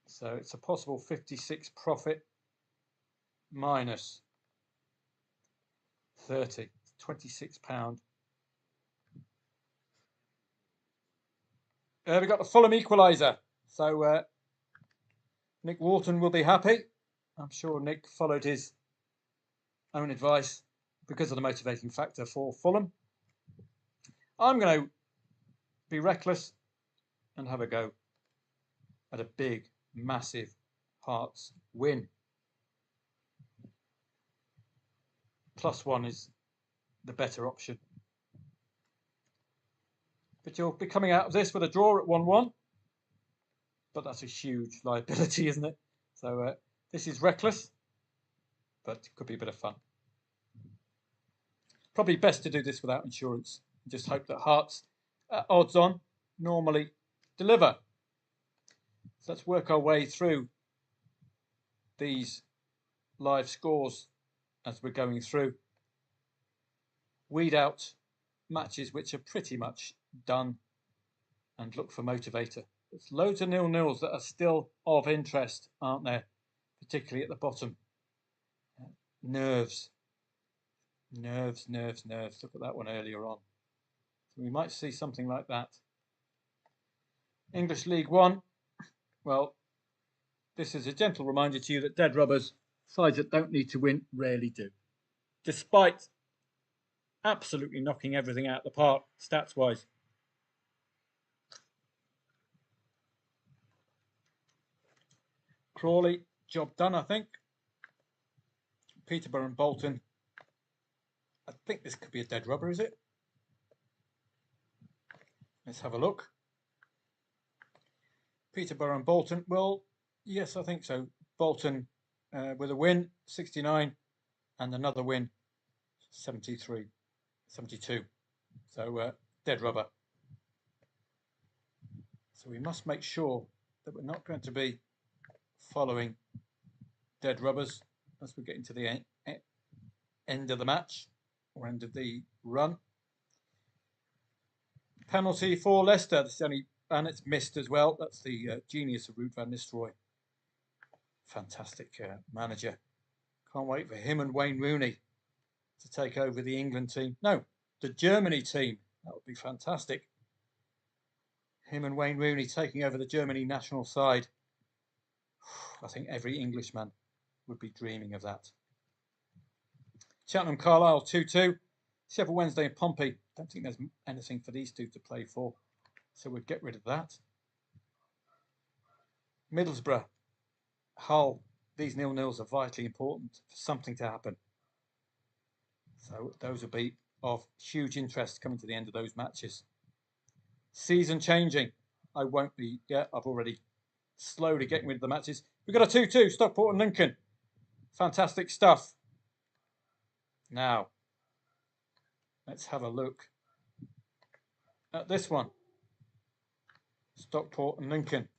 So it's a possible 56 profit minus 30, £26. We've got the Fulham equaliser. So Nick Wharton will be happy. I'm sure Nick followed his own advice because of the motivating factor for Fulham. I'm going to be reckless and have a go at a big, massive Hearts win. +1 is the better option. But you'll be coming out of this with a draw at 1-1. But that's a huge liability, isn't it? So this is reckless, but it could be a bit of fun. Probably best to do this without insurance. Just hope that Hearts, odds on, normally deliver. So let's work our way through these live scores as we're going through. Weed out matches which are pretty much done and look for motivator. There's loads of 0-0s that are still of interest, aren't there? Particularly at the bottom. Nerves. Nerves. Look at that one earlier on. So we might see something like that. English League One. Well, this is a gentle reminder to you that dead rubbers, sides that don't need to win, rarely do. Despite absolutely knocking everything out of the park, stats-wise. Crawley, job done, I think. Peterborough and Bolton. I think this could be a dead rubber, is it? Let's have a look. Peterborough and Bolton. Well, yes, I think so. Bolton with a win, 69, and another win, 73, 72. So dead rubber. So we must make sure that we're not going to be following dead rubbers as we get into the end of the match, or end of the run. Penalty for Leicester. This is only, and it's missed as well. That's the genius of Ruud van Nistelrooy. Fantastic manager. Can't wait for him and Wayne Rooney to take over the England team. No, the Germany team. That would be fantastic. Him and Wayne Rooney taking over the Germany national side. I think every Englishman would be dreaming of that. Cheltenham Carlisle 2-2. Sheffield Wednesday and Pompey. Don't think there's anything for these two to play for, so we'll get rid of that. Middlesbrough, Hull. These 0-0s are vitally important for something to happen. So those will be of huge interest coming to the end of those matches. Season changing. I won't be, I've already slowly getting rid of the matches. We've got a 2-2, Stockport and Lincoln. Fantastic stuff. Now, let's have a look at this one. Stockport and Lincoln.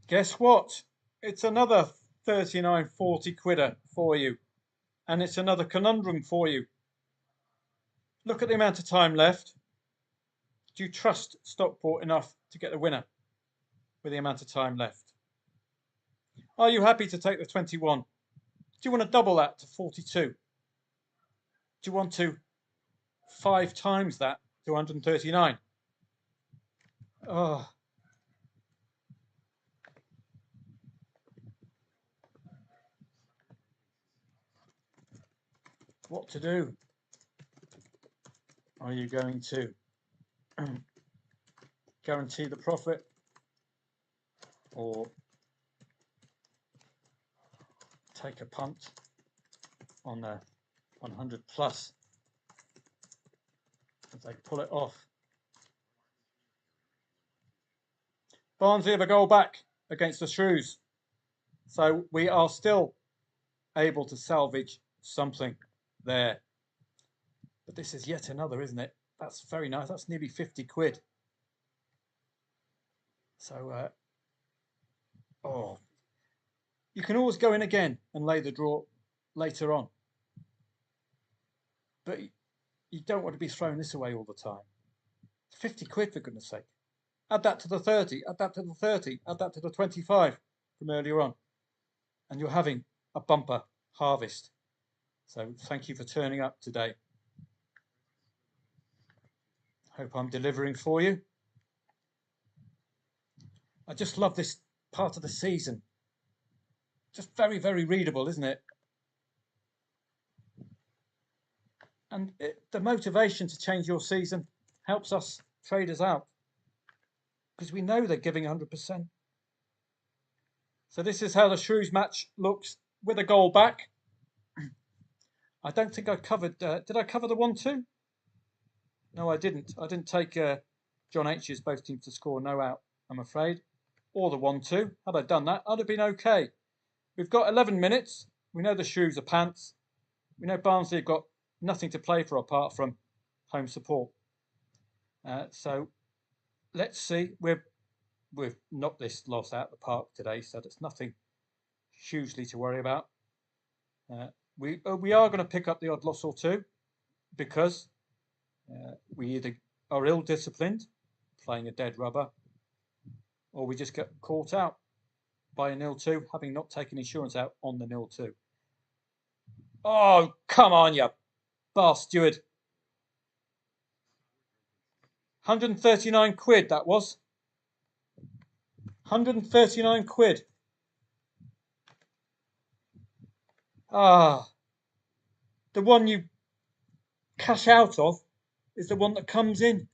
Guess what? It's another 39.40 quidder for you. And it's another conundrum for you. Look at the amount of time left. Do you trust Stockport enough to get the winner with the amount of time left? Are you happy to take the 21? Do you want to double that to 42? Do you want to 5 times that to 139? Oh. What to do? Are you going to guarantee the profit or take a punt on the 100 plus if they pull it off? Barnsley have a goal back against the Shrews, so we are still able to salvage something there. But this is yet another, isn't it? That's very nice. That's nearly 50 quid. So, oh, you can always go in again and lay the draw later on. But you don't want to be throwing this away all the time. 50 quid, for goodness sake. Add that to the 30, add that to the 30, add that to the 25 from earlier on. And you're having a bumper harvest. So thank you for turning up today. Hope I'm delivering for you. I just love this part of the season. Just very, very readable, isn't it? And the motivation to change your season helps us traders out because we know they're giving 100%. So this is how the Shrews match looks with a goal back. I don't think I covered, did I cover the 1-2? No, I didn't. I didn't take John H's both teams to score no out, I'm afraid. Or the 1-2. Had I done that, I'd have been okay. We've got 11 minutes. We know the Shrews are pants. We know Barnsley have got nothing to play for apart from home support. So let's see. We've knocked this loss out of the park today, so there's nothing hugely to worry about. We are going to pick up the odd loss or two because we either are ill-disciplined, playing a dead rubber, or we just get caught out by a 0-2, having not taken insurance out on the 0-2. Oh, come on, you bar steward. 139 quid, that was. 139 quid. Ah, the one you cash out of is the one that comes in.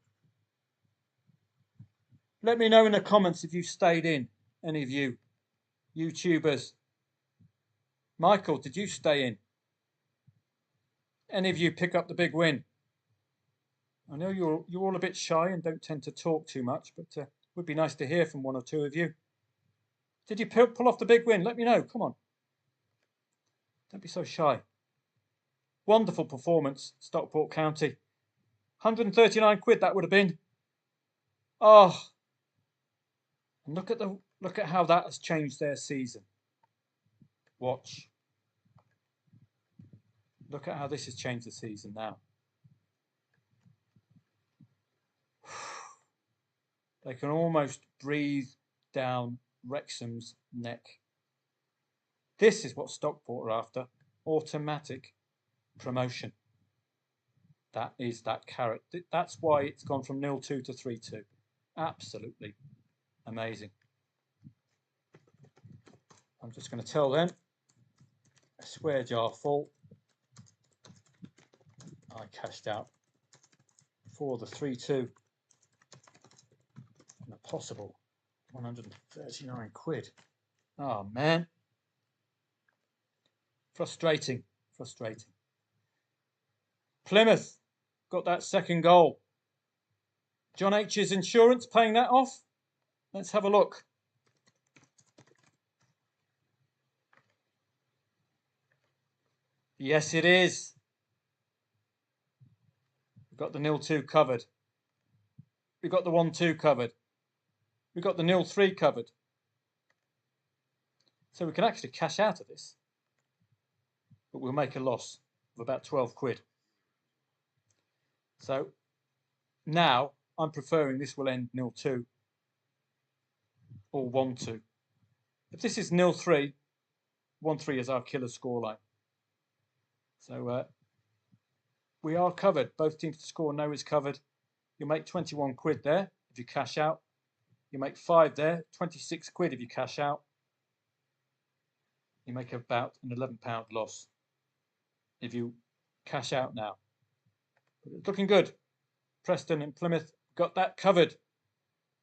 Let me know in the comments if you stayed in, any of you YouTubers. Michael, did you stay in? Any of you pick up the big win? I know you're all a bit shy and don't tend to talk too much, but it would be nice to hear from one or two of you. Did you pull off the big win? Let me know. Come on. Don't be so shy. Wonderful performance, Stockport County. 139 quid that would have been. Oh, and look at the Look at how that has changed their season. Watch. Look at how this has changed the season now. They can almost breathe down Wrexham's neck. This is what Stockport are after. Automatic promotion. That is that carrot. That's why it's gone from 0-2 to 3-2. Absolutely amazing. I'm just going to tell them a square jar full. I cashed out for the 3-2 and a possible 139 quid. Oh man. Frustrating. Plymouth got that second goal. John H's insurance paying that off? Let's have a look. Yes, it is. We've got the 0-2 covered. We've got the 1-2 covered. We've got the 0-3 covered. So we can actually cash out of this. But we'll make a loss of about 12 quid. So now I'm preferring this will end 0-2 or 1-2. If this is 0-3, 1-3 is our killer scoreline. So we are covered. Both teams to score no is covered. You'll make 21 quid there if you cash out. You make 5 there, 26 quid if you cash out. You make about an £11 loss if you cash out now. But it's looking good. Preston and Plymouth got that covered.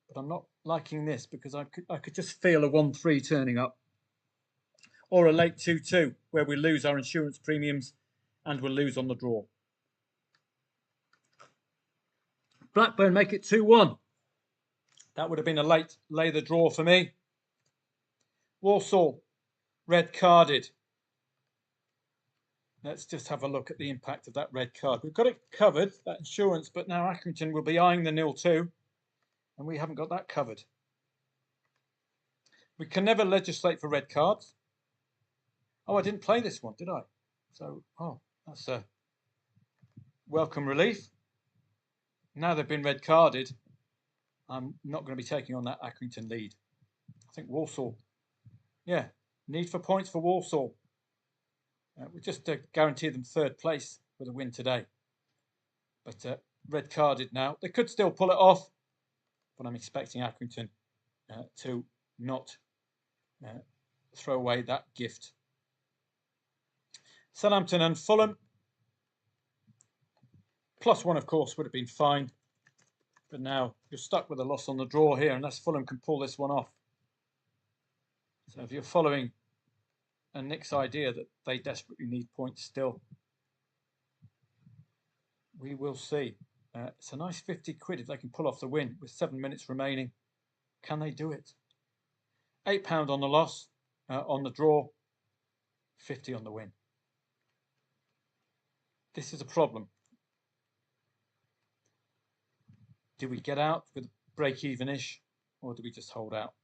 But I'm not liking this because I could just feel a 1-3 turning up. Or a late 2-2 where we lose our insurance premiums and we'll lose on the draw. Blackburn make it 2-1. That would have been a late lay the draw for me. Walsall, red carded. Let's just have a look at the impact of that red card. We've got it covered, that insurance, but now Accrington will be eyeing the 0-2, and we haven't got that covered. We can never legislate for red cards. Oh, I didn't play this one, did I? So, that's a welcome relief. Now they've been red carded, I'm not going to be taking on that Accrington lead. I think Walsall, yeah, need for points for Walsall. We just guarantee them third place with a win today. But red carded now. They could still pull it off, but I'm expecting Accrington to not throw away that gift. Southampton and Fulham. +1, of course, would have been fine. But now you're stuck with a loss on the draw here unless Fulham can pull this one off. So if you're following Nick's idea that they desperately need points still, we will see. It's a nice 50 quid if they can pull off the win with 7 minutes remaining. Can they do it? £8 on the loss, on the draw, 50 on the win. This is a problem. Do we get out with break-even-ish, or do we just hold out?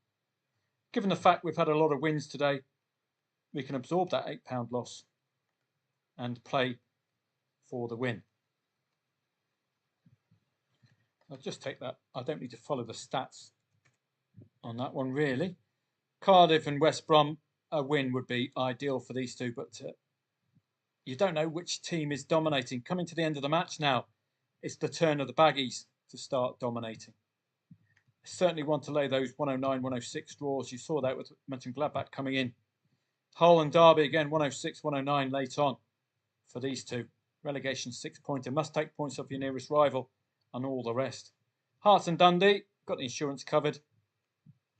Given the fact we've had a lot of wins today, we can absorb that £8 loss and play for the win. I'll just take that. I don't need to follow the stats on that one, really. Cardiff and West Brom, a win would be ideal for these two, but you don't know which team is dominating. Coming to the end of the match now, it's the turn of the baggies to start dominating. I certainly want to lay those 109, 106 draws. You saw that with Mönchengladbach coming in. Hull and Derby again, 106, 109 late on for these two. Relegation 6-pointer. Must take points off your nearest rival and all the rest. Hearts and Dundee, got the insurance covered.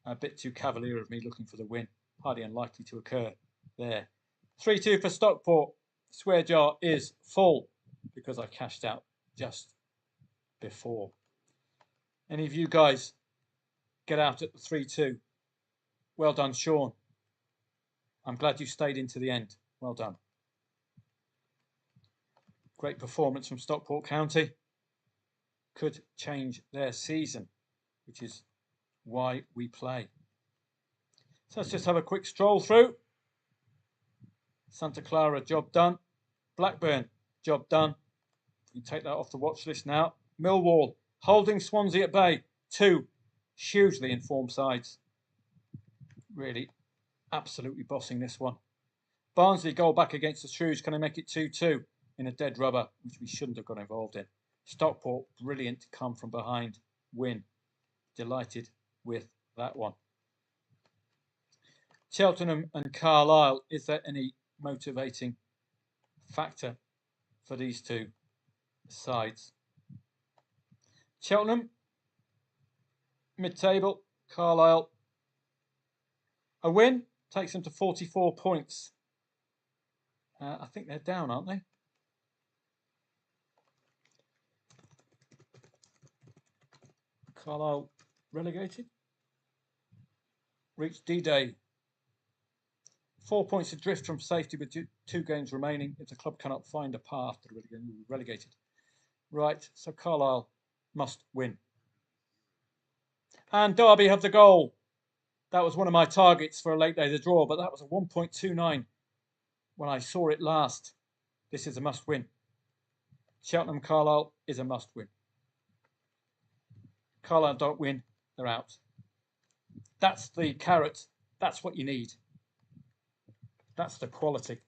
A bit too cavalier of me looking for the win. Highly unlikely to occur there. 3-2 for Stockport. Swear jar is full because I cashed out just before. Any of you guys get out at the 3-2? Well done, Sean. I'm glad you stayed into the end. Well done. Great performance from Stockport County. Could change their season, which is why we play. So let's just have a quick stroll through. Santa Clara, job done. Blackburn, job done. You take that off the watch list now. Millwall, holding Swansea at bay. 2 hugely informed sides. Really, absolutely bossing this one. Barnsley goal back against the Shrews. Can I make it 2-2 in a dead rubber, which we shouldn't have got involved in? Stockport, brilliant to come from behind. Win. Delighted with that one. Cheltenham and Carlisle, is there any motivating factor for these two sides? Cheltenham, mid-table. Carlisle, a win takes them to 44 points. I think they're down, aren't they? Carlisle relegated. Reached D-Day. 4 points adrift from safety with 2 games remaining if the club cannot find a path to relegated. Right, so Carlisle must win. And Derby have the goal. That was one of my targets for a late day the draw, but that was a 1.29 when I saw it last. This is a must win. Cheltenham Carlisle is a must win. Carlisle don't win, they're out. That's the carrot. That's what you need. That's the quality.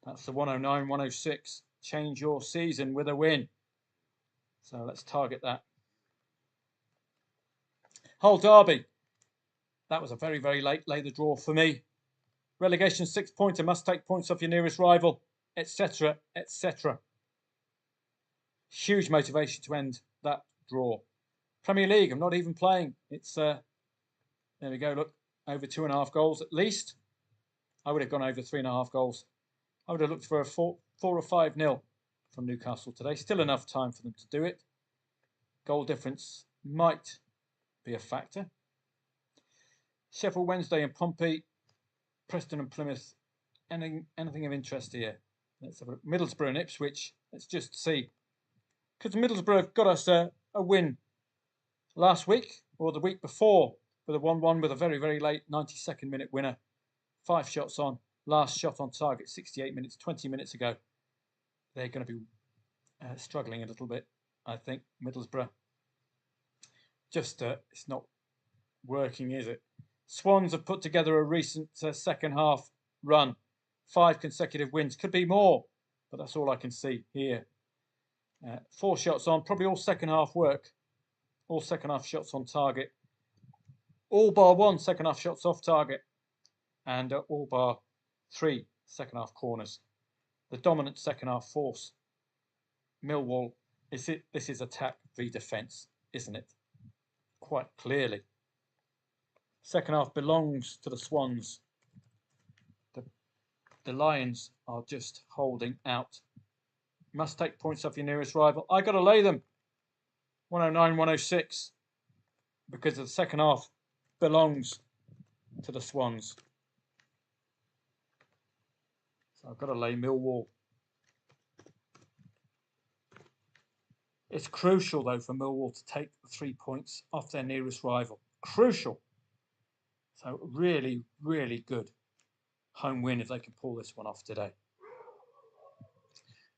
That's the 109, 106. Change your season with a win. So let's target that. Hull Derby. That was a very, very late lay the draw for me. Relegation 6-pointer, must take points off your nearest rival, etc., etc. Huge motivation to end that draw. Premier League, I'm not even playing. It's, there we go, look, over 2.5 goals at least. I would have gone over 3.5 goals. I would have looked for a 4 or 5-0 from Newcastle today. Still enough time for them to do it. Goal difference might be a factor. Sheffield Wednesday and Pompey, Preston and Plymouth. Anything of interest here? Let's have a look. Middlesbrough and Ipswich. Let's just see. Because Middlesbrough got us a win last week or the week before with a 1-1 with a very, very late 92nd minute winner. 5 shots on. Last shot on target 68 minutes, 20 minutes ago. They're going to be struggling a little bit, I think, Middlesbrough. Just, it's not working, is it? Swans have put together a recent second half run. 5 consecutive wins. Could be more, but that's all I can see here. 4 shots on, probably all second half work. All second half shots on target. All bar 1 second half shots off target. And all bar 3 second half corners. The dominant second half force. Millwall, this is attack v defence, isn't it? Quite clearly. Second half belongs to the Swans. The Lions are just holding out. Must take points off your nearest rival. I got to lay them. 109, 106. Because the second half belongs to the Swans. So I've got to lay Millwall. It's crucial, though, for Millwall to take the 3 points off their nearest rival. Crucial. So really, really good home win if they can pull this one off today.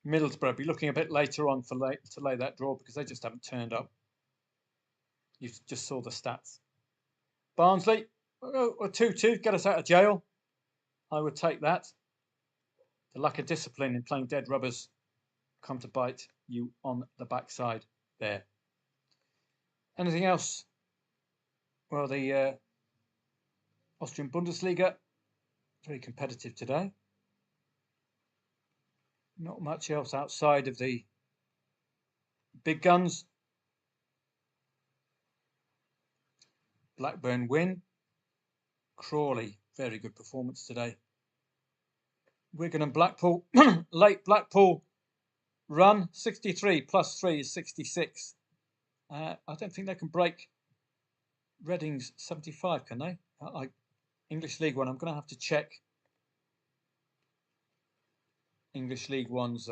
Middlesbrough be looking a bit later on to lay that draw because they just haven't turned up. You just saw the stats. Barnsley, a 2-2, get us out of jail. I would take that. The lack of discipline in playing dead rubbers come to bite you on the backside there. Anything else? Well, the Austrian Bundesliga, very competitive today. Not much else outside of the big guns. Blackburn win. Crawley, very good performance today. Wigan and Blackpool, late Blackpool run, 63 plus 3 is 66. I don't think they can break Reading's 75, can they? English League One, I'm going to have to check English League One's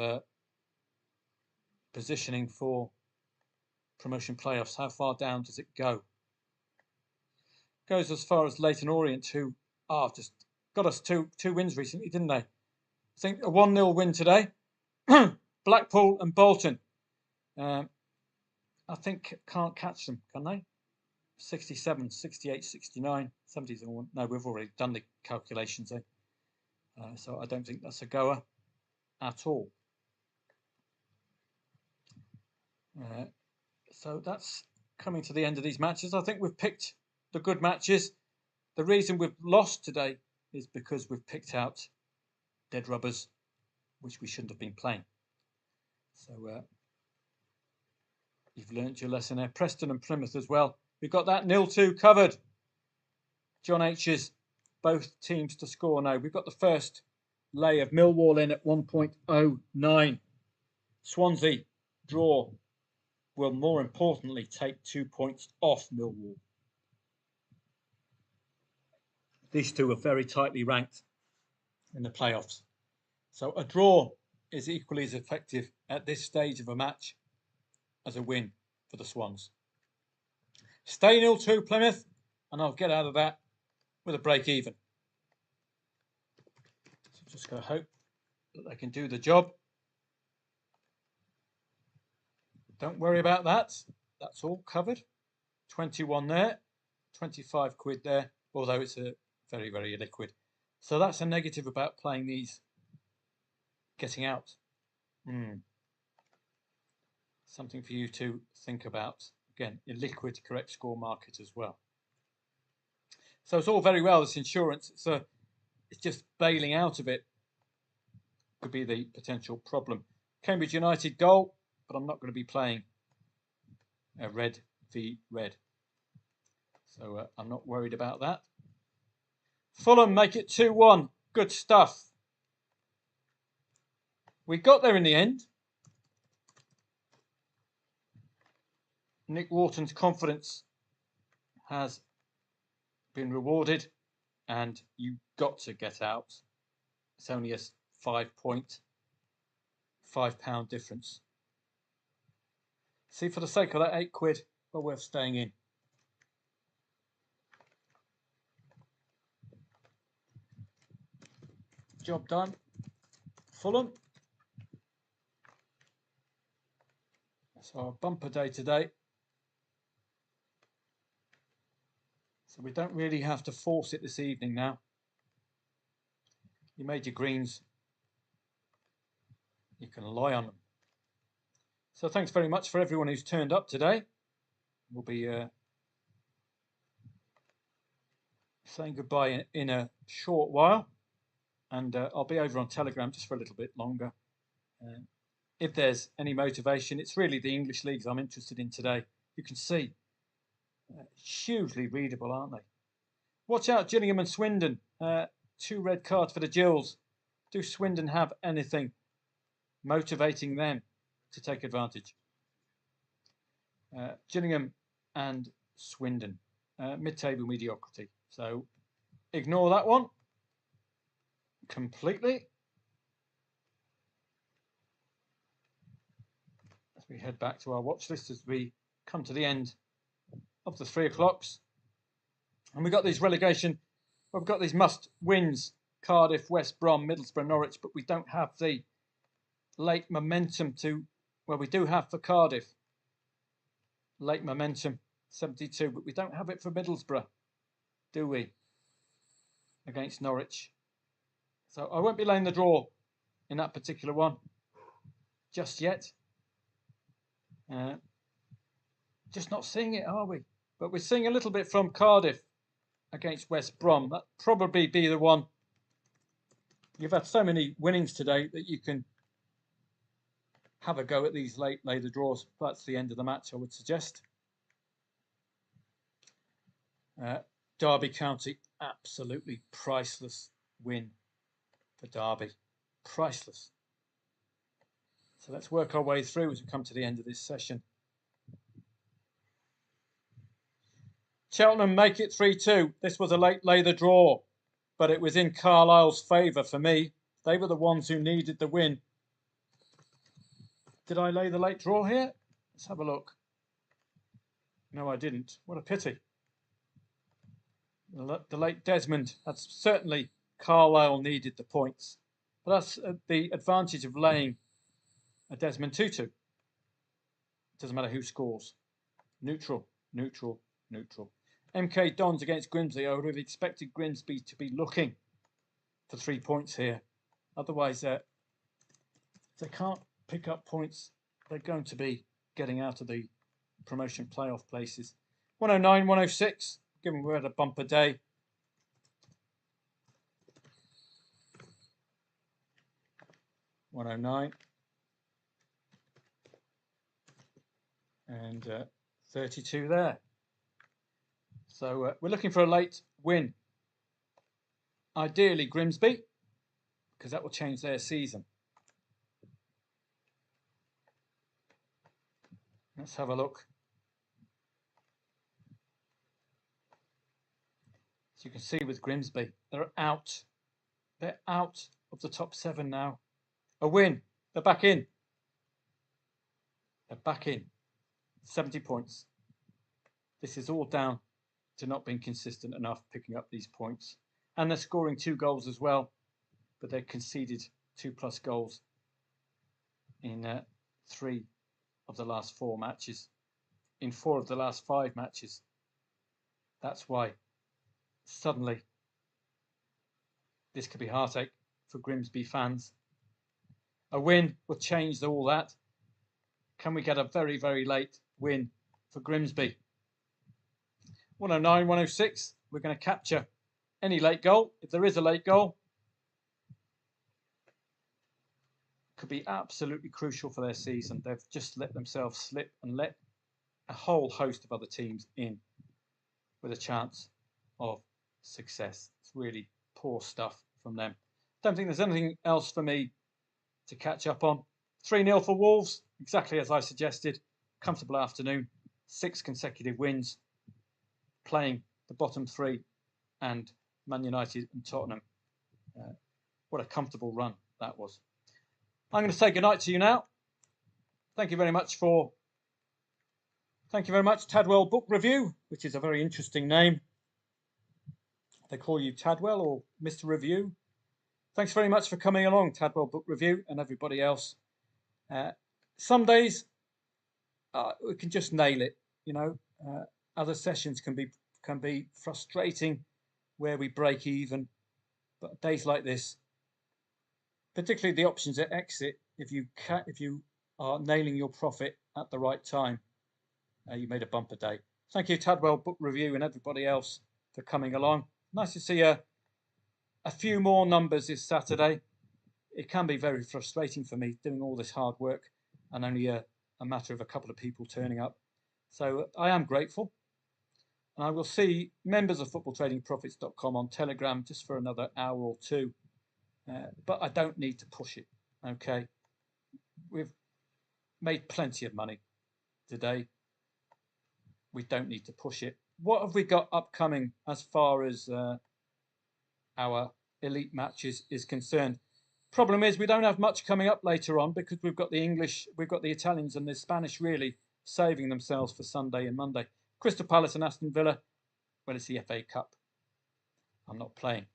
positioning for promotion playoffs. How far down does it go? goes as far as Leyton Orient, who just got us two wins recently, didn't they? I think a 1-0 win today. Blackpool and Bolton. I think can't catch them, can they? 67, 68, 69, 70. No, we've already done the calculations, so I don't think that's a goer at all. So that's coming to the end of these matches. I think we've picked the good matches. The reason we've lost today is because we've picked out dead rubbers, which we shouldn't have been playing. So you've learnt your lesson there. Preston and Plymouth as well. We've got that 0-2 covered. John H's, both teams to score now. We've got the first lay of Millwall in at 1.09. Swansea draw will more importantly take 2 points off Millwall. These two are very tightly ranked in the playoffs. So a draw is equally as effective at this stage of a match as a win for the Swans. Stay 0-2 Plymouth, and I'll get out of that with a break even. So just going to hope that they can do the job. Don't worry about that. That's all covered. 21 there, 25 quid there, although it's a very, very illiquid. So that's a negative about playing these getting out. Something for you to think about. Again, illiquid correct score market as well. So it's all very well, this insurance. It's just bailing out of it could be the potential problem. Cambridge United goal, but I'm not going to be playing a red v red. So I'm not worried about that. Fulham make it 2-1. Good stuff. We got there in the end. Nick Wharton's confidence has been rewarded, and you got to get out. It's only a £5.5 difference. See, for the sake of that 8 quid, well worth staying in. Job done. Fulham. That's our bumper day today. So we don't really have to force it this evening now. You made your greens. You can lie on them. So thanks very much for everyone who's turned up today. We'll be saying goodbye in a short while. And I'll be over on Telegram just for a little bit longer. If there's any motivation, it's really the English leagues I'm interested in today. You can see, hugely readable, aren't they? Watch out, Gillingham and Swindon. 2 red cards for the Gills. Do Swindon have anything motivating them to take advantage? Gillingham and Swindon. Mid-table mediocrity. So ignore that one completely. As we head back to our watch list as we come to the end of the 3 o'clocks. And we've got these relegation, we've got these must wins: Cardiff, West Brom, Middlesbrough, Norwich, but we don't have the late momentum we do have for Cardiff. Late momentum, 72, but we don't have it for Middlesbrough, do we? Against Norwich. So I won't be laying the draw in that particular one just yet. Just not seeing it, are we? But we're seeing a little bit from Cardiff against West Brom. That'd probably be the one. You've had so many winnings today that you can have a go at these late lay the draws. That's the end of the match, I would suggest. Derby County, absolutely priceless win for Derby. Priceless. So let's work our way through as we come to the end of this session. Cheltenham make it 3-2. This was a late lay the draw, but it was in Carlisle's favour for me. They were the ones who needed the win. Did I lay the late draw here? Let's have a look. No, I didn't. What a pity. The late Desmond. That's certainly Carlisle needed the points. But that's the advantage of laying a Desmond Tutu. It doesn't matter who scores. Neutral, neutral, neutral. MK Dons against Grimsby. I would have expected Grimsby to be looking for 3 points here. Otherwise, if they can't pick up points, they're going to be getting out of the promotion playoff places. 109, 106, given we had a bumper day. $109 and 32 there. So we're looking for a late win. Ideally Grimsby, because that will change their season. Let's have a look. As you can see with Grimsby, they're out. They're out of the top 7 now. A win. They're back in. They're back in. 70 points. This is all down to not being consistent enough picking up these points. And they're scoring 2 goals as well, but they conceded 2+ goals in 3 of the last 4 matches, in 4 of the last 5 matches. That's why suddenly this could be heartache for Grimsby fans. A win will change all that. Can we get a very, very late win for Grimsby? 109, 106. We're going to capture any late goal. If there is a late goal, could be absolutely crucial for their season. They've just let themselves slip and let a whole host of other teams in with a chance of success. It's really poor stuff from them. Don't think there's anything else for me to catch up on. 3-0 for Wolves, exactly as I suggested. Comfortable afternoon, 6 consecutive wins, playing the bottom 3 and Man United and Tottenham. What a comfortable run that was. I'm going to say goodnight to you now. Thank you very much, Tadwell Book Review, which is a very interesting name. They call you Tadwell or Mr. Review. Thanks very much for coming along, Tadwell Book Review, and everybody else. Some days we can just nail it, you know. Other sessions can be frustrating, where we break even. But days like this, particularly the options at exit, if you are nailing your profit at the right time, you made a bumper day. Thank you, Tadwell Book Review, and everybody else for coming along. Nice to see a few more numbers this Saturday. It can be very frustrating for me doing all this hard work and only a matter of a couple of people turning up. So I am grateful. And I will see members of footballtradingprofits.com on Telegram just for another hour or 2. But I don't need to push it, okay? We've made plenty of money today. We don't need to push it. What have we got upcoming as far as our elite matches is concerned? Problem is we don't have much coming up later on because we've got the English, we've got the Italians and the Spanish really saving themselves for Sunday and Monday. Crystal Palace and Aston Villa, well, it's the FA Cup. I'm not playing.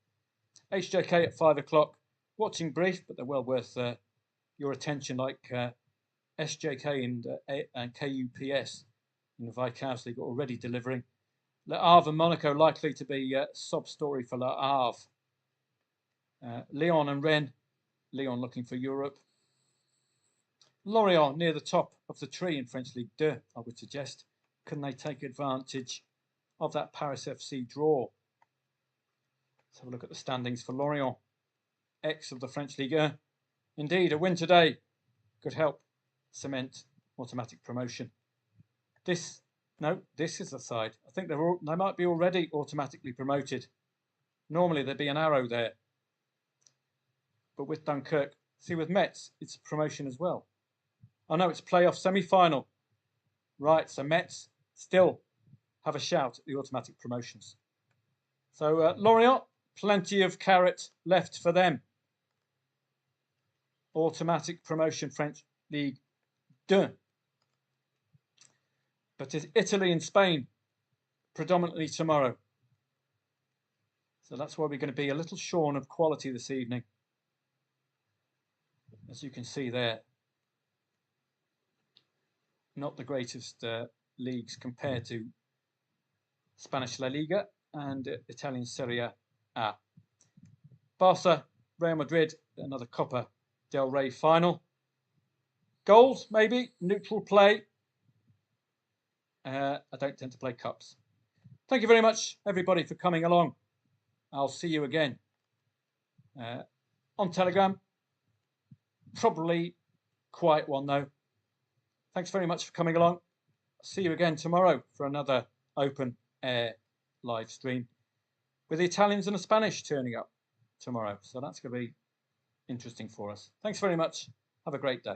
HJK at 5 o'clock. Watching brief, but they're well worth your attention, like SJK and KUPS in the Viscount League are already delivering. Le Havre and Monaco likely to be a sob story for Le Havre. Lyon and Rennes. Lyon looking for Europe. Lorient near the top of the tree in French Ligue 2, I would suggest. Can they take advantage of that Paris FC draw? Let's have a look at the standings for Lorient, ex of the French Ligue 1. Indeed, a win today could help cement automatic promotion. This is the side. I think they might be already automatically promoted. Normally there'd be an arrow there. But with Dunkirk, see with Metz, it's promotion as well. Oh no, it's playoff semi-final. Right, so Metz still have a shout at the automatic promotions. So Lorient, plenty of carrot left for them. Automatic promotion, French Ligue 2. But it's Italy and Spain predominantly tomorrow. So that's why we're going to be a little shorn of quality this evening. As you can see there, not the greatest leagues compared to Spanish La Liga and Italian Serie A. Barca, Real Madrid, another Copa del Rey final. Goals, maybe, neutral play. I don't tend to play cups. Thank you very much, everybody, for coming along. I'll see you again on Telegram. Probably quiet one, though. Thanks very much for coming along. See you again tomorrow for another open air live stream with the Italians and the Spanish turning up tomorrow. So that's going to be interesting for us. Thanks very much. Have a great day.